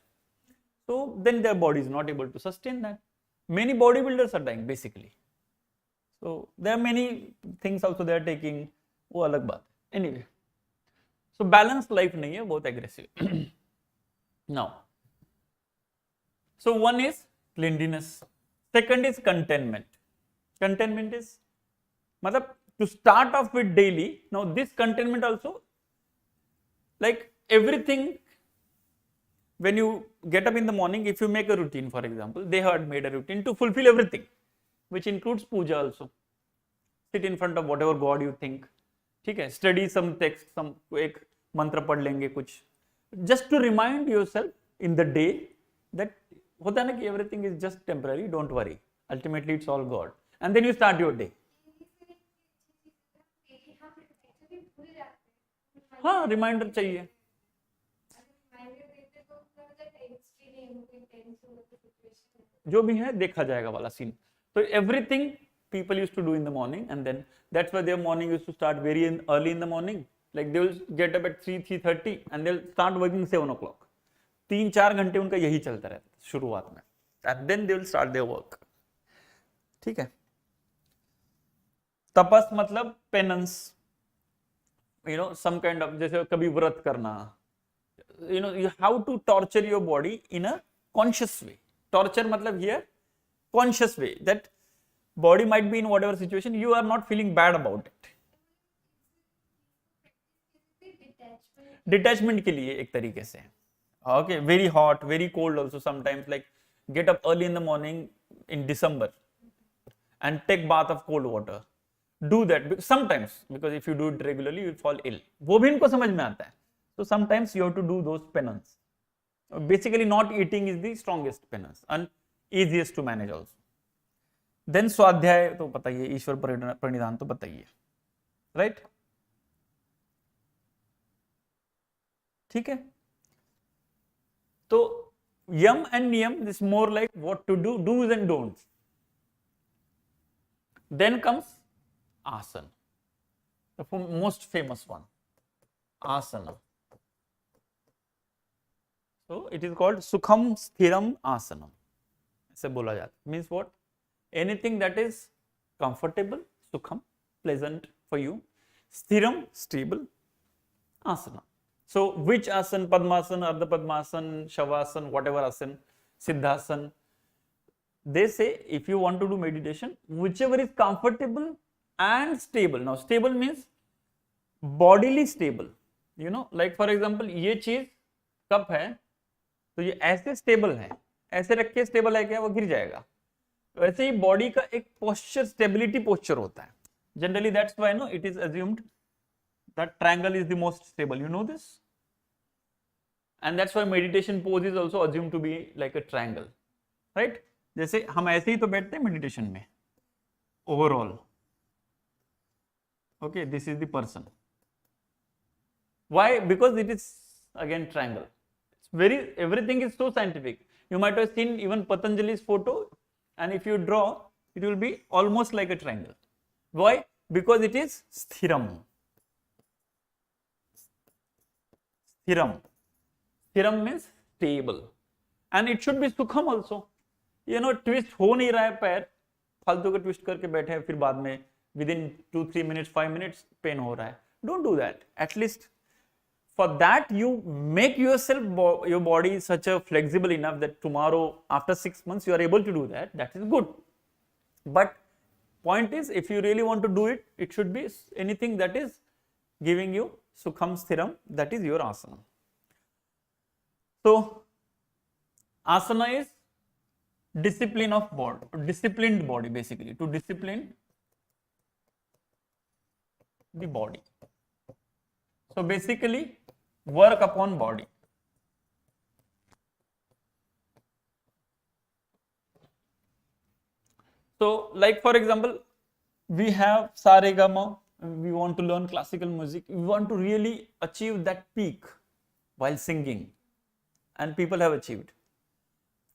So then their body is not able to sustain that. Many bodybuilders are dying basically. So there are many things also they are taking. वो अलग बात. Anyway, so balanced life नहीं है, बहुत aggressive. Now, so one is cleanliness, second is contentment. Contentment is, matlab, to start off with daily. Now this contentment also, like everything, when you get up in the morning, if you make a routine, for example, they had made a routine to fulfill everything, which includes puja also. Sit in front of whatever God you think. ठीक है, study some text, some एक मंत्र पढ़ लेंगे कुछ, just to remind yourself in the day that होता है ना कि everything is just temporary, don't worry, ultimately it's all God, and then you start your day. हाँ, रिमाइंडर चाहिए. जो भी है देखा जाएगा वाला सीन. तो everything people used to do in the morning, and then that's why their morning used to start very early in the morning. Like they will get up at 3:30 and they'll start working 7 o'clock. 3-4 घंटे उनका यही चलता रहता है शुरुआत में, and then they will start their work. ठीक है. तपस मतलब penance, you know, some kind of, जैसे कभी व्रत करना, you know, you have to torture your body in a conscious way. Torture मतलब here conscious way, that body might be in whatever situation, you are not feeling bad about it. Detachment के लिए एक तरीके से. Okay, very hot, very cold also sometimes, like get up early in the morning in December and take bath of cold water. Do that sometimes, because if you do it regularly, you will fall ill. वो भी इनको समझ में आता है. So sometimes you have to do those penance. Basically, not eating is the strongest penance and easiest to manage also. Then स्वाध्याय तो पता ही है, ईश्वर प्रणिधान तो पता ही है, right? ठीक है. तो यम and niyam is more like what to do, do's and don'ts. Then comes asana, the most famous one, asana. So it is called sukham sthiram asanam. ऐसे बोला जाता है. Means what? Anything that is comfortable, sukham, pleasant for you, sthiram, stable, asana. So which asana? Padmasana, Ardha Padmasana, Shavasana, whatever asana, Siddhasana. They say if you want to do meditation, whichever is comfortable and stable. Now stable means bodily stable. You know, like for example, ये चीज cup है, तो ये ऐसे stable है, ऐसे रख के स्टेबल है क्या, वो गिर जाएगा. वैसे ही बॉडी का एक पोस्चर, स्टेबिलिटी पोस्चर होता है. Generally that's why no it is assumed that triangle is the most stable. You know this, and that's why meditation pose is also assumed to be like a triangle, right? जैसे हम ऐसे ही तो बैठते हैं meditation में overall. Okay, this is the person. Why? Because it is again triangle. Very, everything is so scientific. You might have seen even Patanjali's photo, and if you draw, it will be almost like a triangle. Why? Because it is sthiram. Sthiram. Sthiram means stable, and it should be sukham also. You know, twist हो नहीं रहा है पैर, फालतू का twist करके बैठे हैं, फिर बाद में within 2-3 minutes, 5 minutes पेन हो रहा है. Don't do that. At least for that, you make yourself, your body such a flexible enough that tomorrow, after 6 months, you are able to do that. That is good. But point is, if you really want to do it, it should be anything that is giving you sukham sthiram, that is your asana. So asana is discipline of body, disciplined body, basically to discipline the body. So basically work upon body. So like for example, we have sa re ga ma, we want to learn classical music, we want to really achieve that peak while singing, and people have achieved.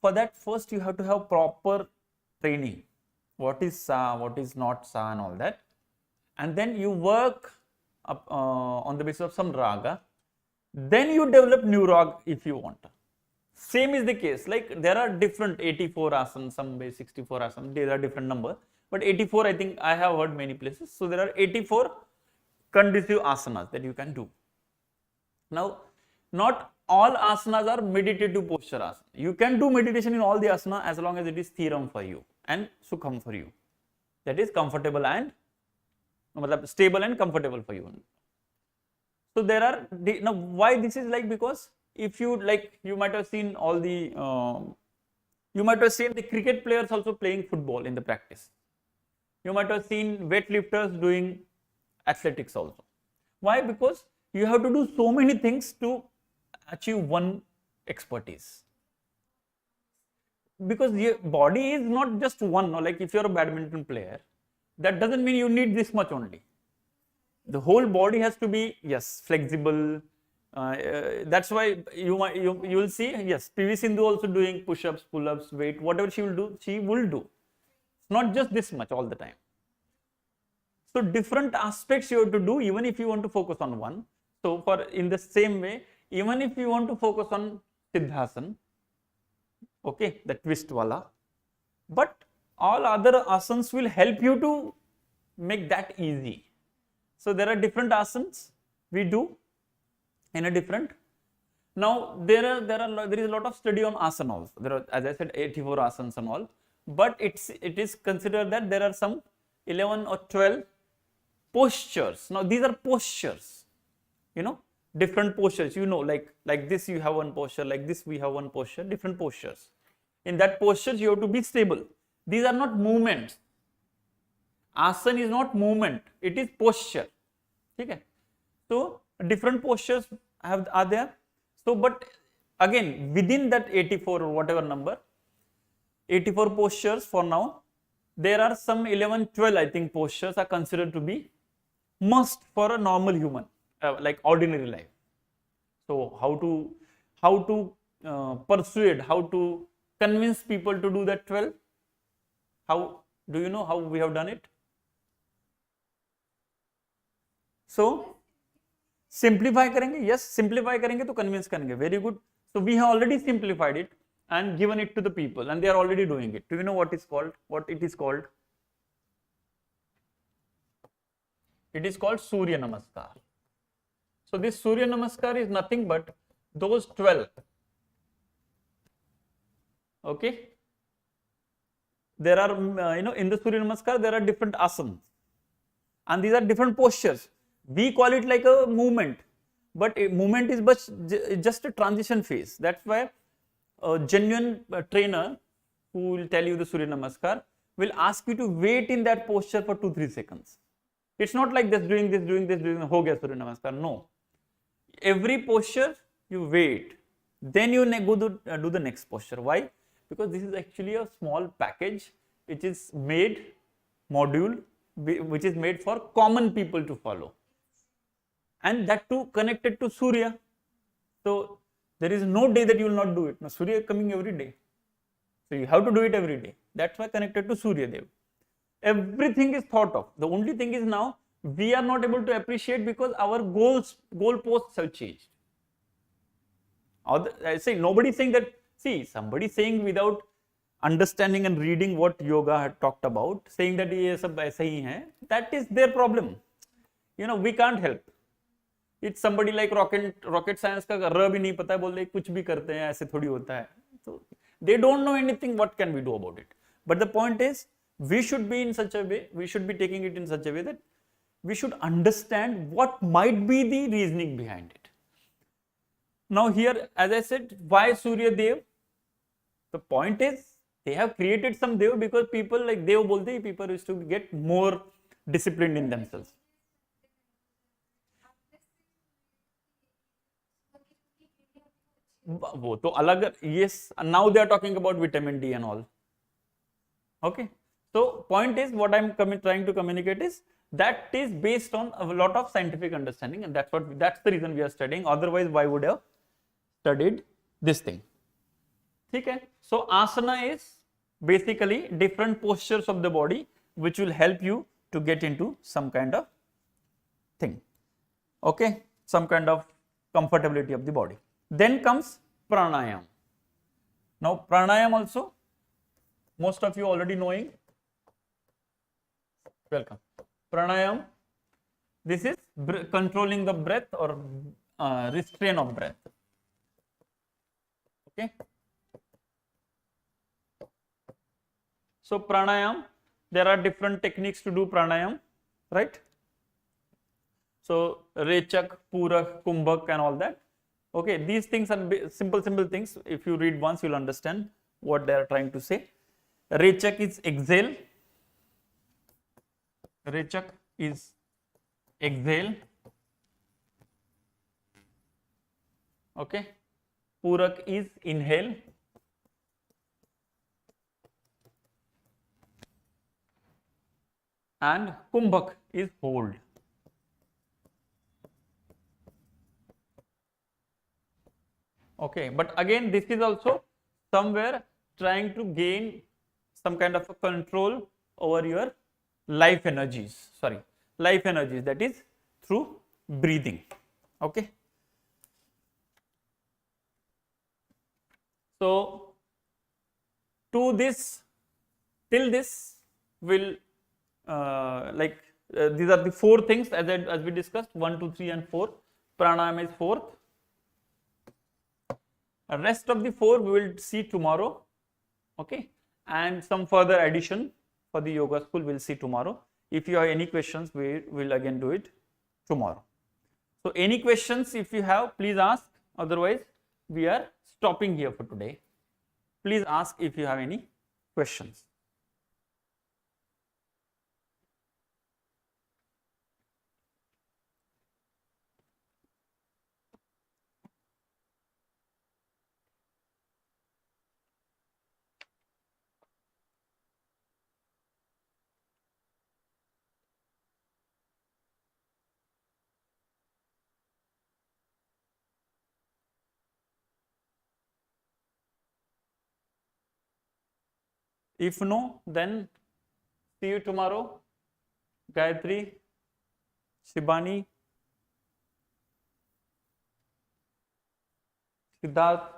For that, first you have to have proper training. What is sa, what is not sa, and all that. And then you work up, on the basis of some raga. Then you develop new rag if you want. Same is the case. Like there are different 84 asanas, some way 64 asanas, there are different number. But 84, I think I have heard many places. So there are 84 conducive asanas that you can do. Now, not all asanas are meditative posture asana. You can do meditation in all the asana as long as it is theorem for you and sukham for you. That is comfortable and stable and comfortable for you. So there are, now why this is like, because if you like, you might have seen all the, you might have seen the cricket players also playing football in the practice. You might have seen weightlifters doing athletics also. Why? Because you have to do so many things to achieve one expertise. Because your body is not just one, like if you're a badminton player, that doesn't mean you need this much only. The whole body has to be, yes, flexible. That's why you will see, yes, PV Sindhu also doing push-ups, pull-ups, weight, whatever she will do, she will do. Not just this much all the time. So different aspects you have to do even if you want to focus on one. So for in the same way, even if you want to focus on Siddhasana, okay, the twist wala, but all other asanas will help you to make that easy. So there are different asanas we do in a different. Now there is a lot of study on asana also. There are, as I said, 84 asanas and all, but it is considered that there are some 11 or 12 postures. Now these are postures, you know, different postures, you know, like this you have one posture, like this we have one posture, different postures. In that posture you have to be stable. These are not movements. Asana is not movement, it is posture. Okay? So different postures are there. So but again, within that 84 or whatever number, 84 postures for now, there are some 11, 12 I think postures are considered to be must for a normal human, like ordinary life. So how to persuade, how to convince people to do that 12? How do you know how we have done it? So simplify करेंगे, yes, simplify करेंगे तो convince करेंगे, very good. So we have already simplified it and given it to the people, and they are already doing it. Do you know what is called? What it is called? It is called Surya Namaskar. So this Surya Namaskar is nothing but those 12. Okay. There are, in the Surya Namaskar, there are different asanas. And these are different postures. We call it like a movement. But a movement is just a transition phase. That's why a genuine trainer who will tell you the Surya Namaskar will ask you to wait in that posture for 2-3 seconds. It's not like this, doing this, ho gaya Surya Namaskar. No. Every posture, you wait. Then you go do the next posture. Why? Because this is actually a small package which is made, module, which is made for common people to follow. And that too connected to Surya. So there is no day that you will not do it. Now Surya is coming every day. So you have to do it every day. That's why connected to Surya Dev. Everything is thought of. The only thing is now we are not able to appreciate because our goalposts have changed. I say nobody is saying that. See, somebody saying without understanding and reading what yoga had talked about, saying that ये सब ऐसा ही है, that is their problem. You know, we can't help. It's somebody like rocket science का र भी नहीं पता है, बोल दे कुछ भी करते हैं, ऐसे थोड़ी होता है. So they don't know anything. What can we do about it? But the point is, we should be in such a way, we should be taking it in such a way that we should understand what might be the reasoning behind it. Now here, as I said, why Surya Dev? The point is, they have created some Dev because people like Dev bolte, people used to get more disciplined in themselves. वो तो अलग, yes, now they are talking about vitamin D and all. Okay, So point is, what I'm trying to communicate is that is based on a lot of scientific understanding, and that's the reason we are studying. Otherwise, why would have studied this thing? Okay. So asana is basically different postures of the body which will help you to get into some kind of thing. Okay, some kind of comfortability of the body. Then comes pranayam. Now pranayam also most of you already knowing. Welcome. Pranayam, this is controlling the breath or restraint of breath. Okay. So pranayam, there are different techniques to do pranayam, right? So rechak, purak, kumbhak and all that. Okay, these things are simple things. If you read once, you'll understand what they are trying to say. Rechak is exhale. Rechak is exhale. Okay. Purak is inhale. And kumbhak is hold. Okay, but again this is also somewhere trying to gain some kind of a control over your life energies, that is through breathing. Okay. So till this will these are the four things as we discussed, 1, 2, 3 and 4. Pranayama is fourth. Rest of the 4 we will see tomorrow. Okay, and some further addition for the yoga school we'll see tomorrow. If you have any questions, we will again do it tomorrow. So any questions if you have, please ask. Otherwise we are stopping here for today. Please ask if you have any questions. If no, then see you tomorrow. Gayatri, Shibani, Siddharth.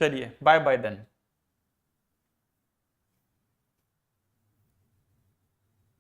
चलिए, bye bye then.